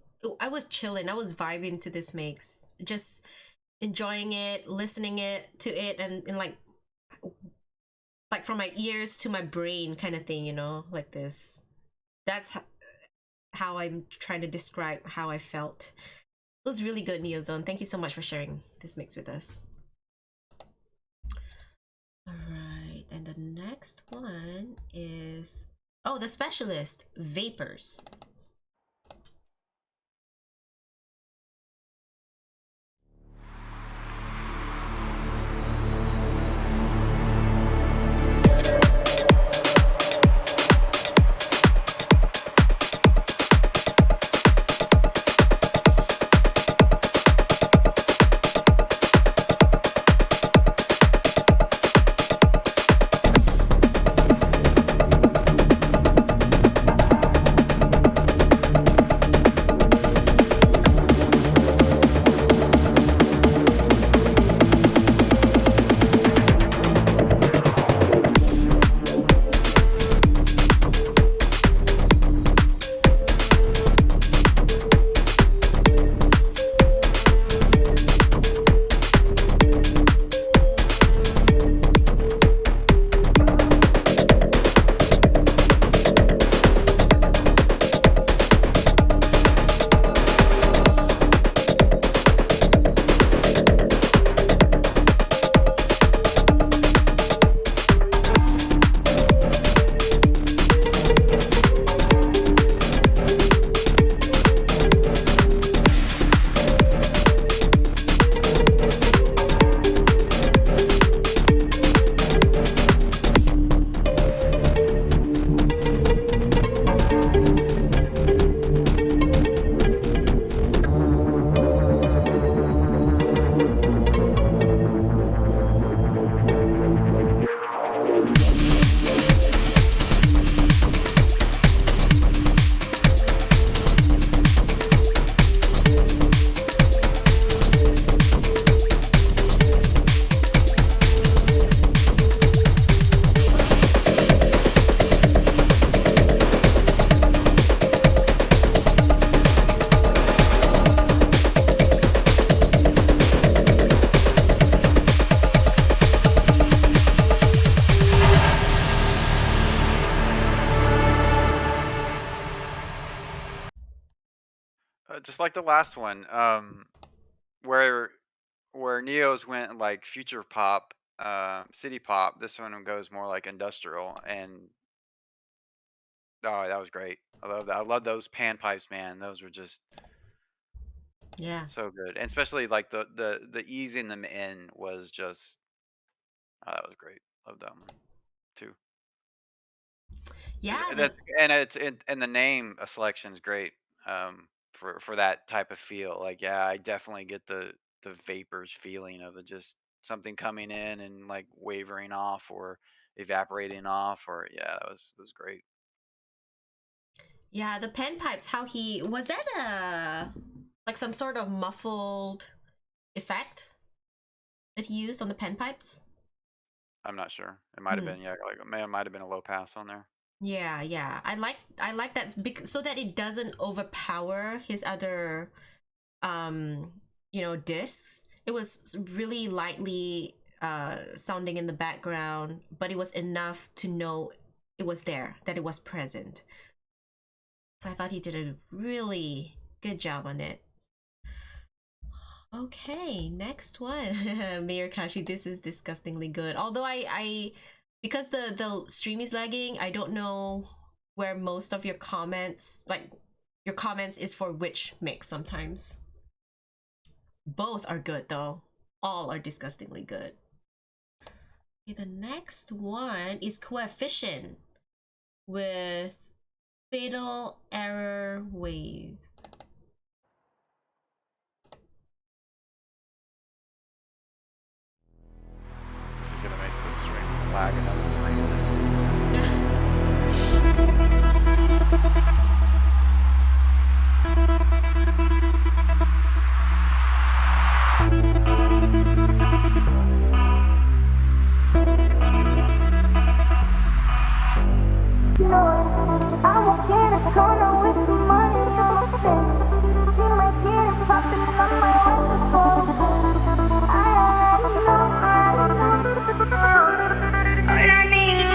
was chilling. I was vibing to this mix. Just enjoying it, listening it to it and like from my ears to my brain kind of thing, you know, like this. That's how I'm trying to describe how I felt. It was really good, Neozone. Thank you so much for sharing this mix with us. All right, and the next one is the specialist vapors. Just like the last one, where Neo's went like future pop, city pop. This one goes more like industrial, and oh, that was great. I love that. I love those pan pipes, man. Those were just Yeah. so good, and especially like the easing them in was just that was great. Love that one too. Yeah, And the name selection is great. For that type of feel. Like yeah, I definitely get the vapors feeling of it, just something coming in and like wavering off or evaporating off. Or yeah, that was great. yeah, the pen pipes, how he was that like some sort of muffled effect that he used on the pen pipes? I'm not sure. It might have been yeah, like it might have been a low pass on there. Yeah, yeah. I like that so that it doesn't overpower his other you know, discs. It was really lightly sounding in the background, but it was enough to know it was there, that it was present. So I thought he did a really good job on it. Okay, next one. Mayor Kashi, this is disgustingly good. Although I because the stream is lagging, I don't know where most of your comments, like your comments is for which mix sometimes. Both are good though. All are disgustingly good. Okay, the next one is Coefficient with Fatal Error Wave. This is gonna make this string lag another 3 minutes. I walk in a corner with the money on my face. She might get it popping on my waterfall. I already know. All I need is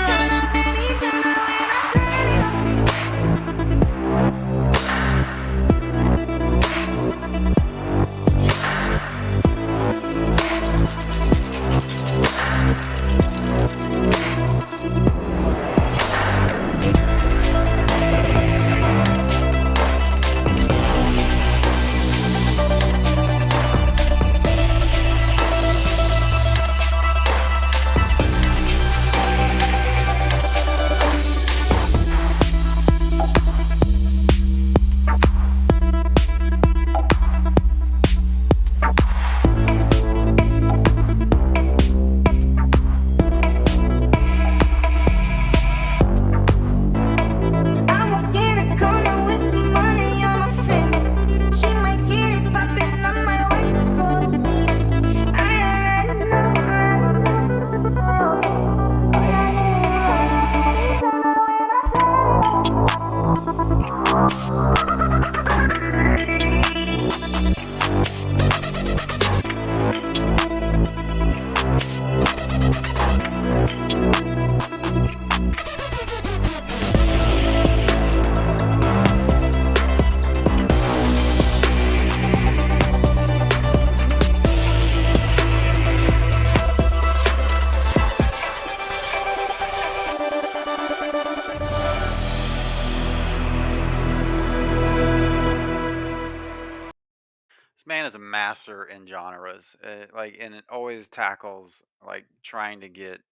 This man is a master in genres, like, and it always tackles like trying to get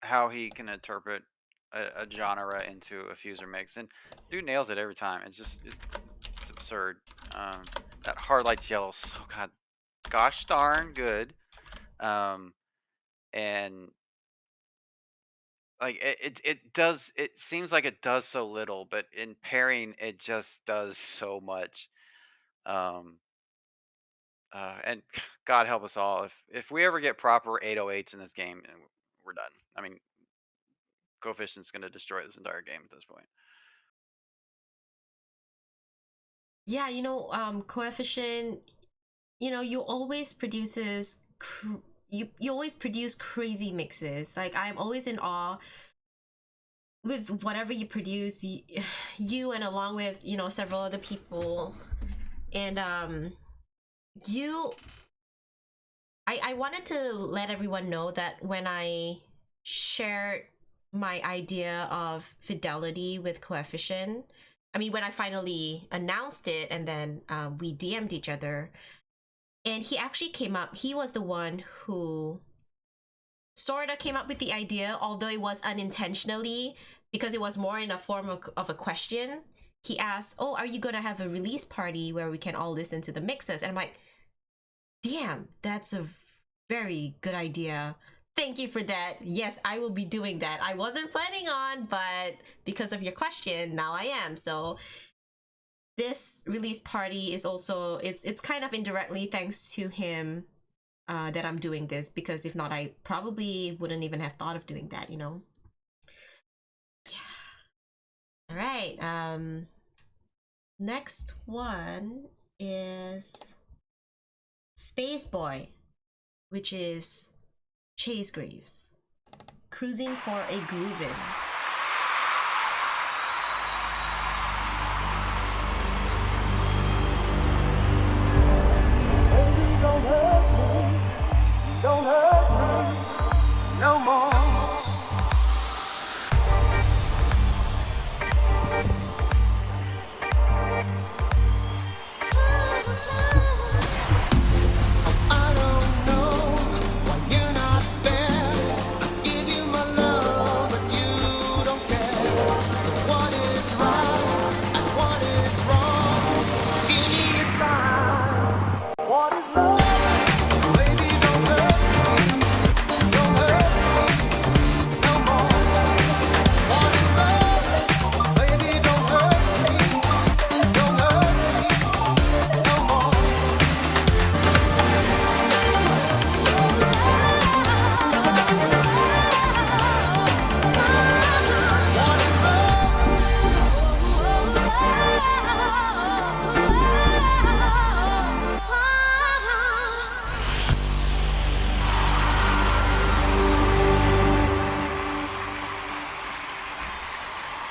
how he can interpret a genre into a fuser mix, and dude nails it every time. It's absurd. That hard lights yellow, so gosh darn good, and like it seems like it does so little, but in pairing it just does so much. Um, and God help us all if we ever get proper 808s in this game, and we're done. I mean, Coefficient's going to destroy this entire game at this point. Yeah, you know, Coefficient, you know, you always produces you always produce crazy mixes. Like I'm always in awe with whatever you produce, you and along with, you know, several other people. And you I wanted to let everyone know that when I shared my idea of Fidelity with Coefficient, I mean, when I finally announced it and then we DM'd each other, and he actually came up, he was the one who sorta came up with the idea, although it was unintentionally, because it was more in a form of a question. He asked, oh, are you gonna have a release party where we can all listen to the mixes? And I'm like, damn, that's a very good idea. Thank you for that. Yes, I will be doing that. I wasn't planning on, but because of your question, now I am. So this release party is also, it's kind of indirectly thanks to him that I'm doing this, because if not, I probably wouldn't even have thought of doing that, you know? Yeah. All right. Next one is Space Boy, which is Chase Graves. Cruising for a Groovin'. Don't hurt me no more. I don't know why you're not there. I give you my love, but you don't care. So what is right and what is wrong? Give me a sign. What is love? Baby, don't hurt me. Don't hurt me no more. What is love? Baby, don't hurt me. Don't hurt me no more. What is love?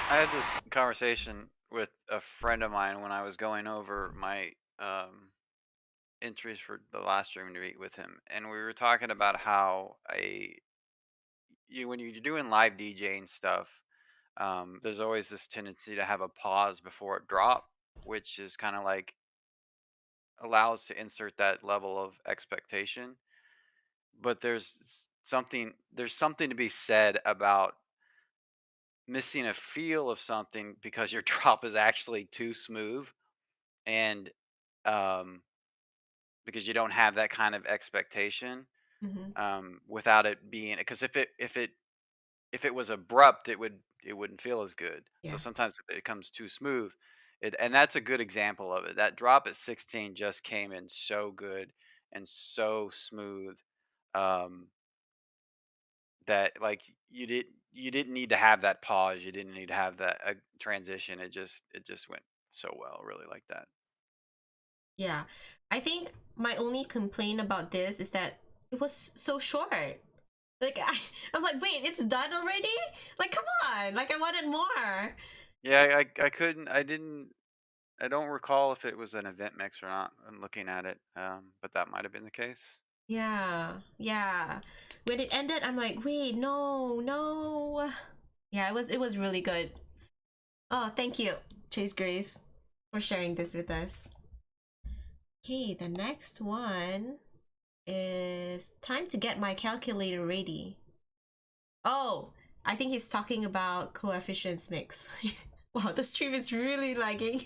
I had this conversation with a friend of mine when I was going over my entries for the last stream to meet with him, and we were talking about how when you're doing live DJing stuff, there's always this tendency to have a pause before it drop, which is kind of like allows to insert that level of expectation. But there's something to be said about missing a feel of something because your drop is actually too smooth, and um, because you don't have that kind of expectation without it being, because if it was abrupt, it wouldn't feel as good. Yeah. So sometimes if it comes too smooth, and that's a good example of it. That drop at 16 just came in so good and so smooth, um, that like you didn't need to have that pause. You didn't need to have that transition. It just went so well, really like that. Yeah. I think my only complaint about this is that it was so short. Like I'm like, wait, it's done already? Like, come on. Like, I wanted more. Yeah, I don't recall if it was an event mix or not. I'm looking at it, but that might have been the case. Yeah. Yeah. When it ended, I'm like, wait, no. Yeah, it was really good. Oh, thank you, Chase Graves, for sharing this with us. Okay, the next one is time to get my calculator ready. Oh, I think he's talking about coefficients mix. Wow, the stream is really lagging.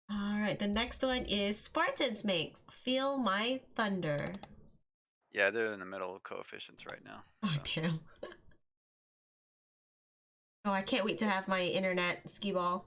Alright, the next one is Spartans mix Feel My Thunder. Yeah, they're in the middle of coefficients right now. Oh, so. damn. Oh, I can't wait to have my internet Skee1ball.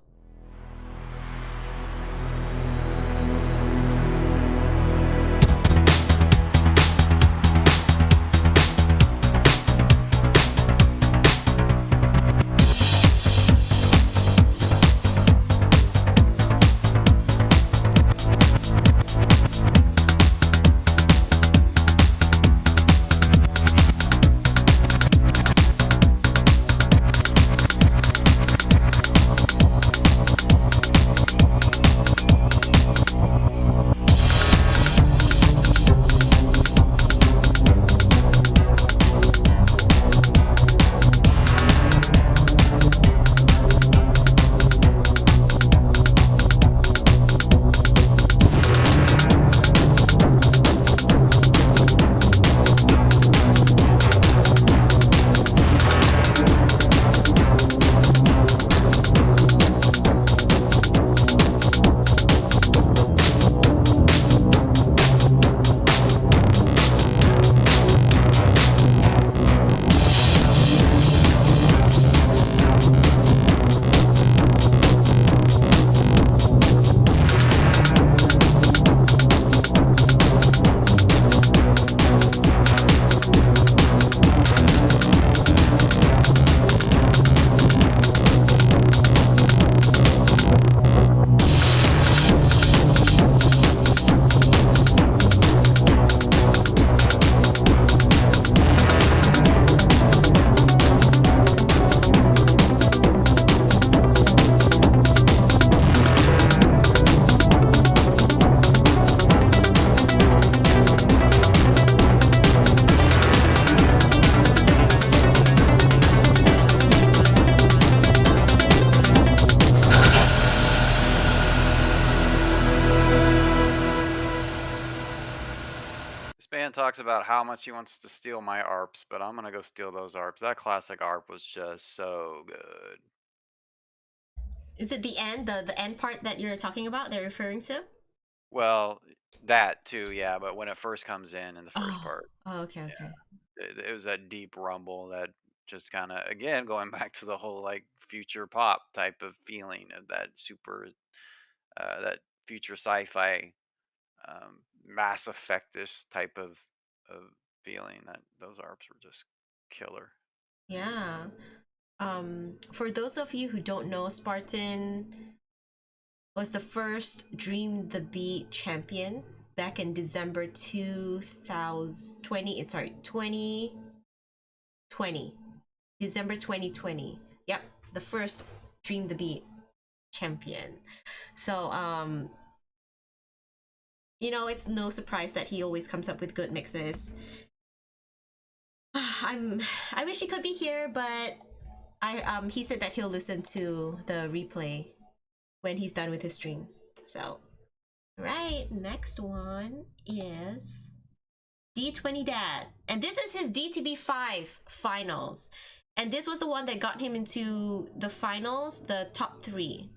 talks about how much he wants to steal my ARPs, but I'm gonna go steal those ARPs. That classic ARP was just so good. Is it the end, the end part that you're talking about? They're referring to? Well, that too, yeah. But when it first comes in the first Oh. part, Oh, okay, okay. it was that deep rumble that just kind of, again, going back to the whole like future pop type of feeling of that super, that future sci-fi, Mass Effect-ish type of feeling. That those ARPs were just killer. Yeah. For those of you who don't know, Spartan was the first Dream the Beat champion back in December 2020. Sorry, 2020. December 2020. Yep, the first Dream the Beat champion. So you know, it's no surprise that he always comes up with good mixes. I wish he could be here, but he said that he'll listen to the replay when he's done with his stream. So, right, next one is D20 Dad. And this is his DTB5 finals. And this was the one that got him into the finals, the top 3.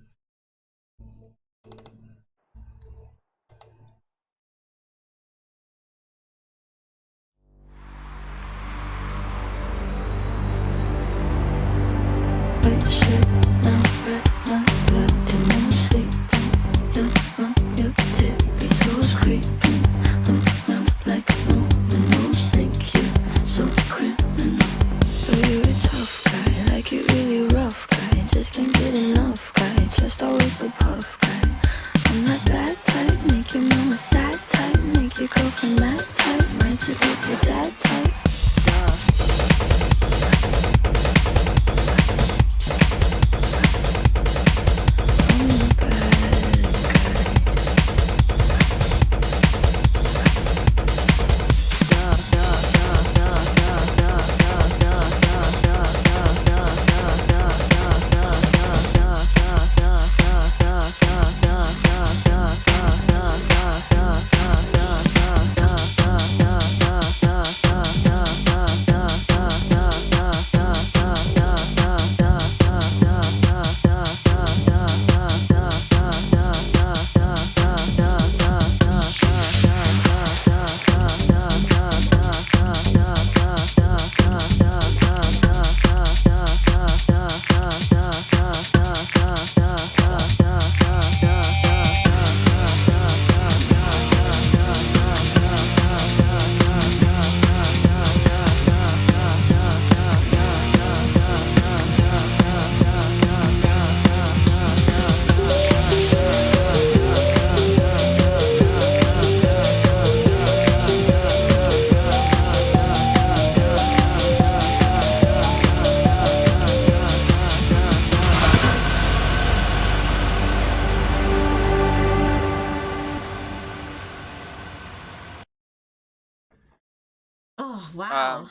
Oh, wow.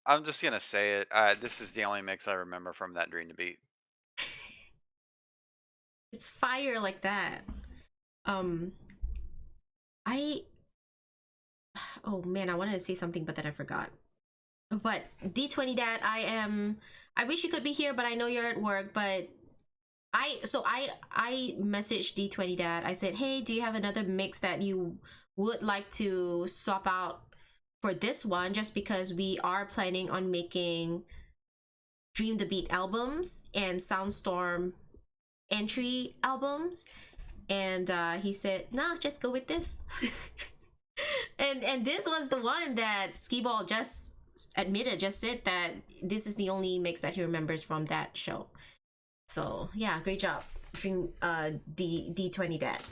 I'm just gonna say it. This is the only mix I remember from that Dream to Beat. It's fire like that. Oh man, I wanted to say something, but then I forgot. But D20 Dad, I wish you could be here, but I know you're at work. But I messaged D20 Dad. I said, hey, do you have another mix that you would like to swap out for this one? Just because we are planning on making Dream the Beat albums and Soundstorm entry albums. And he said, nah, just go with this. and this was the one that Skee1ball just said that this is the only mix that he remembers from that show. So yeah, great job, D20 Dad.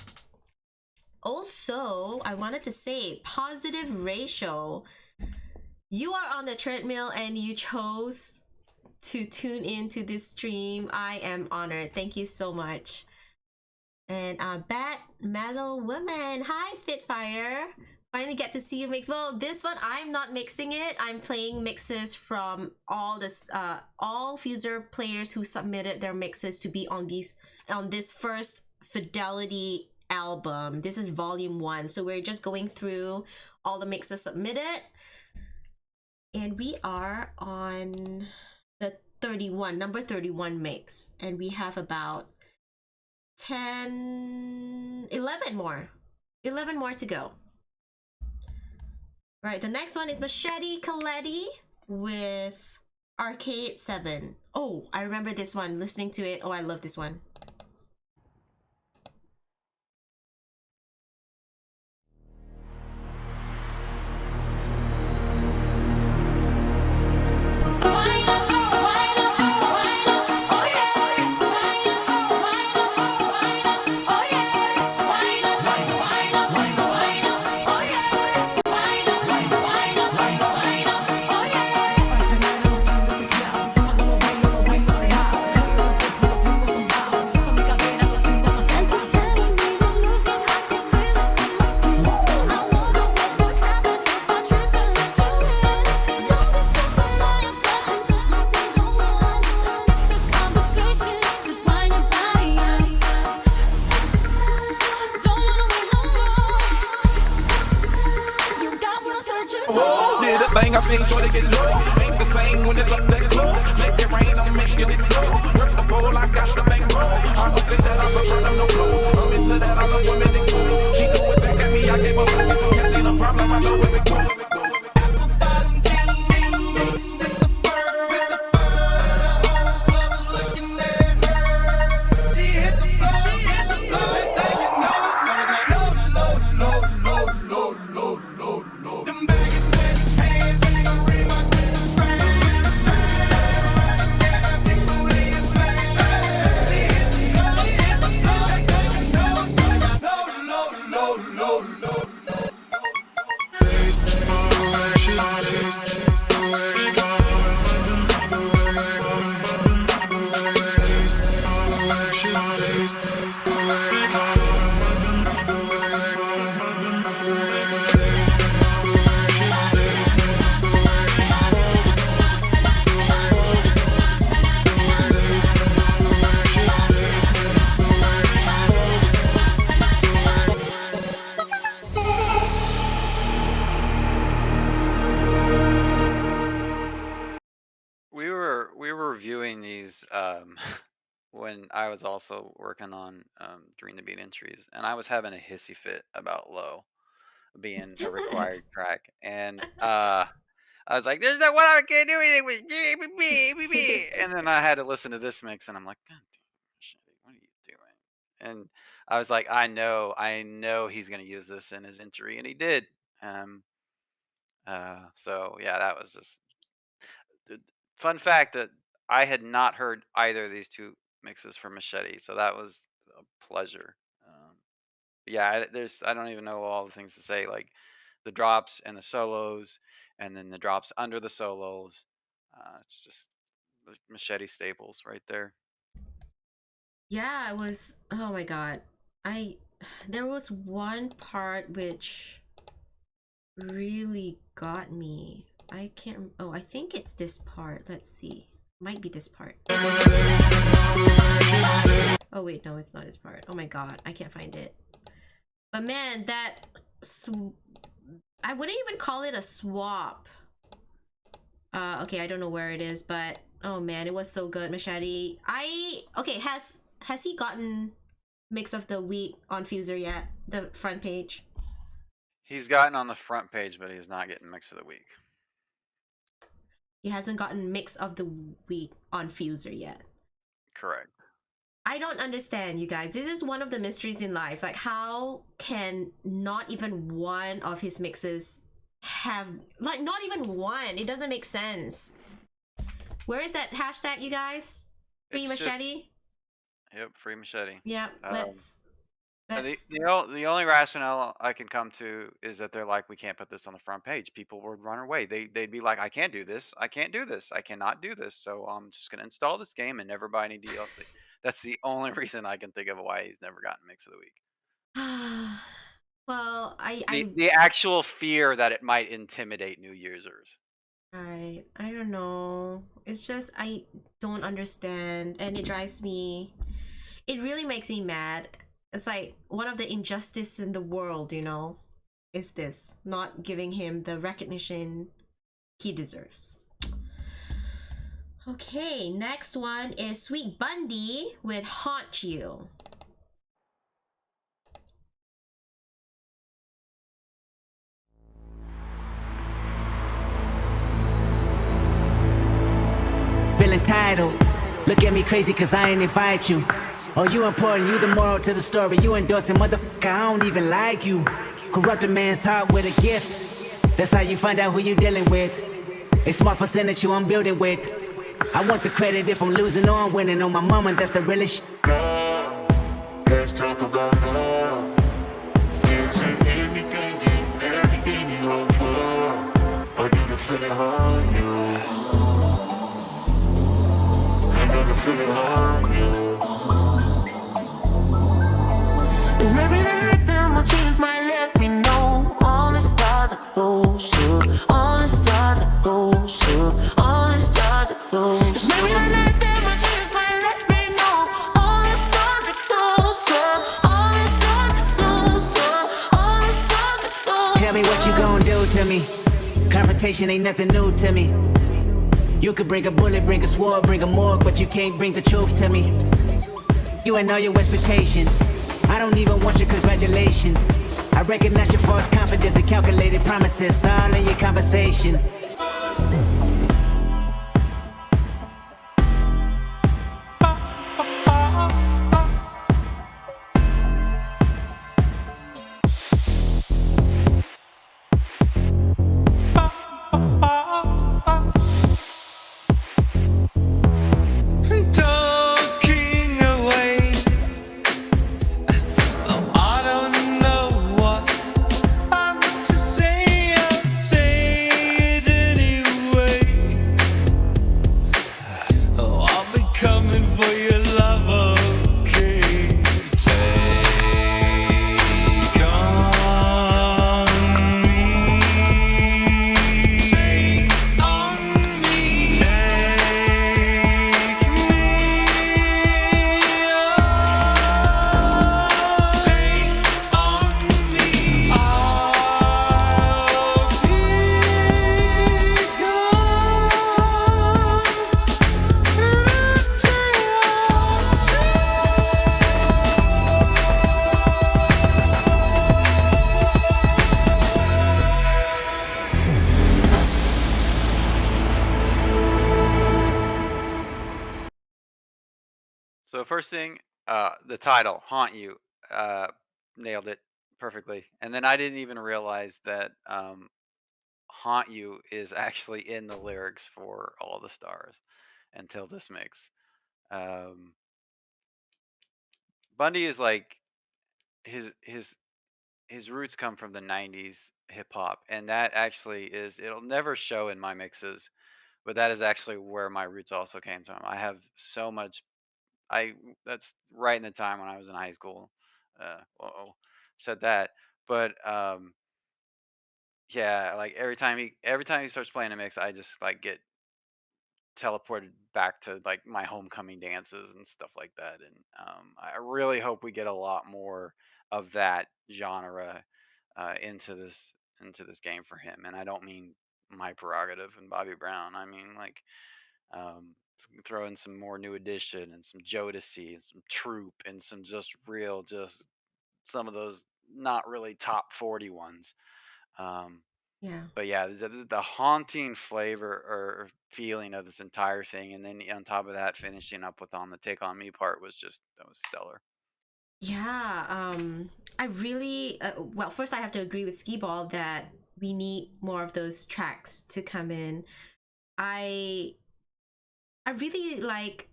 Also, I wanted to say, Positive Ratio, you are on the treadmill and you chose to tune into this stream. I am honored. Thank you so much. And Bat Metal Woman, hi Spitfire. Finally get to see you mix. Well, this one I'm not mixing it. I'm playing mixes from all Fuser players who submitted their mixes to be on this first Fidelity album. This is volume 1. So we're just going through all the mixes submitted. And we are on the number 31 mix. And we have about 11 more. 11 more to go. Right, the next one is Machete Coletti with Arcade 7. Oh, I remember this one. Listening to it. Oh, I love this one. Bang, I seen sure to get low. Ain't the same when it's up that close. Make it rain, I'm making it snow. Work the pole, I got the bang roll. I'ma say that I prefer them no clothes. I'm into that, I love women exposed. She threw it back at me, I gave her back. Can't see the problem, I know where it goes. We were reviewing these when I was also working on During the Beat entries, and I was having a hissy fit about Low being a required track, and I was like, "There's no what I can't do anything with me," and then I had to listen to this mix, and I'm like, "God damn, shit, what are you doing?" And I was like, I know he's gonna use this in his entry, and he did. Um, so yeah, that was just fun fact that I had not heard either of these two mixes from Machete, so that was a pleasure. Yeah, I don't even know all the things to say, like the drops and the solos, and then the drops under the solos. It's just the Machete staples right there. Yeah, it was. Oh my god. There was one part which really got me. I can't. Oh, I think it's this part. Let's see. Might be this part. Oh wait, no, it's not this part. Oh my god, I can't find it. But man, that I wouldn't even call it a swap. Okay, I don't know where it is, but oh man, it was so good. Machete. Okay, has he gotten mix of the week on Fuser yet? The front page. He's gotten on the front page, but he's not getting mix of the week. He hasn't gotten mix of the week on Fuser yet. Correct. I don't understand, you guys. This is one of the mysteries in life. Like, how can not even one of his mixes have, like, not even one? It doesn't make sense. Where is that hashtag, you guys? Free Machete? Yep, free Machete. Yep, let's the only rationale I can come to is that they're like, we can't put this on the front page. People would run away. They'd be like, I can't do this. I can't do this. I cannot do this. So I'm just gonna install this game and never buy any DLC. That's the only reason I can think of why he's never gotten mix of the week. Well, the actual fear that it might intimidate new users. I don't know. It's just I don't understand, and it drives me. It really makes me mad. It's like one of the injustice in the world, you know, is this not giving him the recognition he deserves. Okay, next one is Sweet Bundy with Haunt You. Feeling entitled. Look at me crazy cause I ain't invite you. Oh, you important, you the moral to the story. You endorsing, motherfucker, I don't even like you. Corrupt a man's heart with a gift. That's how you find out who you dealing with. A smart percentage you I'm building with. I want the credit if I'm losing or I'm winning. On my mama, that's the realest shit. Let's talk about love. Is it anything and everything you hope for? Or do you feel it on you? Another feeling on you. Is maybe the night that my dreams might let me know. All the stars are closer. All the stars are closer. All the stars are closer. Is maybe the night that my dreams might let me know. All the stars are closer. All the stars are closer. All the stars are closer. Tell me what you gon' do to me. Confrontation ain't nothing new to me. You could bring a bullet, bring a sword, bring a morgue, but you can't bring the truth to me. You and all your expectations. I don't even want your congratulations. I recognize your false confidence and calculated promises all in your conversation. So first thing, the title, Haunt You, nailed it perfectly. And then I didn't even realize that Haunt You is actually in the lyrics for All the Stars until this mix. Bundy is like his roots come from the 90s hip hop, and that actually is, it'll never show in my mixes, but that is actually where my roots also came from. I have so much, that's right in the time when I was in high school. Said that. But yeah, like every time he starts playing a mix, I just like get teleported back to like my homecoming dances and stuff like that. And I really hope we get a lot more of that genre into this game for him. And I don't mean my prerogative and Bobby Brown. I mean like throw in some more New Edition and some Jodeci and some Troop and some just real, just some of those not really top 40 ones. Yeah. But yeah, the haunting flavor or feeling of this entire thing, and then on top of that, finishing up with on the Take On Me part was just, that was stellar. Yeah, I really well, first I have to agree with Skee1ball that we need more of those tracks to come in. I really like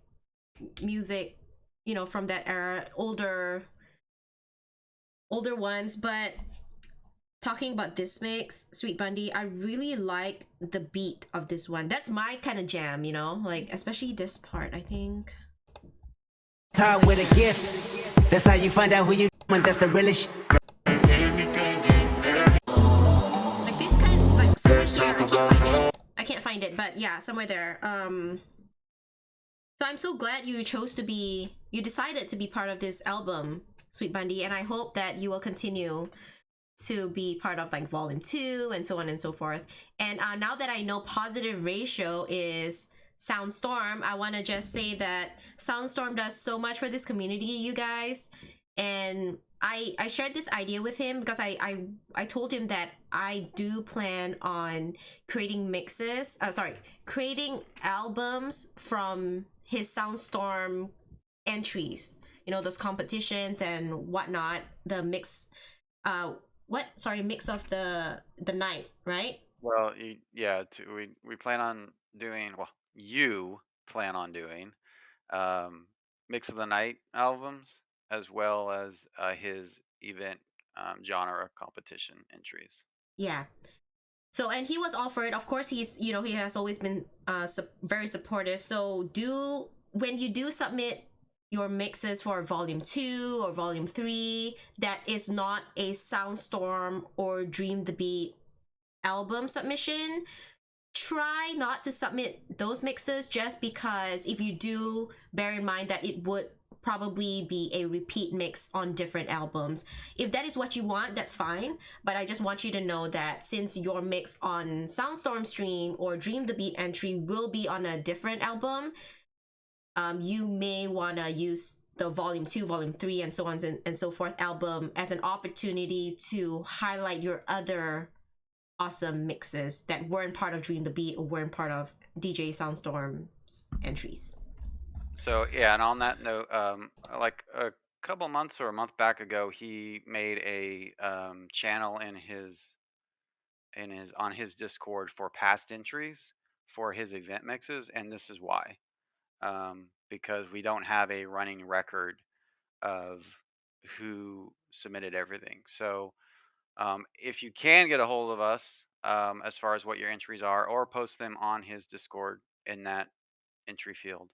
music, you know, from that era, older ones, but talking about this mix, Sweet Bundy, I really like the beat of this one. That's my kind of jam, you know, like especially this part, I think. Talk with a gift. That's how you find out who you want. That's the realest shit. Like this kind of, like somewhere here, I can't find it, but yeah, somewhere there. So I'm so glad you decided to be part of this album, Sweet Bundy, and I hope that you will continue to be part of like Volume 2 and so on and so forth. And now that I know Positive Ratio is Soundstorm, I want to just say that Soundstorm does so much for this community, you guys. And I shared this idea with him because I told him that I do plan on creating creating albums from his Soundstorm entries, you know, those competitions and whatnot, the mix mix of the night, right? Well, we plan on doing, well, you plan on doing Mix of the Night albums, as well as his event genre competition entries. Yeah. So, and he was offered, of course, he's, you know, he has always been very supportive. So when you do submit your mixes for Volume 2 or Volume 3 that is not a Soundstorm or Dream the Beat album submission, try not to submit those mixes, just because if you do, bear in mind that it would probably be a repeat mix on different albums. If that is what you want, that's fine, but I just want you to know that since your mix on Soundstorm stream or Dream the Beat entry will be on a different album, you may want to use the Volume 2, Volume 3, and so on and so forth album as an opportunity to highlight your other awesome mixes that weren't part of Dream the Beat or weren't part of DJ Soundstorm's entries. So yeah, and on that note, like a couple months or a month back ago, he made a channel on his Discord for past entries for his event mixes, and this is why. Because we don't have a running record of who submitted everything. So if you can get a hold of us as far as what your entries are, or post them on his Discord in that entry field.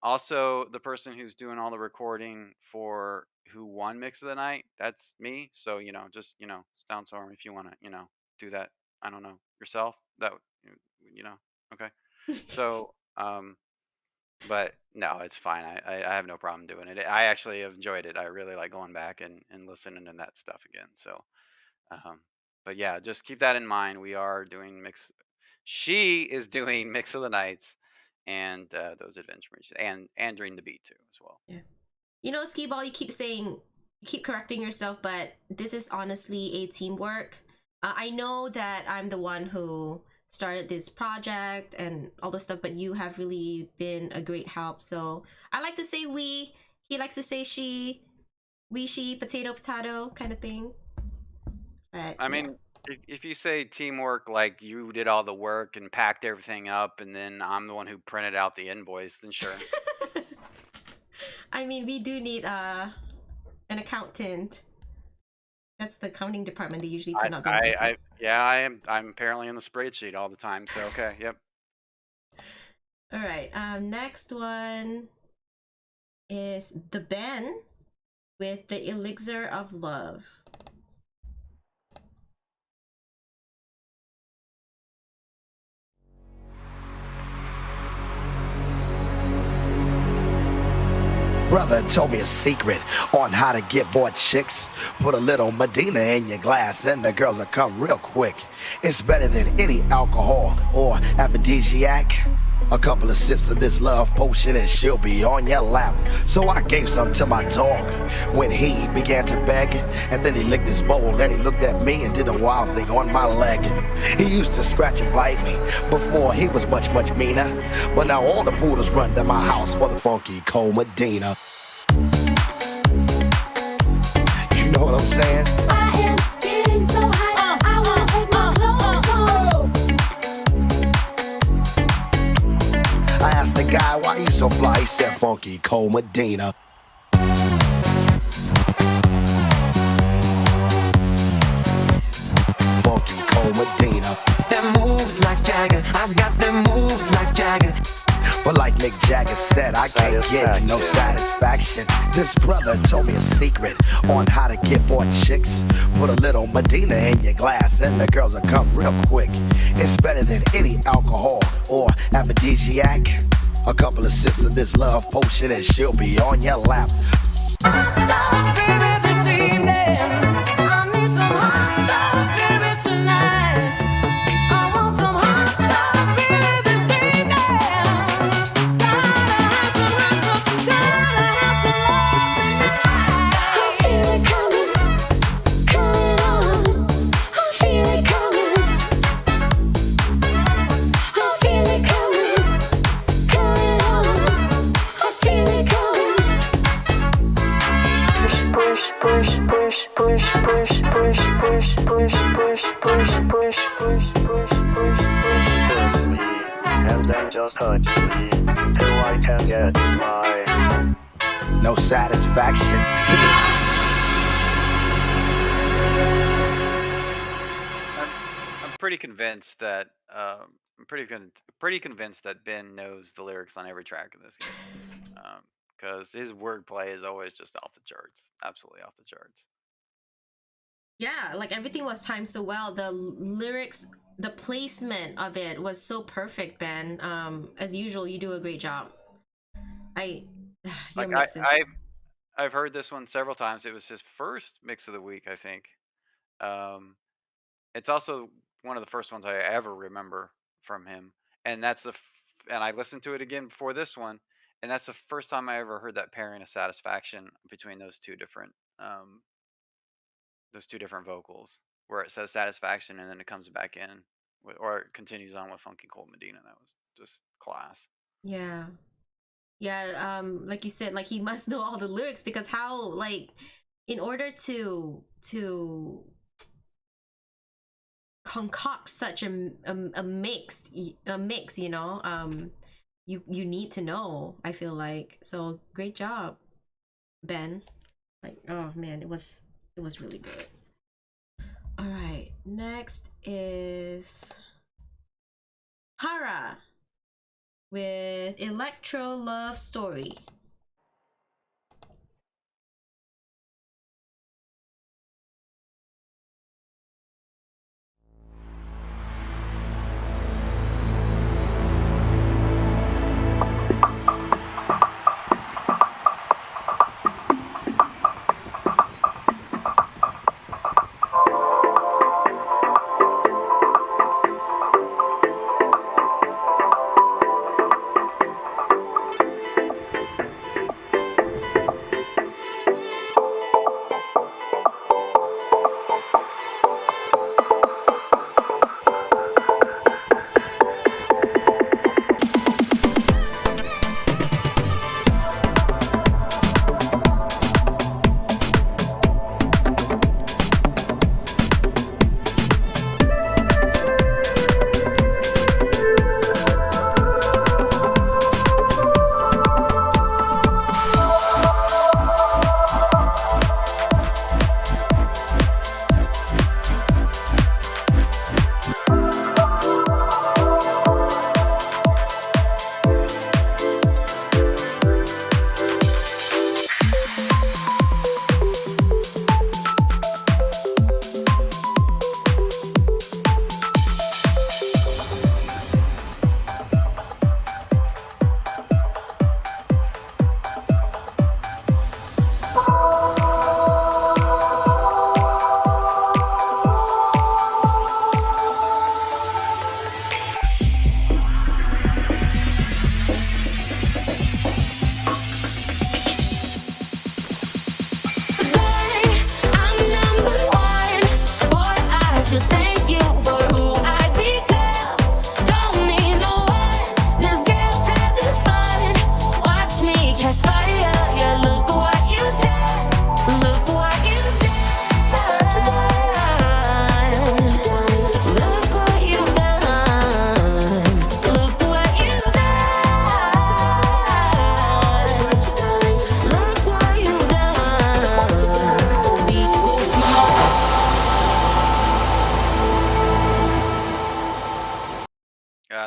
Also, the person who's doing all the recording for who won Mix of the Night, that's me. So, you know, just, you know, Soundstorm, if you want to, you know, do that, I don't know, yourself, that, you know, okay. So, but no, it's fine. I have no problem doing it. I actually have enjoyed it. I really like going back and listening to that stuff again. So, but yeah, just keep that in mind. We are doing she is doing Mix of the Nights and those adventures and Dream the Beat too as well. Yeah. You know, Skee1ball, you keep correcting yourself, but this is honestly a teamwork. I know that I'm the one who started this project and all this stuff, but you have really been a great help. So I like to say we, he likes to say she, we, she, potato, potato kind of thing. But I mean, if you say teamwork, like you did all the work and packed everything up, and then I'm the one who printed out the invoice, then sure. I mean, we do need an accountant. That's the accounting department. They usually print out the invoices. I'm apparently in the spreadsheet all the time. So okay, yep. All right. Next one is the Ben with the Elixir of Love. Brother told me a secret on how to get more chicks. Put a little Medina in your glass and the girls will come real quick. It's better than any alcohol or aphrodisiac. A couple of sips of this love potion and she'll be on your lap. So I gave some to my dog when he began to beg. And then he licked his bowl and he looked at me and did a wild thing on my leg. He used to scratch and bite me before he was much, much meaner. But now all the poodles run to my house for the funky cold Medina. You know what I'm saying? I am getting so high, I wanna take my clothes off. I asked the guy why he's so fly, he said funky cold Medina. Funky cold Medina. Them moves like Jagger, I got them moves like Jagger. But like Mick Jagger said, I can't get no satisfaction. This brother told me a secret on how to get more chicks. Put a little Medina in your glass and the girls will come real quick. It's better than any alcohol or aphrodisiac. A couple of sips of this love potion and she'll be on your lap. hot stuff, baby, this evening. I need some hot stuff, baby, tonight. I want some hot stuff, baby, this evening. Gotta have some hot stuff, gotta have some love tonight. I feel it coming, coming on. I feel it coming. I feel it coming, coming on. I feel it coming. Push, push, push, push, push, push, push, push, push, push, push, push, push, push, push. Kiss me, and then just touch me till I can get my. No satisfaction. I'm pretty convinced that pretty convinced that Ben knows the lyrics on every track of this game, because his wordplay is always just off the charts, absolutely off the charts. Yeah, like everything was timed so well. The lyrics, the placement of it was so perfect, Ben. As usual, you do a great job. Your Like mixes. I've heard this one several times. It was his first mix of the week, I think. It's also one of the first ones I ever remember from him, and and I listened to it again before this one, and that's the first time I ever heard that pairing of satisfaction between those two different vocals, where it says satisfaction and then it comes back in, or it continues on with Funky Cold Medina. That was just class. Yeah. Yeah, like you said, like he must know all the lyrics, because how, like, in order to concoct such a mix, you know, you need to know, I feel like. So great job, Ben. Like, oh man, it was really good. All right, next is Hara with Electro Love Story.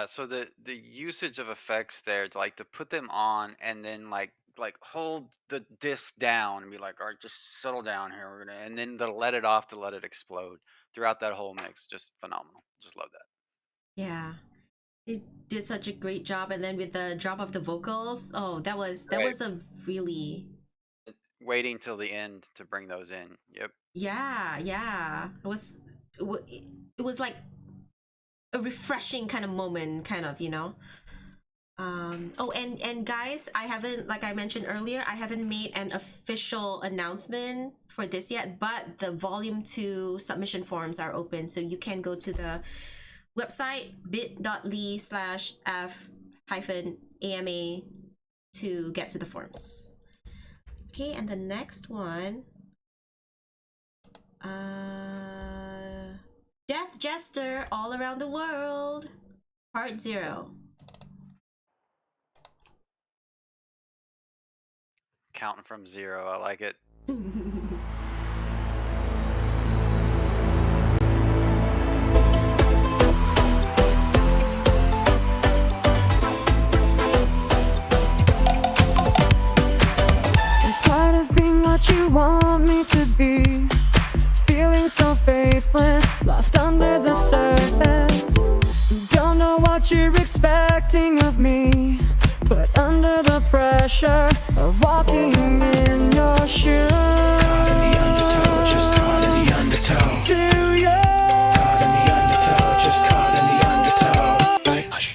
So the usage of effects there, to like to put them on and then like hold the disc down and be like, all right, just settle down here, we're gonna, and then to let it off, to let it explode throughout that whole mix, just phenomenal. Just love that. Yeah, it did such a great job, and then with the drop of the vocals, oh, that was Right. a really waiting till the end to bring those in. Yep. Yeah. It was like a refreshing kind of moment, kind of, you know. Oh, and guys, I haven't, like I mentioned earlier, I haven't made an official announcement for this yet, but the volume 2 submission forms are open, so you can go to the website bit.ly/f-ama to get to the forms. Okay, and the next one, Death Jester All Around the World, Part 0. Counting from 0. I like it. I'm tired of being what you want me to be. Feeling so faithless, lost under the surface. Don't know what you're expecting of me, but under the pressure of walking in your shoes. Caught in the undertow, just caught in the undertow. Do you? Caught in the undertow, just caught in the undertow. Hey, hush.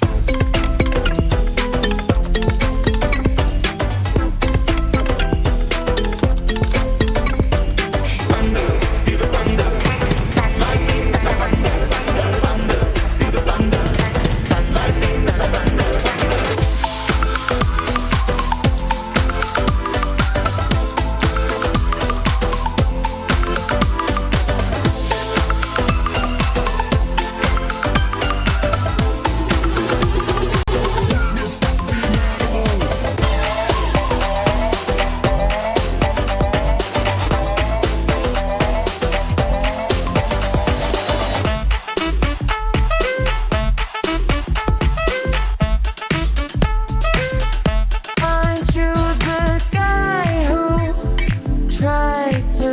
Aren't you the guy who tried to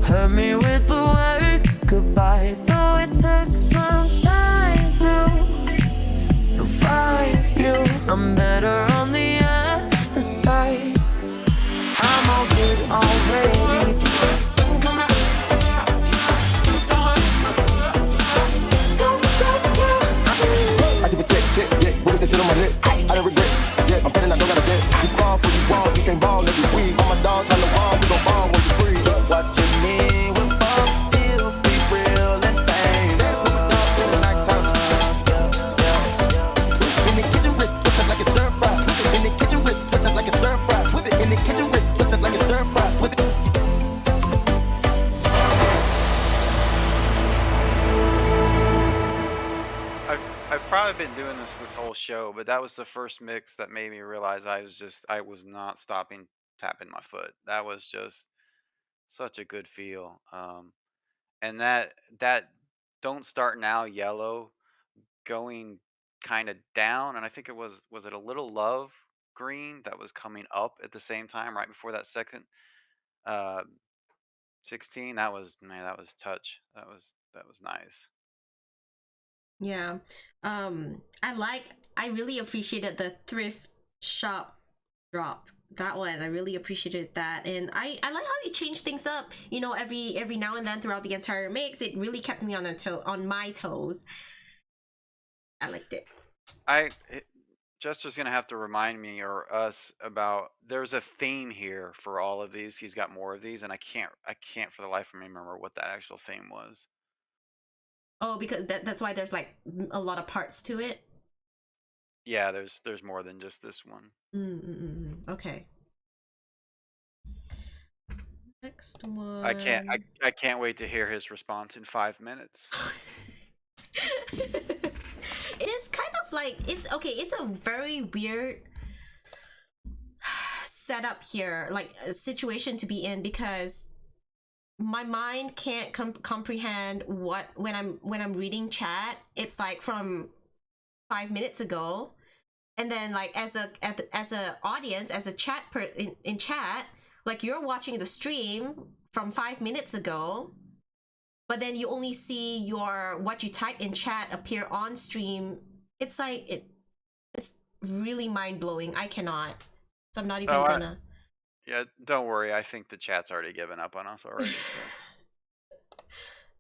hurt me with the word goodbye? Though it took some time to survive you, I'm better on the other side. I'm all good already. I took a check, yeah, with this shit on my neck. I don't regret, yeah, I'm petting, I don't got a debt. You crawl for you ball, you can't ball every week. All my dogs on the wall, we gon' ball when you free. What you mean when folks still be real and fame? That's what we thought in the nighttime. In the kitchen, wrist twisted like a stir fry. In the kitchen, wrist twisted like a stir fry. With it in the kitchen, wrist twisted like a stir fry. With it. I've probably been doing this whole show, but that was the first mix that made me realize I was not stopping tapping my foot. That was just such a good feel. And that Don't Start Now yellow going kind of down, and I think it was it a Little Love green that was coming up at the same time right before that second uh 16. That was, man, that was touch. That was nice. Yeah. I really appreciated the thrift shop drop. That one, I really appreciated that. And I like how you change things up, you know, every now and then throughout the entire mix. It really kept me on my toes. I liked it. Jester's gonna have to remind me or us about, there's a theme here for all of these. He's got more of these, and I can't for the life of me remember what that actual theme was. Oh, because that's why there's like a lot of parts to it. Yeah, there's more than just this one. Okay. Next one. I can't wait to hear his response in 5 minutes. It is kind of like, it's okay, it's a very weird setup here, like a situation to be in, because my mind can't comprehend what when I'm reading chat. It's like from 5 minutes ago, and then like as a audience, as a chat in chat, like you're watching the stream from 5 minutes ago, but then you only see what you type in chat appear on stream. It's like it's really mind-blowing. I cannot, so I'm not even gonna. Yeah, don't worry. I think the chat's already given up on us already. So.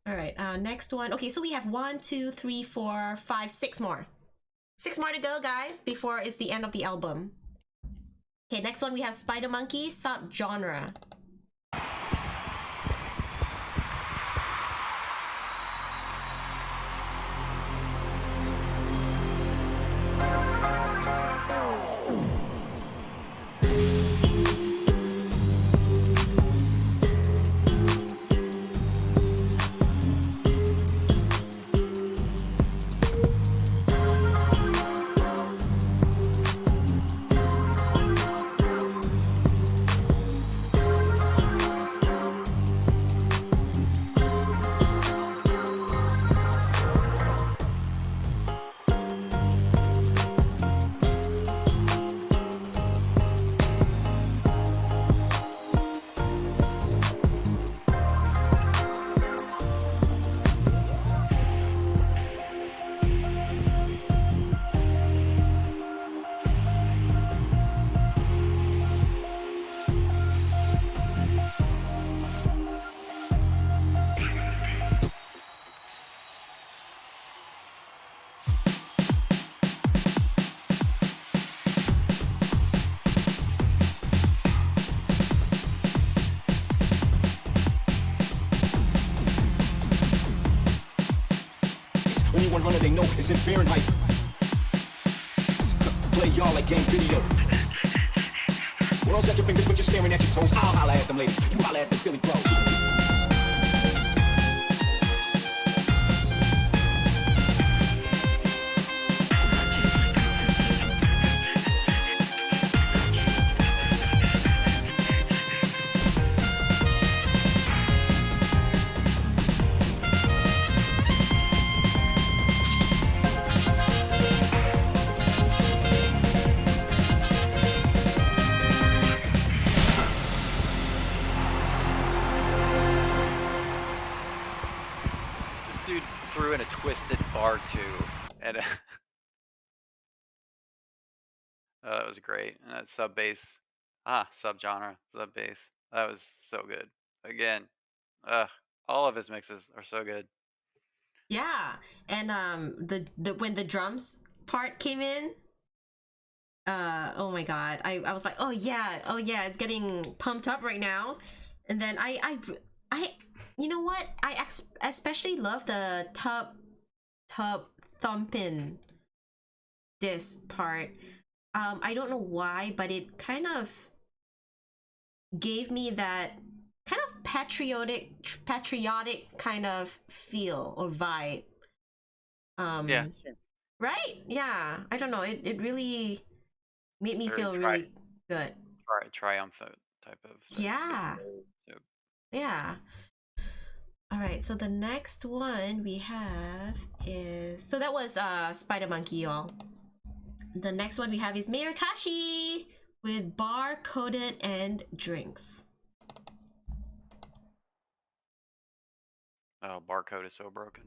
All right. Next one. Okay, so we have 1, 2, 3, 4, 5, 6 more. 6 more to go, guys, before it's the end of the album. Okay, next one we have Spider Monkey Subgenre. Only 100 they know is in Fahrenheit. Play y'all like game video. World's at your fingers, but you're staring at your toes. I'll holla at them ladies. You holla at the silly bros. Threw in a twisted bar too, and that was great. And that sub bass, subgenre, sub bass, that was so good. Again, all of his mixes are so good. Yeah, and the when the drums part came in, oh my god, I was like, oh yeah, it's getting pumped up right now. And then I you know what, I especially love the tub thumping disc part. I don't know why, but it kind of gave me that kind of patriotic kind of feel or vibe. Yeah. Right? Yeah. I don't know. It really made me feel really good. Triumphant type of. Yeah. Yeah. All right. So the next one we have is, so that was Spider Monkey, y'all. The next one we have is Mirakashi with Bar Coded and Drinks. Oh, barcode is so broken.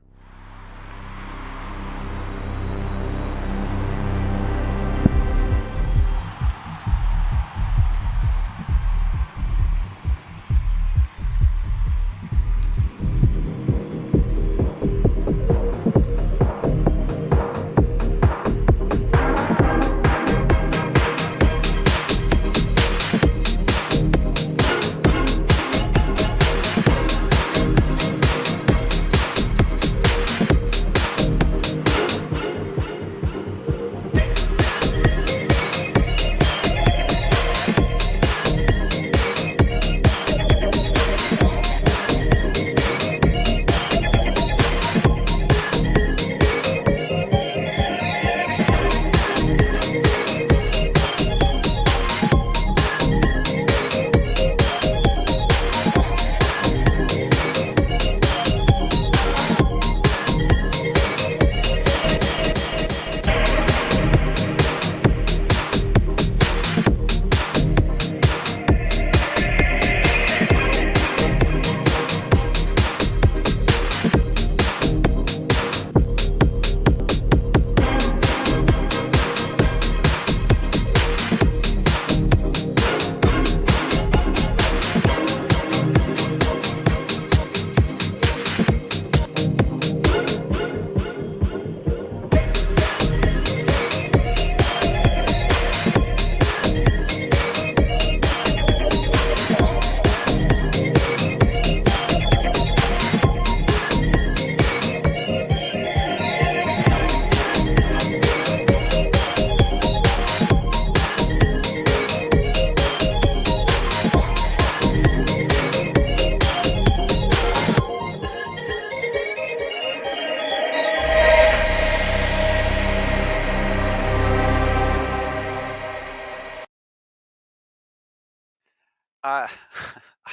I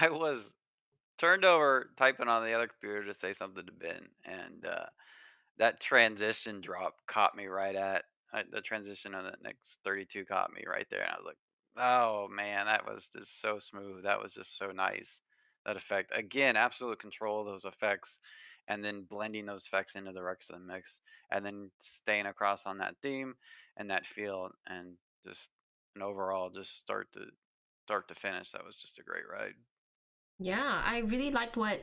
I was turned over typing on the other computer to say something to Ben, and that transition drop caught me right at the transition on the next 32 caught me right there, and I was like, "Oh man, that was just so smooth. That was just so nice." That effect again, absolute control of those effects, and then blending those effects into the rest of the mix, and then staying across on that theme and that feel, and just an overall, just start to finish. That was just a great ride. Yeah, I really liked what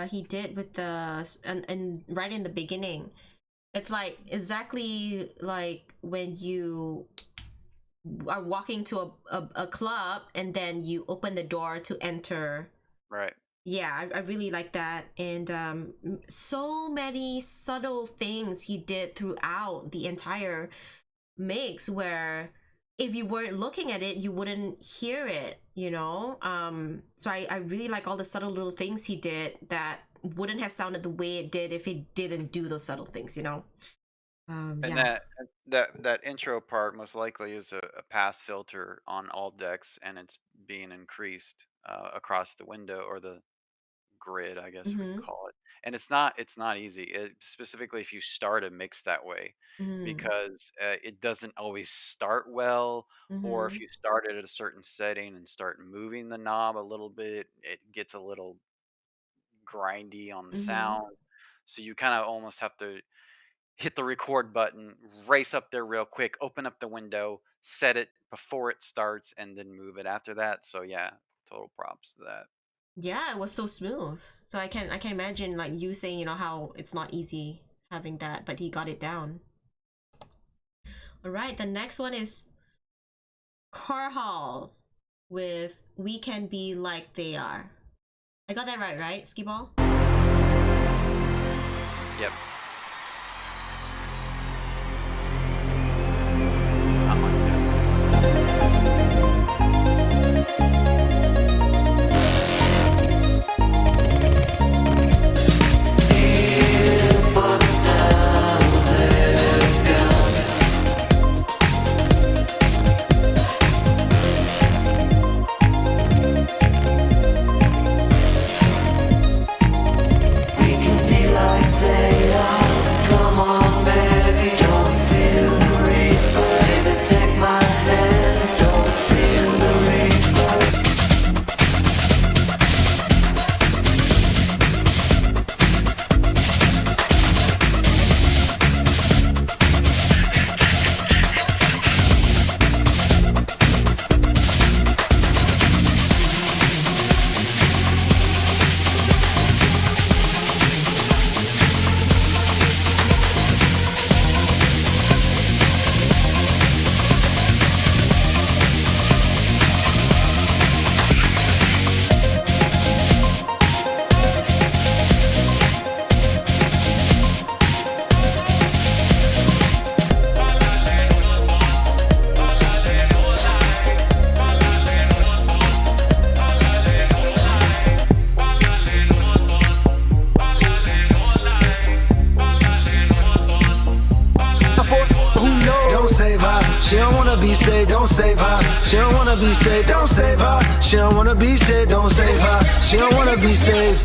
he did with and right in the beginning. It's like exactly like when you are walking to a club and then you open the door to enter. Right. Yeah, I really like that. And so many subtle things he did throughout the entire mix where if you weren't looking at it, you wouldn't hear it, you know? So I really like all the subtle little things he did that wouldn't have sounded the way it did if he didn't do those subtle things, you know? And Yeah. that intro part most likely is a pass filter on all decks, and it's being increased across the window or the grid, I guess we Mm-hmm. call it. And it's not easy, specifically if you start a mix that way, Mm-hmm. because it doesn't always start well, or if Mm-hmm. you start it at a certain setting and start moving the knob a little bit, it gets a little grindy on the Mm-hmm. sound. So you kind of almost have to hit the record button, race up there real quick, open up the window, set it before it starts, and then move it after that. So yeah, total props to that. Yeah, it was so smooth. So I can imagine like you saying, you know, how it's not easy having that, but he got it down. All right, the next one is Carhall with We Can Be Like They Are. I got that right, Skee1ball? Yep. We can be like they are. Come on, baby, don't feel the reaper. Baby, take my hand, don't feel the reaper. Don't save her. She don't wanna be saved. Don't save her. She don't wanna be saved. Don't save her. She don't wanna be saved. Don't save her. She don't wanna be saved.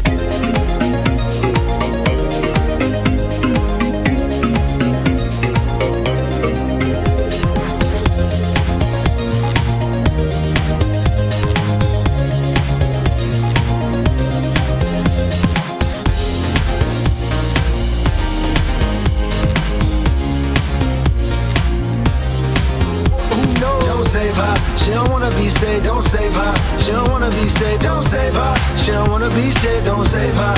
Don't save her. She don't wanna be saved. Don't save her. She don't wanna be saved. Don't save her. She don't wanna be saved. Don't save her.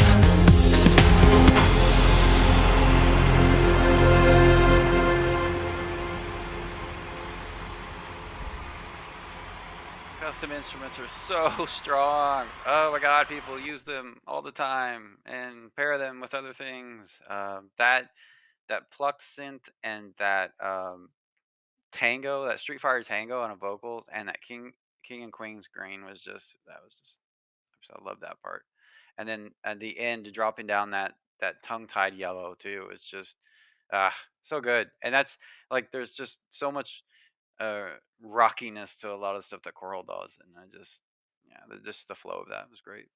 Custom instruments are so strong. Oh my god, people use them all the time and pair them with other things. That pluck synth and that tango, that Street Fighter tango on a vocals, and that King and Queen's green was just that was just I love that part. And then at the end, dropping down that tongue tied yellow too is just so good. And that's like there's just so much rockiness to a lot of stuff that Coral does, and I just yeah, just the flow of that was great.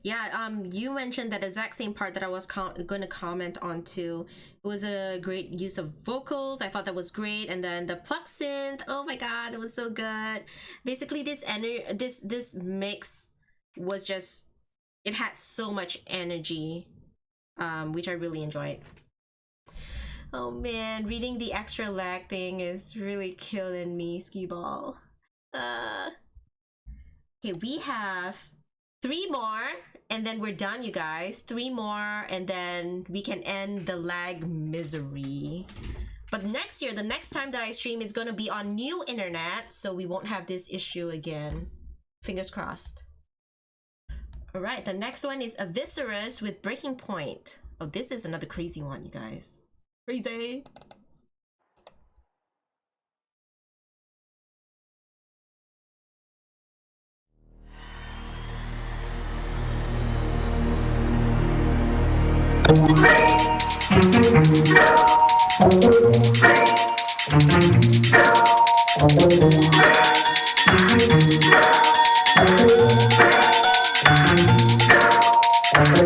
Yeah, you mentioned that exact same part that I was going to comment on too. It was a great use of vocals. I thought that was great, and then the pluck synth. Oh my god, it was so good. Basically, this mix was just, it had so much energy, which I really enjoyed. Oh man, reading the extra lag thing is really killing me, Skee1ball. Okay, we have 3 more, and then we're done, you guys. 3 more, and then we can end the lag misery. But next year, the next time that I stream, it's gonna be on new internet, so we won't have this issue again. Fingers crossed. Alright, the next one is Eviscerus with Breaking Point. Oh, this is another crazy one, you guys. Crazy.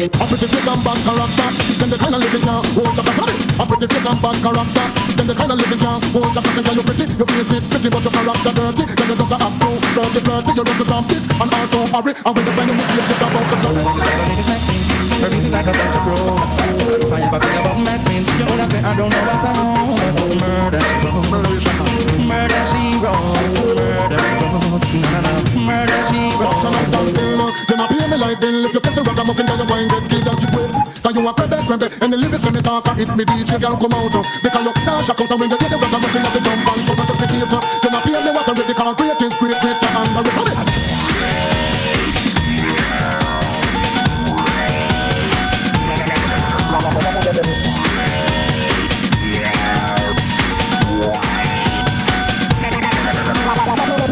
A pretty face and bad character, then the kind of living now, oh chaka got it. A pretty face and bad character, then the kind of living now, oh chaka say you pretty, you face it pretty, but your character dirty. Then you just a act too flirty, you run to compete and also hurry. And when you find a mistake, you talk about yourself. Her music like a bunch of bros. If I ever think about Maxine, you know I say I don't know what I know. Murder she wrote, murder she wrote, murder she wrote, murder she wrote. So now stand still, then I pay me like bill. If you kiss a ragamuffin, then you wine get killed and keep wet. Cause you a crebe, and the lyrics when you talk, hit me DJ girl come out. Because you dash out when you get the ragamuffin at the jump and show me the spectator. Then I pay me what I really call great is great, great, and I return it.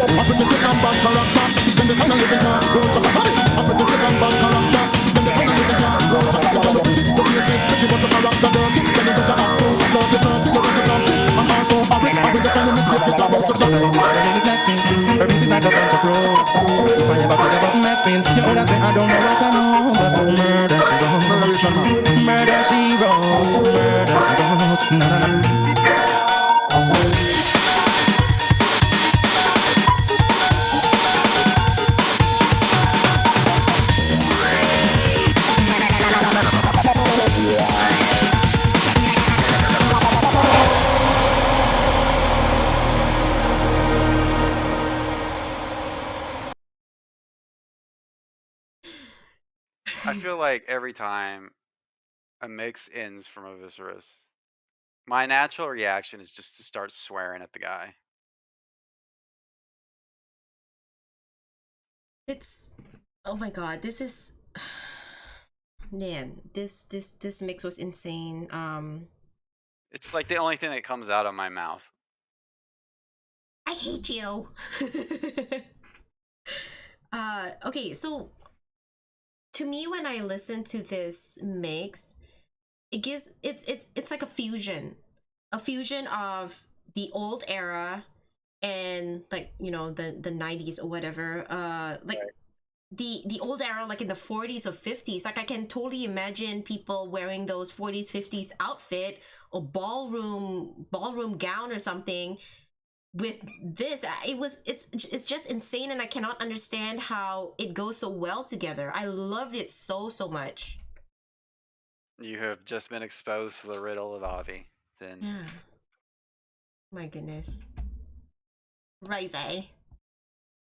I put the face and bad character, then the kind of living now, oh chaka got it. I put the face and bad character, then the kind of living now, oh chaka say you pretty, you face it pretty, but your character dirty. Then you just a act too flirty, you run to compete and also hurry. And when you find a mistake, you talk about yourself. Her name is Maxine, her beauty's like a bunch of roses. If I ever think about Maxine, you know that say I don't know what I know. But murder she wrote, murder she wrote, murder she wrote, na na na. I feel like every time a mix ends from Eviscerus, my natural reaction is just to start swearing at the guy. It's, oh my god, this is, man, this mix was insane. It's like the only thing that comes out of my mouth. I hate you. Okay, so to me, when I listen to this mix, it gives, it's like a fusion of the old era and, like, you know, the 90s or whatever, like the old era, like in the 40s or 50s. Like I can totally imagine people wearing those 40s 50s outfit or ballroom gown or something with this. It's just insane, and I cannot understand how it goes so well together. I loved it so much. You have just been exposed to the riddle of Avi. Then Yeah. My goodness. Rise.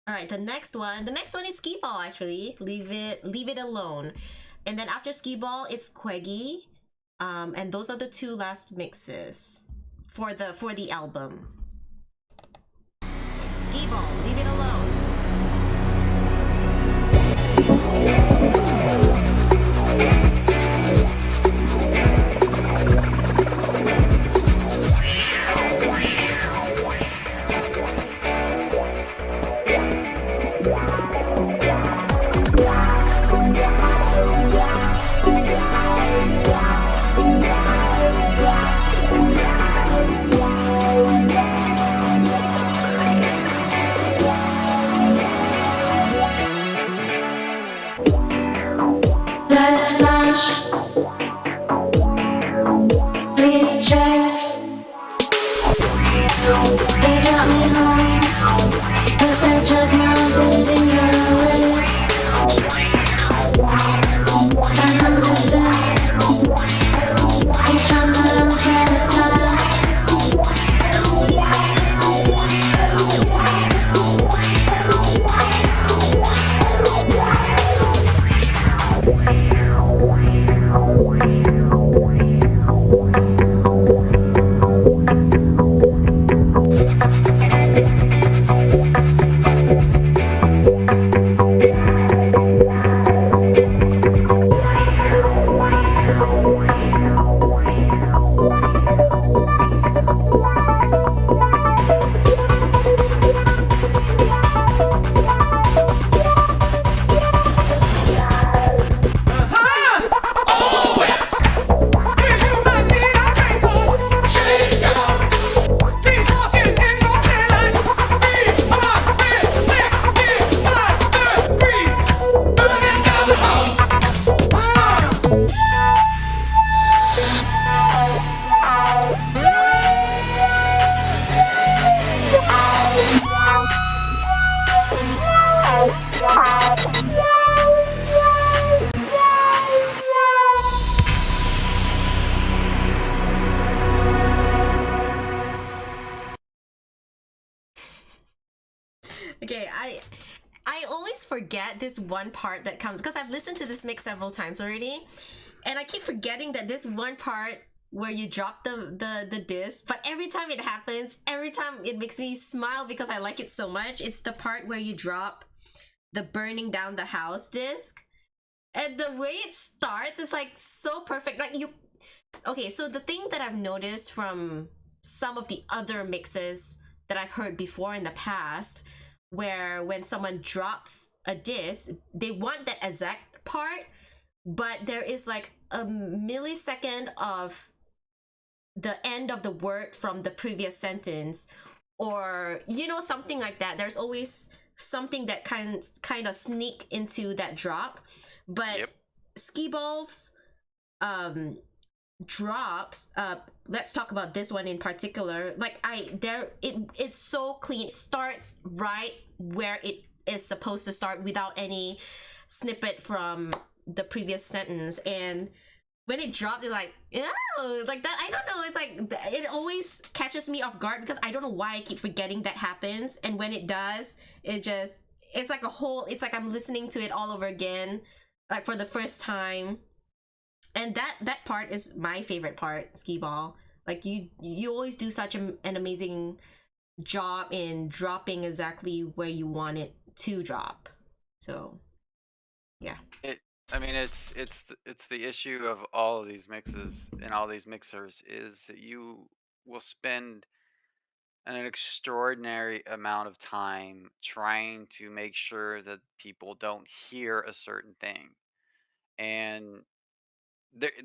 Alright, the next one is Skee1ball, actually. Leave it alone. And then after Skee1ball, it's Queggy. And those are the 2 last mixes for the album. Skee1ball, leave it alone. First flash. Please chase. They got me home, but they took my baby away. And I'm missing. Each time that I'm satisfied. Okay, I always forget this one part that comes because I've listened to this mix several times already, and I keep forgetting that this one part where you drop the disc, but every time it happens, every time it makes me smile because I like it so much. It's the part where you drop the burning down the house disc, and the way it starts is like so perfect. Like you, okay, so the thing that I've noticed from some of the other mixes that I've heard before in the past, where when someone drops a disc, they want that exact part, but there is like a millisecond of the end of the word from the previous sentence, or you know, something like that. There's always something that kind of sneak into that drop. But Skee1ball's drops, let's talk about this one in particular. Like it's so clean. It starts right where it is supposed to start without any snippet from the previous sentence, and when it dropped, it's like, oh, like that. I don't know, it's like it always catches me off guard because I don't know why I keep forgetting that happens, and when it does, it's like it's like I'm listening to it all over again, like for the first time. And that part is my favorite part, Skee1ball. Like you always do such an amazing job in dropping exactly where you want it to drop. So, yeah. I mean, it's the issue of all of these mixes and all these mixers is that you will spend an extraordinary amount of time trying to make sure that people don't hear a certain thing, and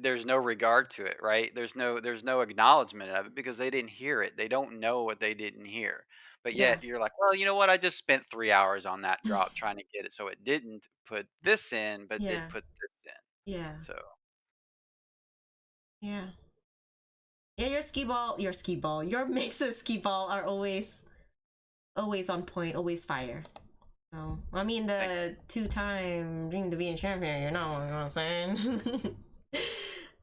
there's no regard to it, right? There's no acknowledgement of it because they didn't hear it. They don't know what they didn't hear. But yet you're like, well, you know what? I just spent 3 hours on that drop trying to get it, so it didn't put this in, but did put this in. Yeah. So Yeah. Yeah, your Skee1ball, your mixes, Skee1ball, are always on point, always fire. So, I mean, the two-time Dream to Be a Champion, you know what I'm saying?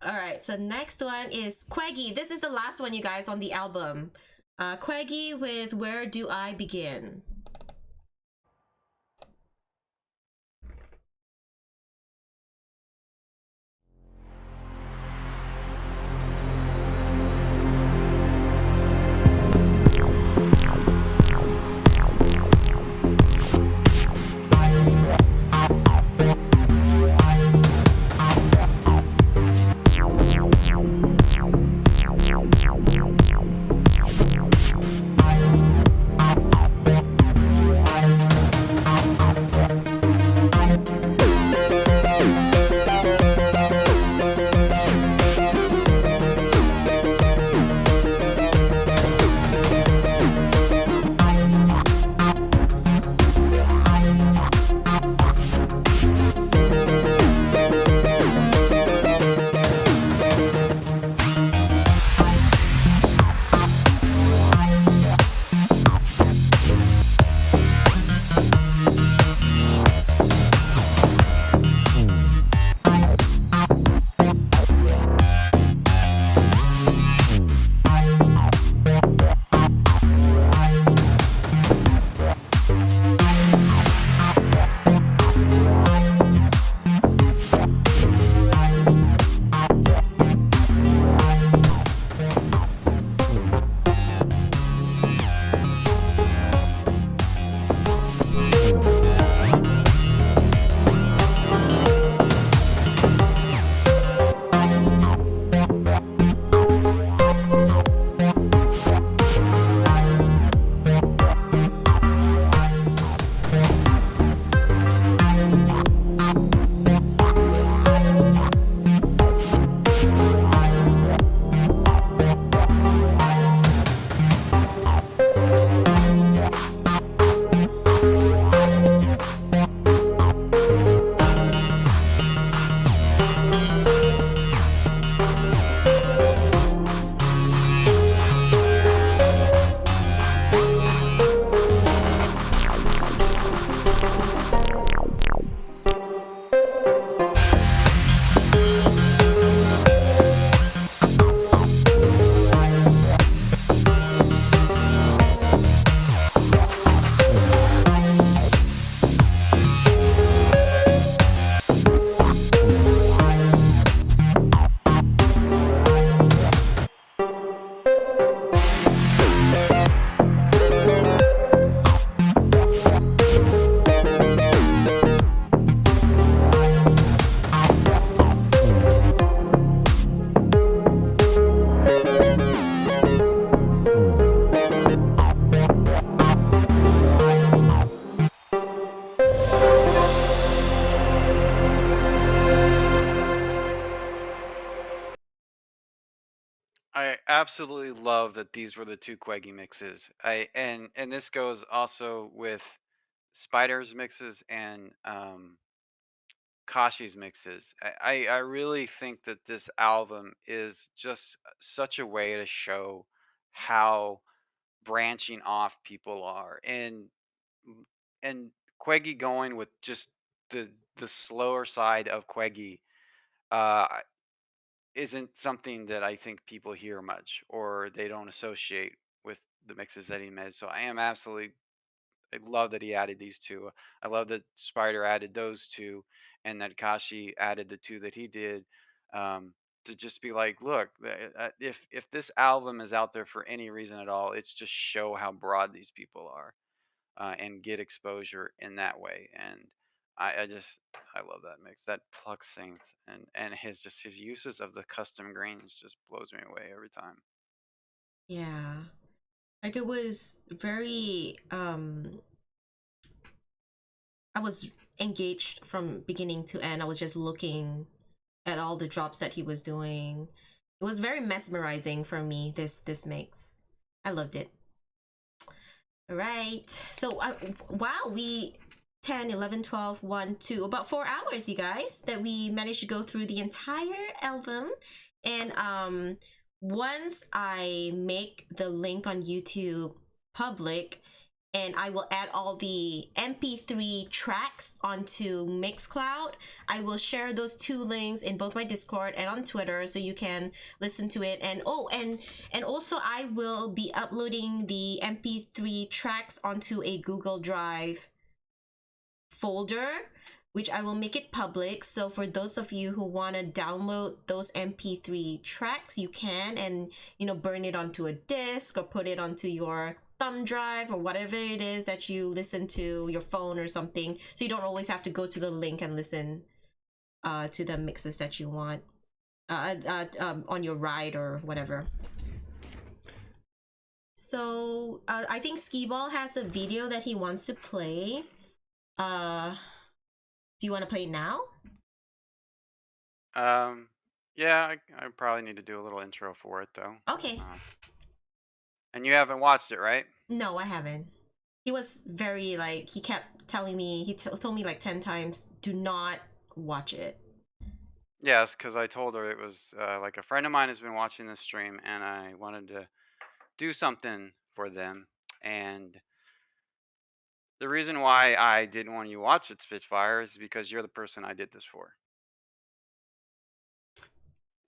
Alright, so next one is Quaggy. This is the last one, you guys, on the album. Quaggy with Where Do I Begin? Thank you. absolutely love that these were the two Queggy mixes. And this goes also with Spider's mixes and Kashi's mixes. I really think that this album is just such a way to show how branching off people are, and Queggy going with just the slower side of Queggy uh isn't something that I think people hear much, or they don't associate with the mixes that he made. So I love that he added these two. I love that Spider added those two, and that Kashi added the two that he did. To just be like, look, if this album is out there for any reason at all, it's just show how broad these people are, and get exposure in that way. And I love that mix, that pluck synth, and his uses of the custom greens just blows me away every time. Yeah. Like it was very I was engaged from beginning to end. I was just looking at all the drops that he was doing. It was very mesmerizing for me, this mix. I loved it. All right. So wow, we 10, 11, 12, 1, 2, about 4 hours, you guys, that we managed to go through the entire album. And once I make the link on YouTube public, and I will add all the MP3 tracks onto Mixcloud, I will share those 2 links in both my Discord and on Twitter, so you can listen to it. And and also I will be uploading the MP3 tracks onto a Google Drive folder, which I will make it public. So for those of you who want to download those MP3 tracks, you can, and burn it onto a disc or put it onto your thumb drive or whatever it is that you listen to, your phone or something, so you don't always have to go to the link and listen to the mixes that you want on your ride or whatever. So I think Skee1ball has a video that he wants to play. Do you want to play it now? Yeah, I probably need to do a little intro for it though. Okay. And you haven't watched it, right? No, I haven't. He was very like, he kept telling me, he told me like 10 times, do not watch it. Yes, because I told her it was like a friend of mine has been watching this stream, and I wanted to do something for them. And the reason why I didn't want you to watch it, Spitfire, is because you're the person I did this for.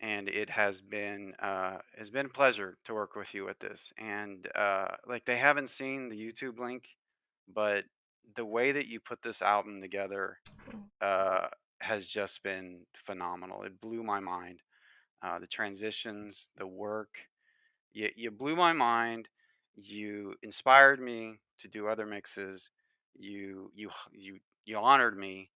And it has been a pleasure to work with you with this. And like, they haven't seen the YouTube link, but the way that you put this album together has just been phenomenal. It blew my mind. The transitions, the work, you blew my mind. You inspired me to do other mixes. You honored me.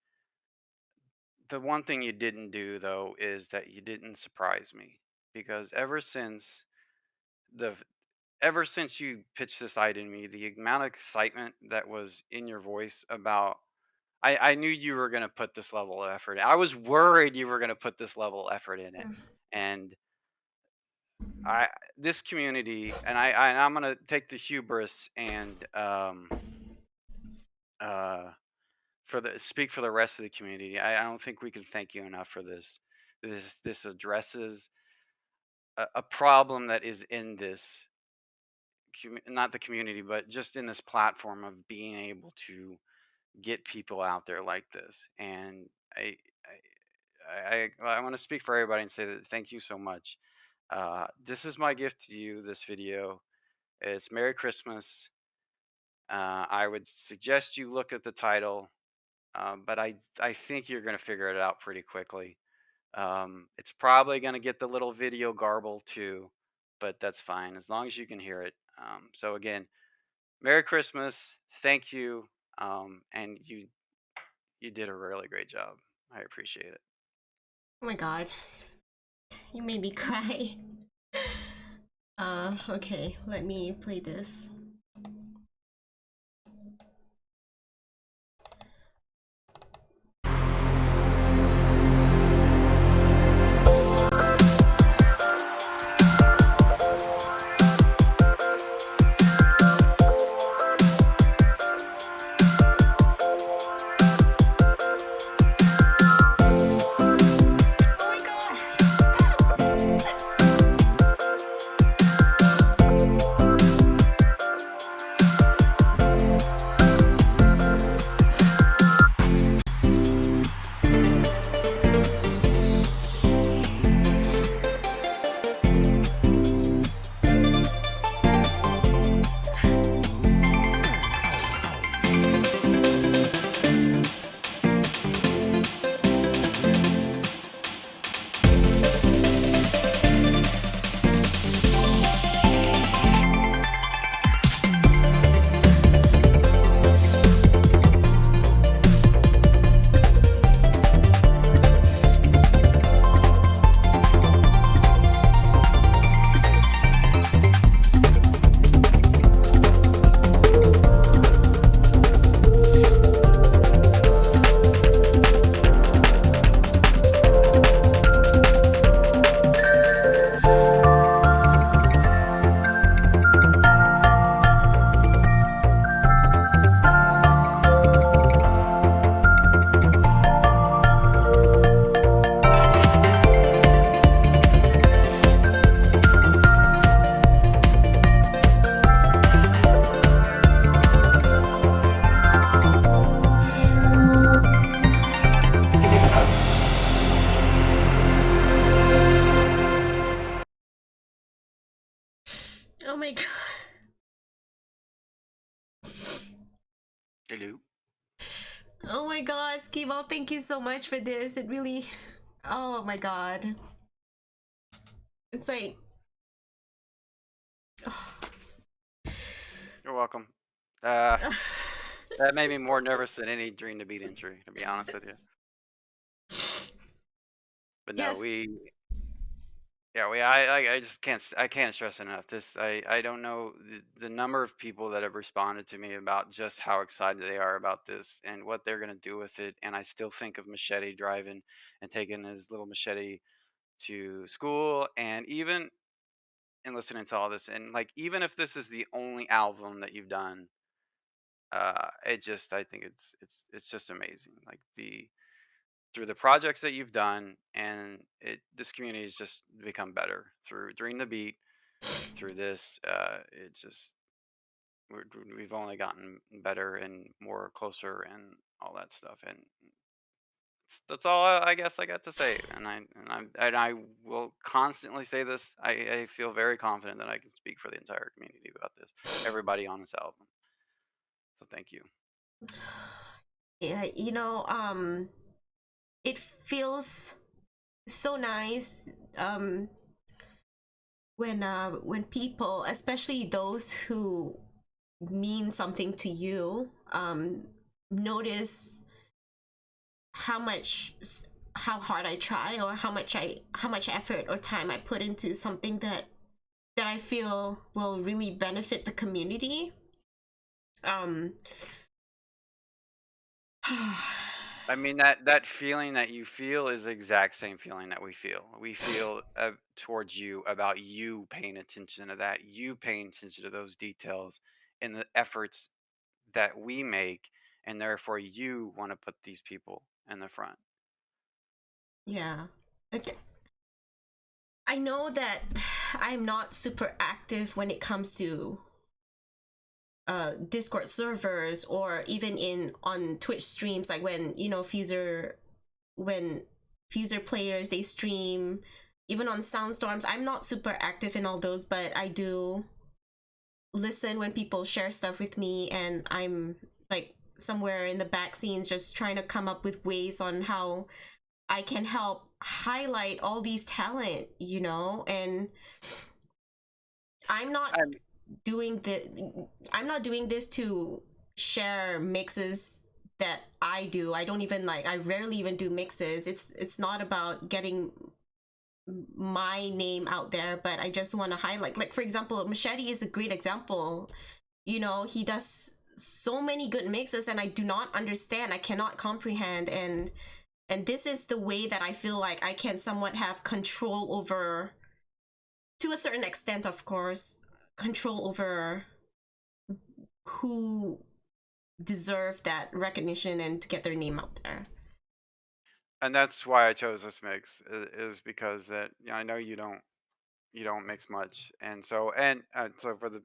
The one thing you didn't do though is that you didn't surprise me, because ever since you pitched this idea to me, the amount of excitement that was in your voice about, I knew you were going to put this level of effort in. I was worried you were going to put this level of effort in it. And this community, and I'm going to take the hubris and speak for the rest of the community. I don't think we can thank you enough for this. This addresses a problem that is in this not the community, but just in this platform of being able to get people out there like this. And I want to speak for everybody and say that thank you so much. This is my gift to you, this video. It's Merry Christmas. I would suggest you look at the title, but I think you're going to figure it out pretty quickly. It's probably going to get the little video garble too, but that's fine as long as you can hear it. So again, Merry Christmas. Thank you. And you did a really great job. I appreciate it. Oh my god. You made me cry. Okay, let me play this. Hello. Oh my god, Skee1ball, thank you so much for this. It really, oh my god. It's like, You're welcome. That made me more nervous than any Dream to Beat entry, to be honest with you. But no, Yes. I just I can't stress enough. I don't know the number of people that have responded to me about just how excited they are about this and what they're gonna do with it. And I still think of Machete driving and taking his little machete to school, and even and listening to all this, and like even if this is the only album that you've done, I think it's just amazing. Like the through the projects that you've done, and this community has just become better through Dream the Beat, through this. It's just we've only gotten better and more closer and all that stuff. And that's all I guess I got to say. And I will constantly say this. I feel very confident that I can speak for the entire community about this. Everybody on this album. So thank you. Yeah, it feels so nice when people, especially those who mean something to you, notice how hard I try, or how much effort or time I put into something that I feel will really benefit the community. I mean that feeling that you feel is the exact same feeling that we feel. We feel towards you, about you paying attention to that, you paying attention to those details and the efforts that we make, and therefore you want to put these people in the front. Yeah. Okay. I know that I'm not super active when it comes to Discord servers, or even on Twitch streams, like when Fuser players, they stream, even on Soundstorms. I'm not super active in all those, but I do listen when people share stuff with me, and I'm like somewhere in the back scenes just trying to come up with ways on how I can help highlight all these talent, and I'm not doing this to share mixes that I do. I rarely even do mixes. It's not about getting my name out there, but I just want to highlight, like, for example, Machete is a great example. He does so many good mixes, and I do not understand, I cannot comprehend, and this is the way that I feel like I can somewhat have control over, to a certain extent, of course, control over who deserve that recognition and to get their name out there. And that's why I chose this mix, is because that I know you don't mix much, and so for the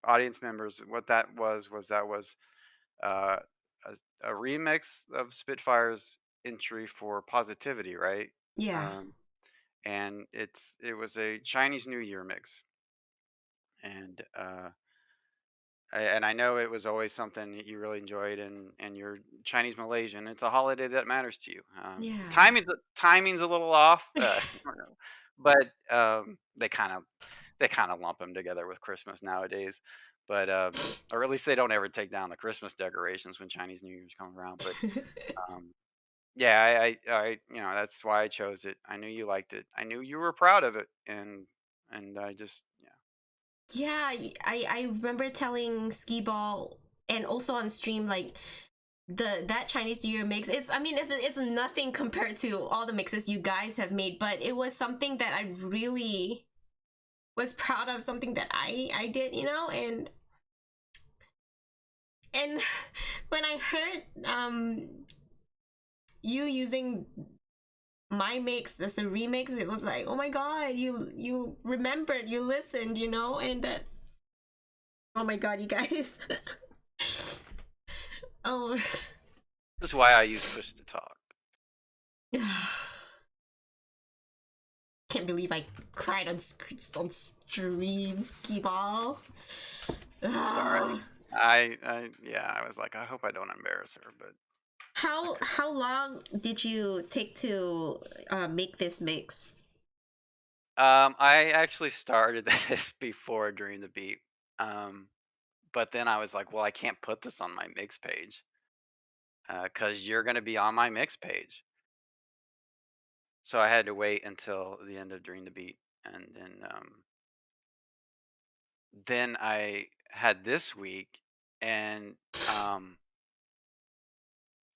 audience members, what that was uh, a remix of Spitfire's entry for Positivity, right? Yeah. And it was a Chinese New Year mix, and I know it was always something that you really enjoyed, and you're Chinese Malaysian. It's a holiday that matters to you. Yeah. Timing's a little off, but they kind of lump them together with Christmas nowadays. But or at least they don't ever take down the Christmas decorations when Chinese New Year's come around. But yeah, I that's why I chose it. I knew you liked it. I knew you were proud of it, and I just Yeah, I remember telling Skee1ball, and also on stream, like, that Chinese New Year mix, it's nothing compared to all the mixes you guys have made, but it was something that I really was proud of, something that I did, and when I heard you using my mix as a remix, it was like, oh my god, you remembered, you listened, and that, oh my god, you guys. Oh, that's why I use push to talk. Can't believe I cried on stream, Skee1ball. Sorry. I was like, I hope I don't embarrass her, but How long did you take to make this mix? I actually started this before during the beat. But then I was like, well, I can't put this on my mix page because you're going to be on my mix page. So I had to wait until the end of during the beat, and then I had this week, and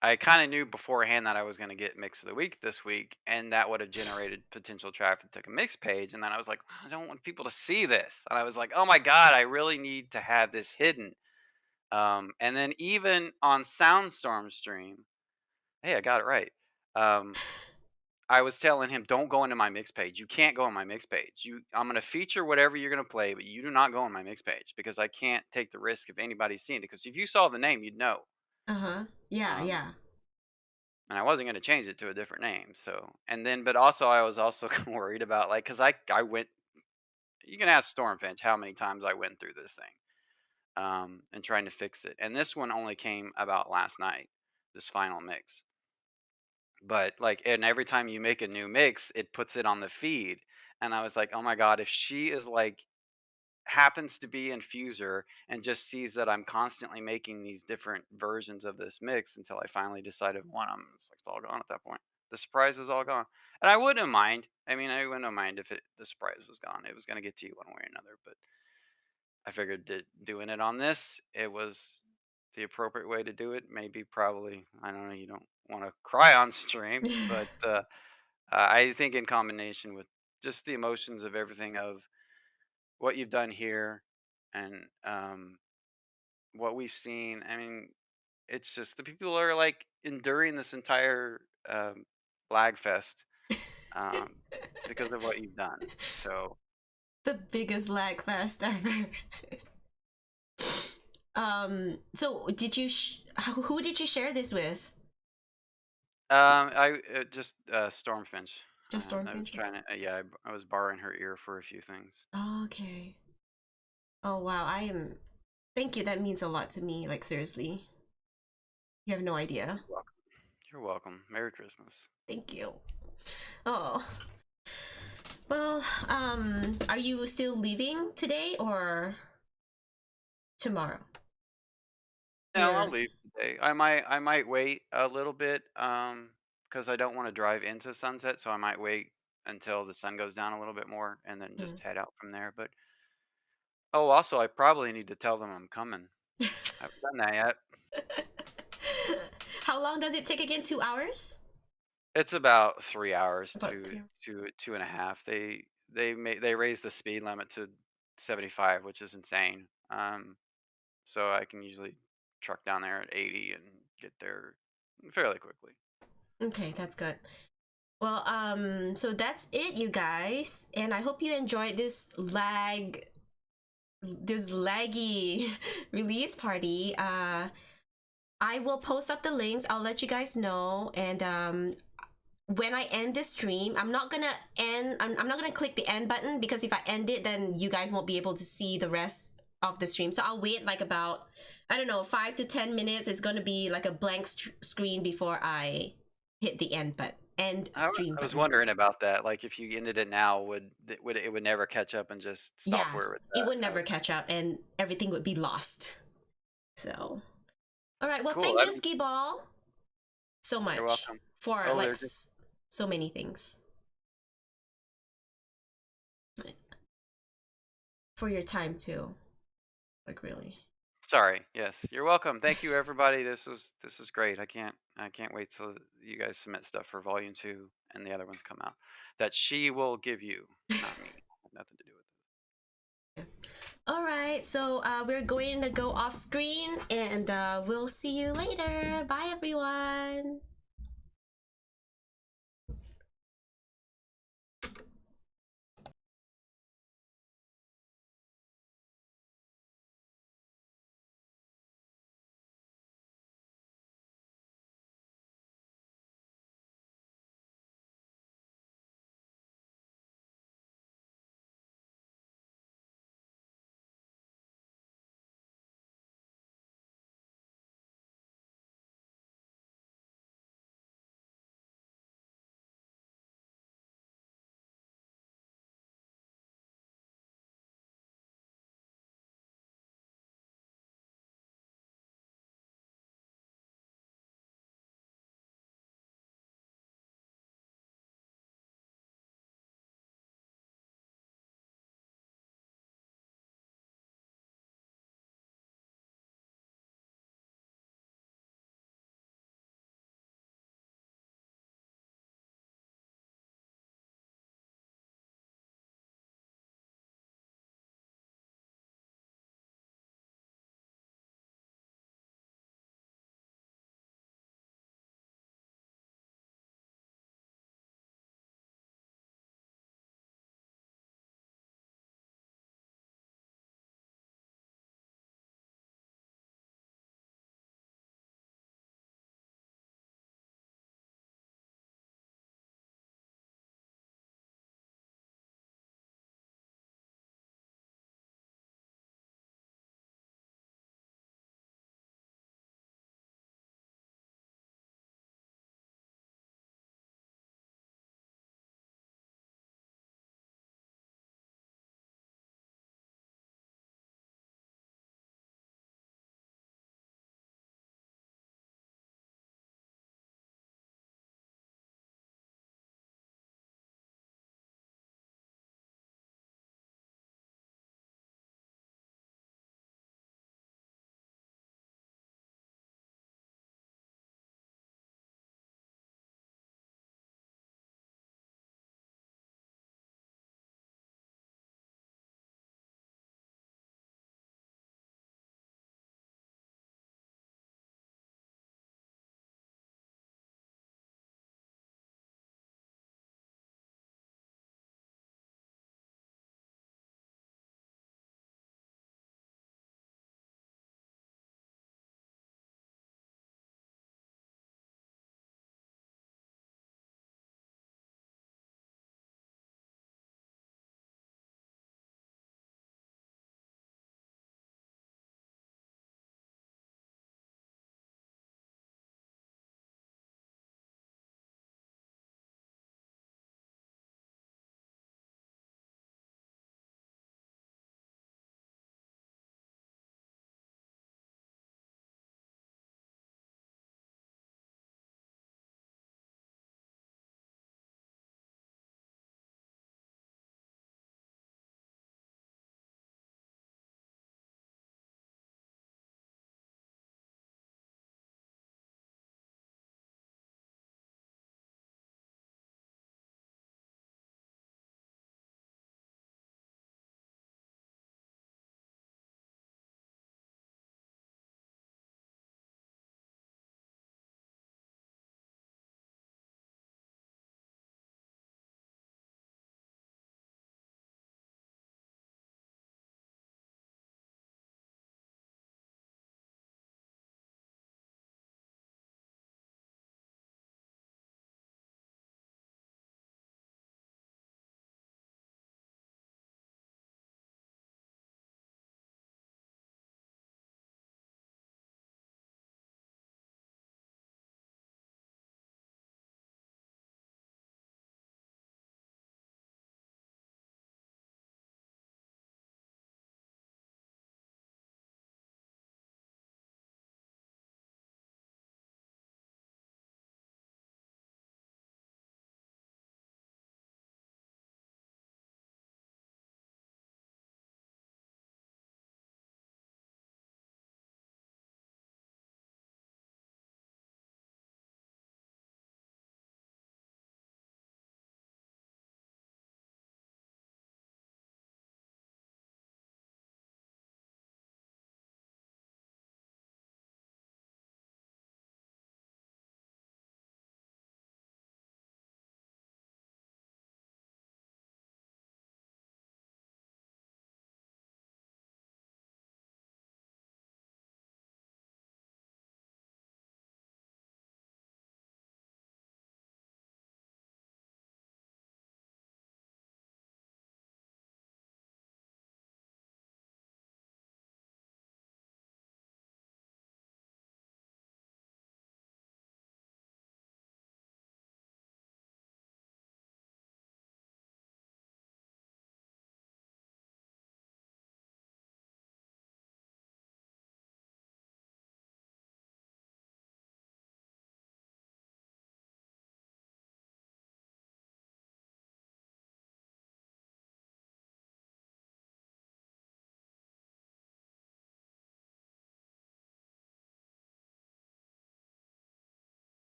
I kind of knew beforehand that I was going to get mix of the week this week, and that would have generated potential traffic to a mix page. And then I was like, I don't want people to see this. And I was like, oh my god, I really need to have this hidden. And then even on Soundstorm stream, hey, I got it right. I was telling him, don't go into my mix page. You can't go on my mix page. I'm gonna feature whatever you're gonna play, but you do not go on my mix page because I can't take the risk of anybody seeing it. Because if you saw the name, you'd know. Yeah, Um, yeah. and I wasn't gonna change it to a different name. So, and then, but also, I was also worried about like, cause I went. You can ask Stormfinch how many times I went through this thing, and trying to fix it. And this one only came about last night. This final mix. But like, and every time you make a new mix, it puts it on the feed. And I was like, oh my god, if she is like happens to be in Fuser and just sees that I'm constantly making these different versions of this mix until I finally decided one, it's all gone at that point. The surprise was all gone, and I wouldn't mind. I mean, I wouldn't mind if the surprise was gone. It was gonna get to you one way or another. But I figured that doing it on this, it was the appropriate way to do it. Maybe, probably, I don't know. You don't want to cry on stream, but I think in combination with just the emotions of everything of what you've done here and what we've seen. I mean, it's just the people are like enduring this entire lag fest um, because of what you've done. So The biggest lag fest ever. So did you who did you share this with? I just Stormfinch. Just I was Stormfinch? trying to, yeah, I was borrowing her ear for a few things. Okay. Oh wow, thank you, that means a lot to me, like seriously. You have no idea. You're welcome. You're welcome. Merry Christmas. Thank you. Oh. Well, are you still leaving today or tomorrow? No, I'll leave today. I might wait a little bit because I don't want to drive into sunset, so I might wait until the sun goes down a little bit more and then just head out from there. But oh, also, I probably need to tell them I'm coming. I haven't done that yet. How long does it take again? 2 hours? It's about 3 hours About to 3 2.5. They raised the speed limit to 75, which is insane. So I can usually truck down there at 80 and get there fairly quickly. Okay, that's good. Well, so that's it, you guys, and I hope you enjoyed this laggy release party. I will post up the links. I'll let you guys know, and when I end this stream, I'm not gonna click the end button because if I end it, then you guys won't be able to see the rest of the stream. So I'll wait like about, I don't know, 5 to 10 minutes. It's gonna be like a blank screen before I hit the end button. I was wondering about that. Like, if you ended it now, would it never catch up and just stop Yeah, where it would never catch up and everything would be lost. So, all right. Well, Cool, thank you, Skee1ball, so much. You're welcome. For Oh, like they're just- so many things. For your time too. Like really. Sorry. Yes, you're welcome. Thank you, everybody. This is great. I can't wait till you guys submit stuff for Volume 2 and the other ones come out. That she will give you, not me. Nothing to do with it. All right. So we're going to go off screen, and we'll see you later. Bye, everyone.